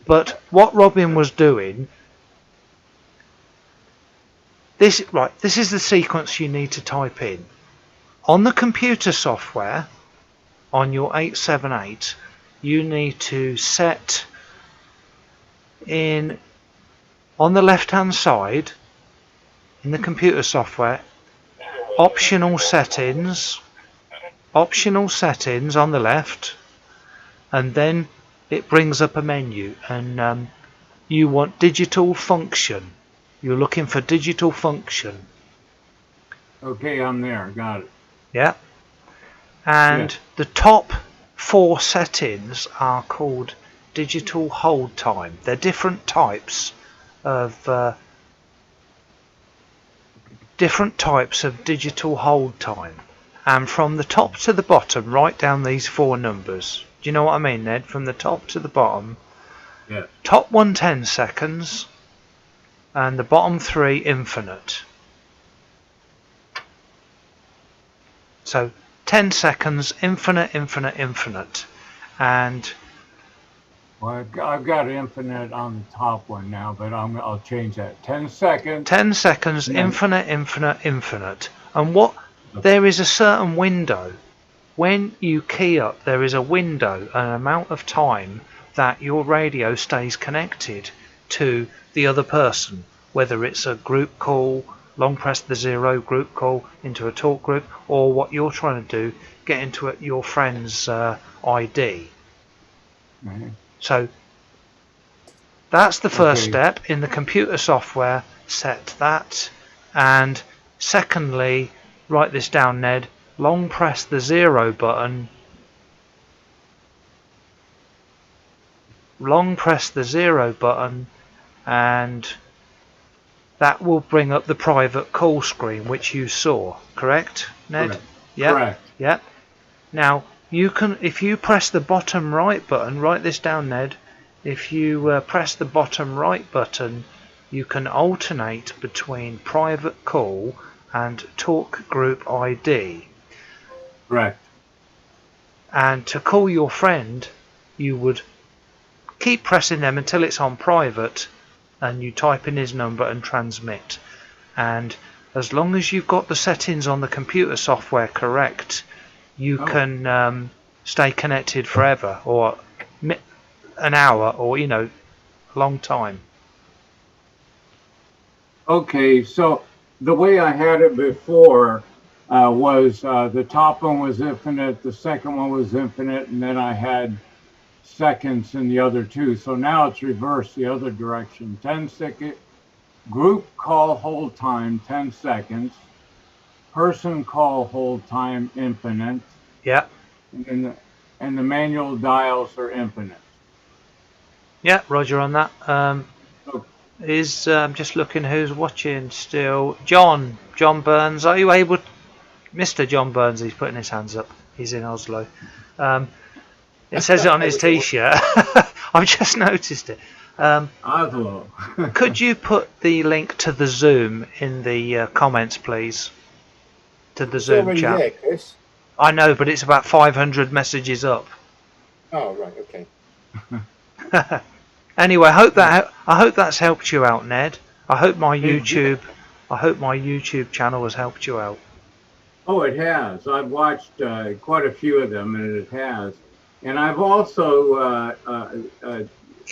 But what Robin was doing, this is the sequence you need to type in. On the computer software, on your 878, you need to set in, on the left hand side in the computer software, optional settings on the left, and then it brings up a menu, and you want digital function. You're looking for digital function. Okay, I'm there. Got it. Yeah. And the top 4 settings are called digital hold time. They're different types of digital hold time. And from the top to the bottom, write down these 4 numbers. Do you know what I mean, Ned? From the top to the bottom. Yeah. Top 1 10 seconds, and the bottom 3 infinite. So 10 seconds, infinite, and Well, I've got infinite on the top one now, but I'll change that. 10 seconds. 10 seconds, infinite. And there is a certain window. When you key up, there is a window, an amount of time that your radio stays connected to the other person, whether it's a group call, long press the 0 group call into a talk group, or what you're trying to do, get into your friend's ID. Mm-hmm. So that's the first step in the computer software. Set that, and secondly, write this down, Ned. Long press the 0 button. Long press the 0 button, and that will bring up the private call screen which you saw. Correct, Ned? Correct. Yep. Correct. Yep. Now you can, if you press the bottom right button, write this down, Ned. If you press the bottom right button, you can alternate between private call and talk group ID. Correct. And to call your friend, you would keep pressing them until it's on private, and you type in his number and transmit. And as long as you've got the settings on the computer software correct, you can stay connected forever, or an hour, or a long time. Okay, so the way I had it before was the top one was infinite, the second one was infinite, and then I had seconds in the other two. So now it's reversed the other direction. 10-second group call hold time 10 seconds. Person call hold time infinite. Yeah. And the manual dials are infinite. Yeah, Roger on that. Is just looking who's watching still. John Burns, are you able? Mr. John Burns, he's putting his hands up. He's in Oslo. It says it on his T-shirt. I've just noticed it. Oslo. Could you put the link to the Zoom in the comments, please? To the Zoom already chat. there, Chris. I know, but it's about 500 messages up. Oh, right, okay. Anyway, I hope that's helped you out, Ned. I hope my YouTube channel has helped you out. Oh, it has. I've watched quite a few of them, and it has. And I've also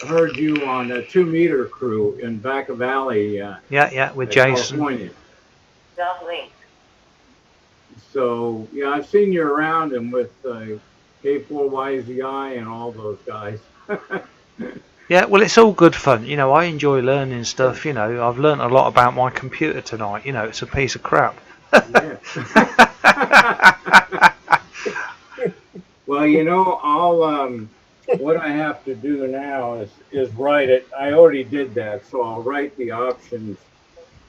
heard you on a 2 Meter Crew in Back Valley. Yeah, with Jason. California. So yeah, I've seen you around and with K4YZI and all those guys. Yeah, well, it's all good fun. You know, I enjoy learning stuff. You know, I've learned a lot about my computer tonight. You know, it's a piece of crap. Well, you know, I'll what I have to do now is write it. I already did that, so I'll write the options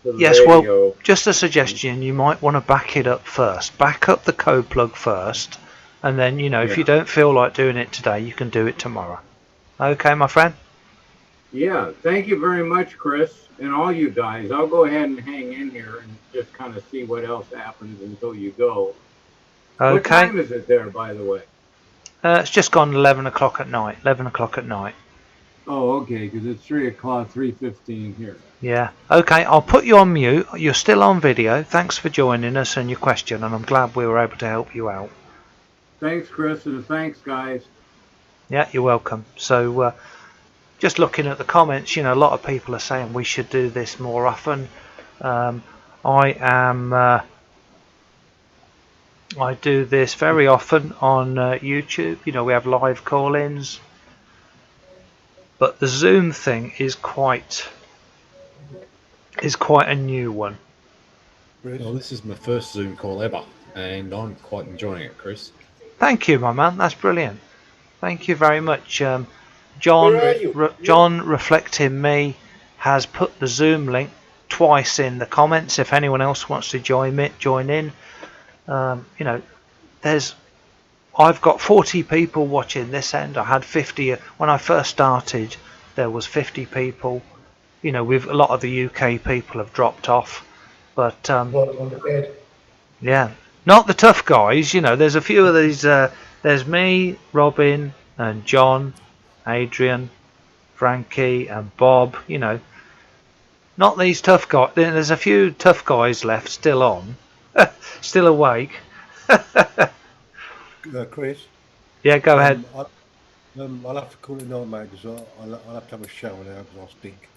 to the Yes, radio. well, just a suggestion. You might want to back it up first. Back up the code plug first, and then, you know, if you don't feel like doing it today, you can do it tomorrow. Okay, my friend? Yeah, thank you very much, Chris, and all you guys. I'll go ahead and hang in here and just kind of see what else happens until you go. Okay. What time is it there, by the way? It's just gone 11 o'clock at night. 11 o'clock at night. Oh, okay, because it's 3 o'clock, 3:15 here. Yeah. Okay, I'll put you on mute. You're still on video. Thanks for joining us and your question, and I'm glad we were able to help you out. Thanks, Chris, and thanks, guys. Yeah, you're welcome. So, just looking at the comments, you know, a lot of people are saying we should do this more often. I do this very often on YouTube. You know, we have live call-ins, but the Zoom thing is quite a new one. Well, this is my first Zoom call ever, and I'm quite enjoying it, Chris. Thank you, my man. That's brilliant. Thank you very much. John Reflecting Me has put the Zoom link twice in the comments. If anyone else wants to join in. You know, I've got 40 people watching this end. I had 50 when I first started. There was 50 people. You know, with a lot of the UK people have dropped off, but yeah, not the tough guys. You know, there's a few of these. There's me, Robin, and John, Adrian, Frankie, and Bob. You know, not these tough guys. There's a few tough guys left still on, still awake. Chris? Yeah, go ahead. I'll have to call it night, mate, because I'll have to have a shower now because I'll stink.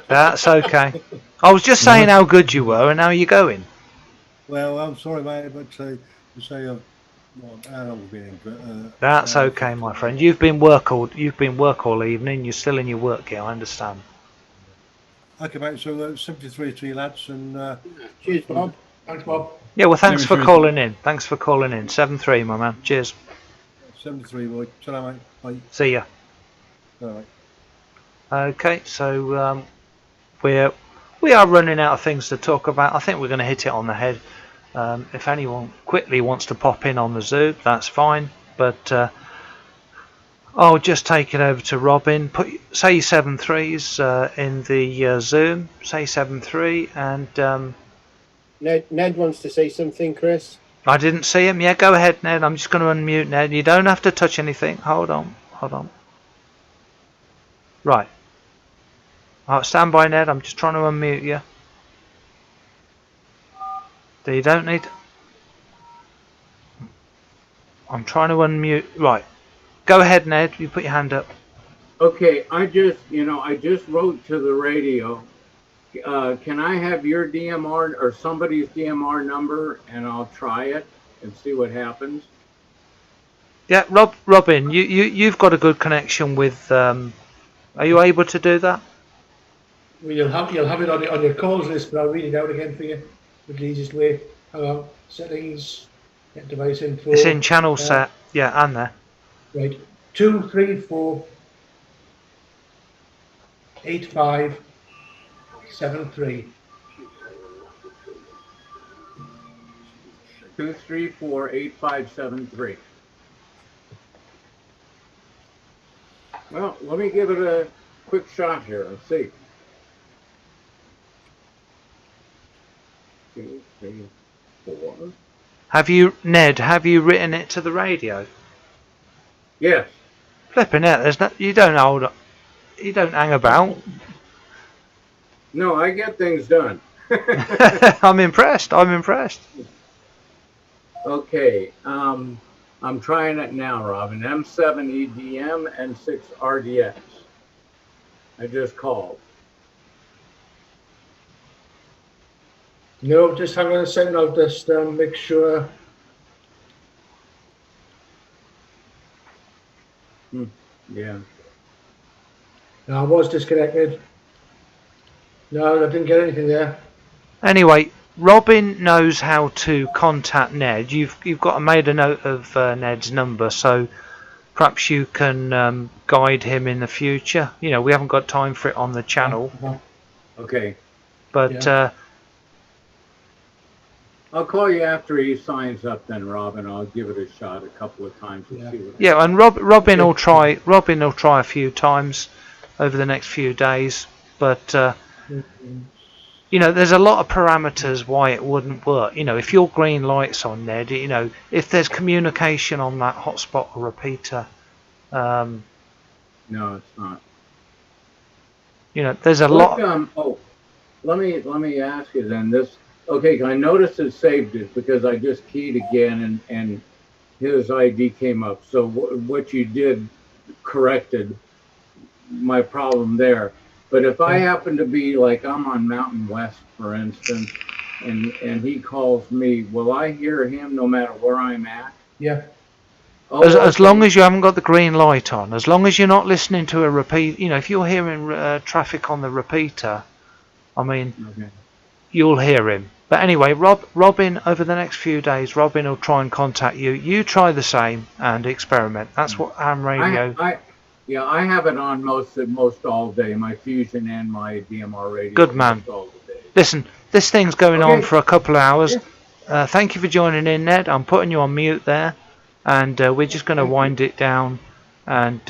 That's okay. I was just saying how good you were, and how you're going. Well, I'm sorry, mate, but to say how long we've been in. That's okay, my friend. You've been work all evening. You're still in your work gear. I understand. Okay, mate. So 73 to you lads, and cheers, Bob. Thanks, Bob. Yeah, well, thanks for calling in. Thanks for calling in. 7-3, my man. Cheers. 73, boy. Ta-ra, mate. Bye. See ya. All right. Okay, so we are running out of things to talk about. I think we're going to hit it on the head. If anyone quickly wants to pop in on the Zoom, that's fine. But I'll just take it over to Robin. Say 7-3s in the Zoom. Say 7-3, and Ned wants to say something, Chris. I didn't see him. Yeah, go ahead, Ned. I'm just going to unmute Ned. You don't have to touch anything. Hold on. Right. Stand by, Ned. I'm just trying to unmute you. You don't need. I'm trying to unmute. Right. Go ahead, Ned. You put your hand up. Okay, I just wrote to the radio Can I have your DMR or somebody's DMR number, and I'll try it and see what happens? Yeah, Robin, you've got a good connection with. Are you able to do that? Well, you'll have it on your calls list, but I'll read it out again for you. The easiest way. Hang on. Settings. Get device info. It's in channel set. Yeah, and there. Right. 2, 3, 4, 8, 5, 7, 3. 2, 3, 4, 8, 5, 7, 3. Well, let me give it a quick shot here. Let's see. 2, 3, 4. Have you, Ned? Have you written it to the radio? Yes. Flipping out. There's no. You don't hold. You don't hang about. No, I get things done. I'm impressed. I'm impressed. Okay. I'm trying it now, Robin. M7 EDM and 6 RDX. I just called. No, just hang on a second. I'll just make sure. Yeah. No, I was disconnected. No, I didn't get anything there. Anyway, Robin knows how to contact Ned. You've got to made a note of Ned's number, so perhaps you can guide him in the future. You know, we haven't got time for it on the channel. Okay. But yeah. I'll call you after he signs up, then, Robin. I'll give it a shot a couple of times and see what. Yeah, and Robin will try. Robin will try a few times over the next few days, but. You know, there's a lot of parameters why it wouldn't work. You know, if your green light's on, Ned, you know, if there's communication on that hotspot or repeater. No, it's not. You know, there's a lot. Let me ask you then. This okay? I noticed it saved it because I just keyed again and his ID came up. So what you did corrected my problem there. But if I happen to be like I'm on Mountain West, for instance, and he calls me, will I hear him no matter where I'm at? Yeah. Oh, As long as you haven't got the green light on, as long as you're not listening to a repeat, you know, if you're hearing traffic on the repeater, I mean, you'll hear him. But anyway, Robin, over the next few days, Robin will try and contact you. You try the same and experiment. That's what ham radio. Yeah, I have it on most all day, my Fusion and my DMR radio. Good man. Listen, this thing's going on for a couple of hours. Thank you for joining in, Ned. I'm putting you on mute there, and we're just going to wind it down. And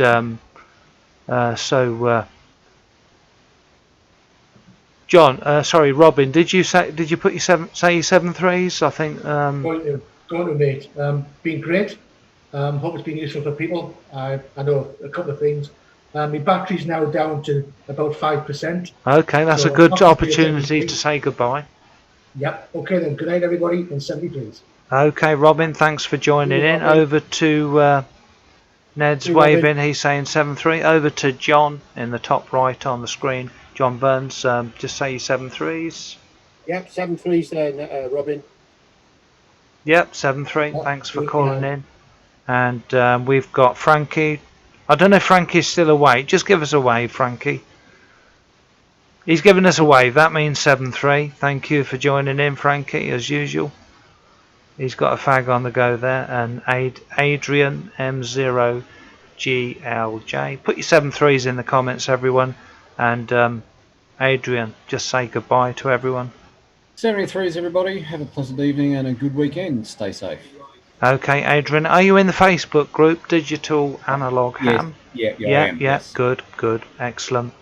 John, sorry, Robin, did you put your 7.3s? I think. Going to mate. Been great. Hope it's been useful for people. I know a couple of things. My battery's now down to about 5%. Okay, that's a good opportunity to say goodbye. Yep. Okay then. Good night, everybody. And 70 please. Okay, Robin. Thanks for joining in. Over to Ned's waving. He's saying 7.3. Over to John in the top right on the screen. John Burns. Just say your 7.3s. Yep, 7.3s there, Robin. Yep, 7.3. Thanks for calling in. And we've got Frankie. I don't know if Frankie's still awake. Just give us a wave, Frankie. He's giving us a wave. That means 7.3. Thank you for joining in, Frankie, as usual. He's got a fag on the go there. And Adrian M0GLJ. Put your 7.3s in the comments, everyone. And Adrian, just say goodbye to everyone. 73s, everybody. Have a pleasant evening and a good weekend. Stay safe. Okay, Adrian, are you in the Facebook group, Digital Analog Ham? Yes. I am, yes. Good, excellent.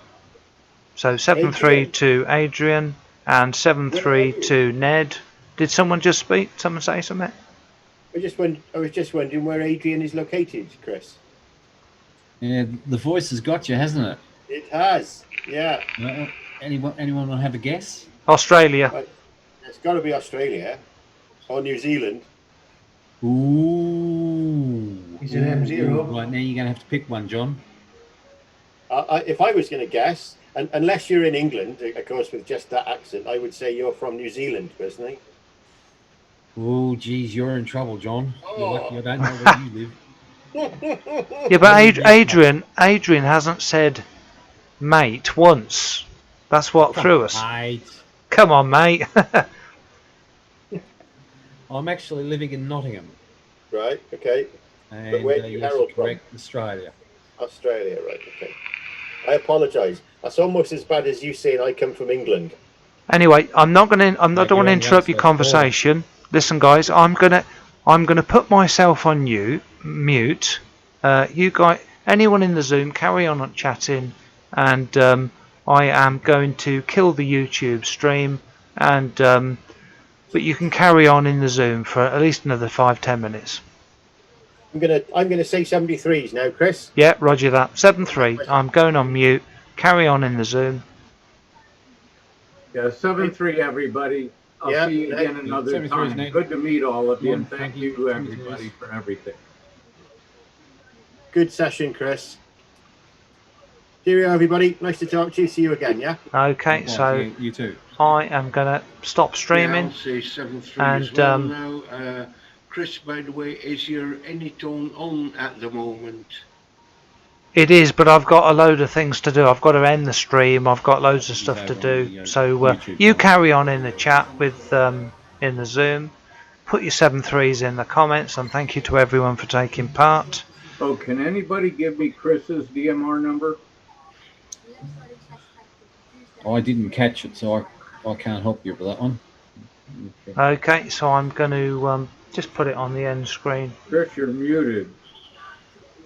So 7.3 to Adrian and 7.3 to Ned. Did someone just speak? Someone say something? I was just wondering where Adrian is located, Chris. Yeah, the voice has got you, hasn't it? It has, yeah. Anyone want to have a guess? Australia. It's got to be Australia or New Zealand. Ooh. He's an M0. Right, now you're going to have to pick one, John. If I was going to guess, And unless you're in England, of course, with just that accent, I would say you're from New Zealand, personally. Oh, geez, you're in trouble, John. You're lucky I don't know where you live. Yeah, but Adrian hasn't said mate once. That's what Come threw on, us. mate. Come on, mate. I'm actually living in Nottingham. Right, okay. And But where do you yes, herald you're correct, Australia. Australia, right, okay. I apologise. That's almost as bad as you saying I come from England. Anyway, I don't want to you're interrupt on your the other side of the conversation. Listen, guys, I'm gonna put myself on mute. You guys, anyone in the Zoom, carry on chatting, and I am going to kill the YouTube stream, and but you can carry on in the Zoom for at least another 5-10 minutes. I'm gonna say 73s now, Chris. Yeah, roger that. 7-3. I'm going on mute. Carry on in the Zoom. Yeah, 7-3, everybody. I'll see you again another time. Good to meet all of you, and thank you, everybody, for everything. Good session, Chris. Cheerio, everybody. Nice to talk to you. See you again, yeah? Okay, so you too. I am going to stop streaming. Yeah, I'll say 7-3 and as well now. Chris, by the way, is your Anytone on at the moment? It is, but I've got a load of things to do. I've got to end the stream. I've got loads of stuff to do. So you carry on in the chat with in the Zoom. Put your 7-3s in the comments, and thank you to everyone for taking part. Oh, can anybody give me Chris's DMR number? I didn't catch it, so I can't help you with that one. Okay, so I'm going to just put it on the end screen. Chris, you're muted.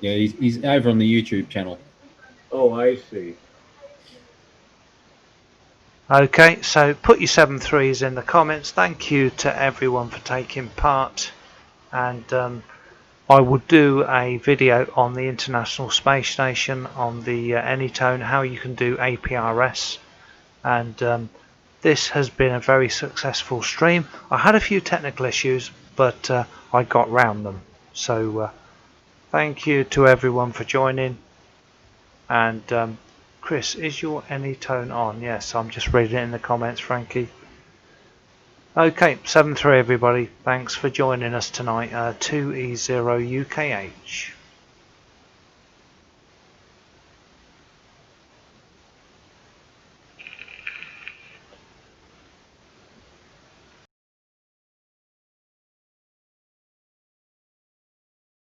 Yeah, he's over on the YouTube channel. Oh, I see. Okay, so put your 7-3s in the comments. Thank you to everyone for taking part, and I will do a video on the International Space Station on the Anytone, how you can do APRS, and this has been a very successful stream. I had a few technical issues, but I got round them. So thank you to everyone for joining. And Chris, is your Anytone on? Yes, I'm just reading it in the comments, Frankie. Okay, 7-3 everybody. Thanks for joining us tonight. 2E0 UKH.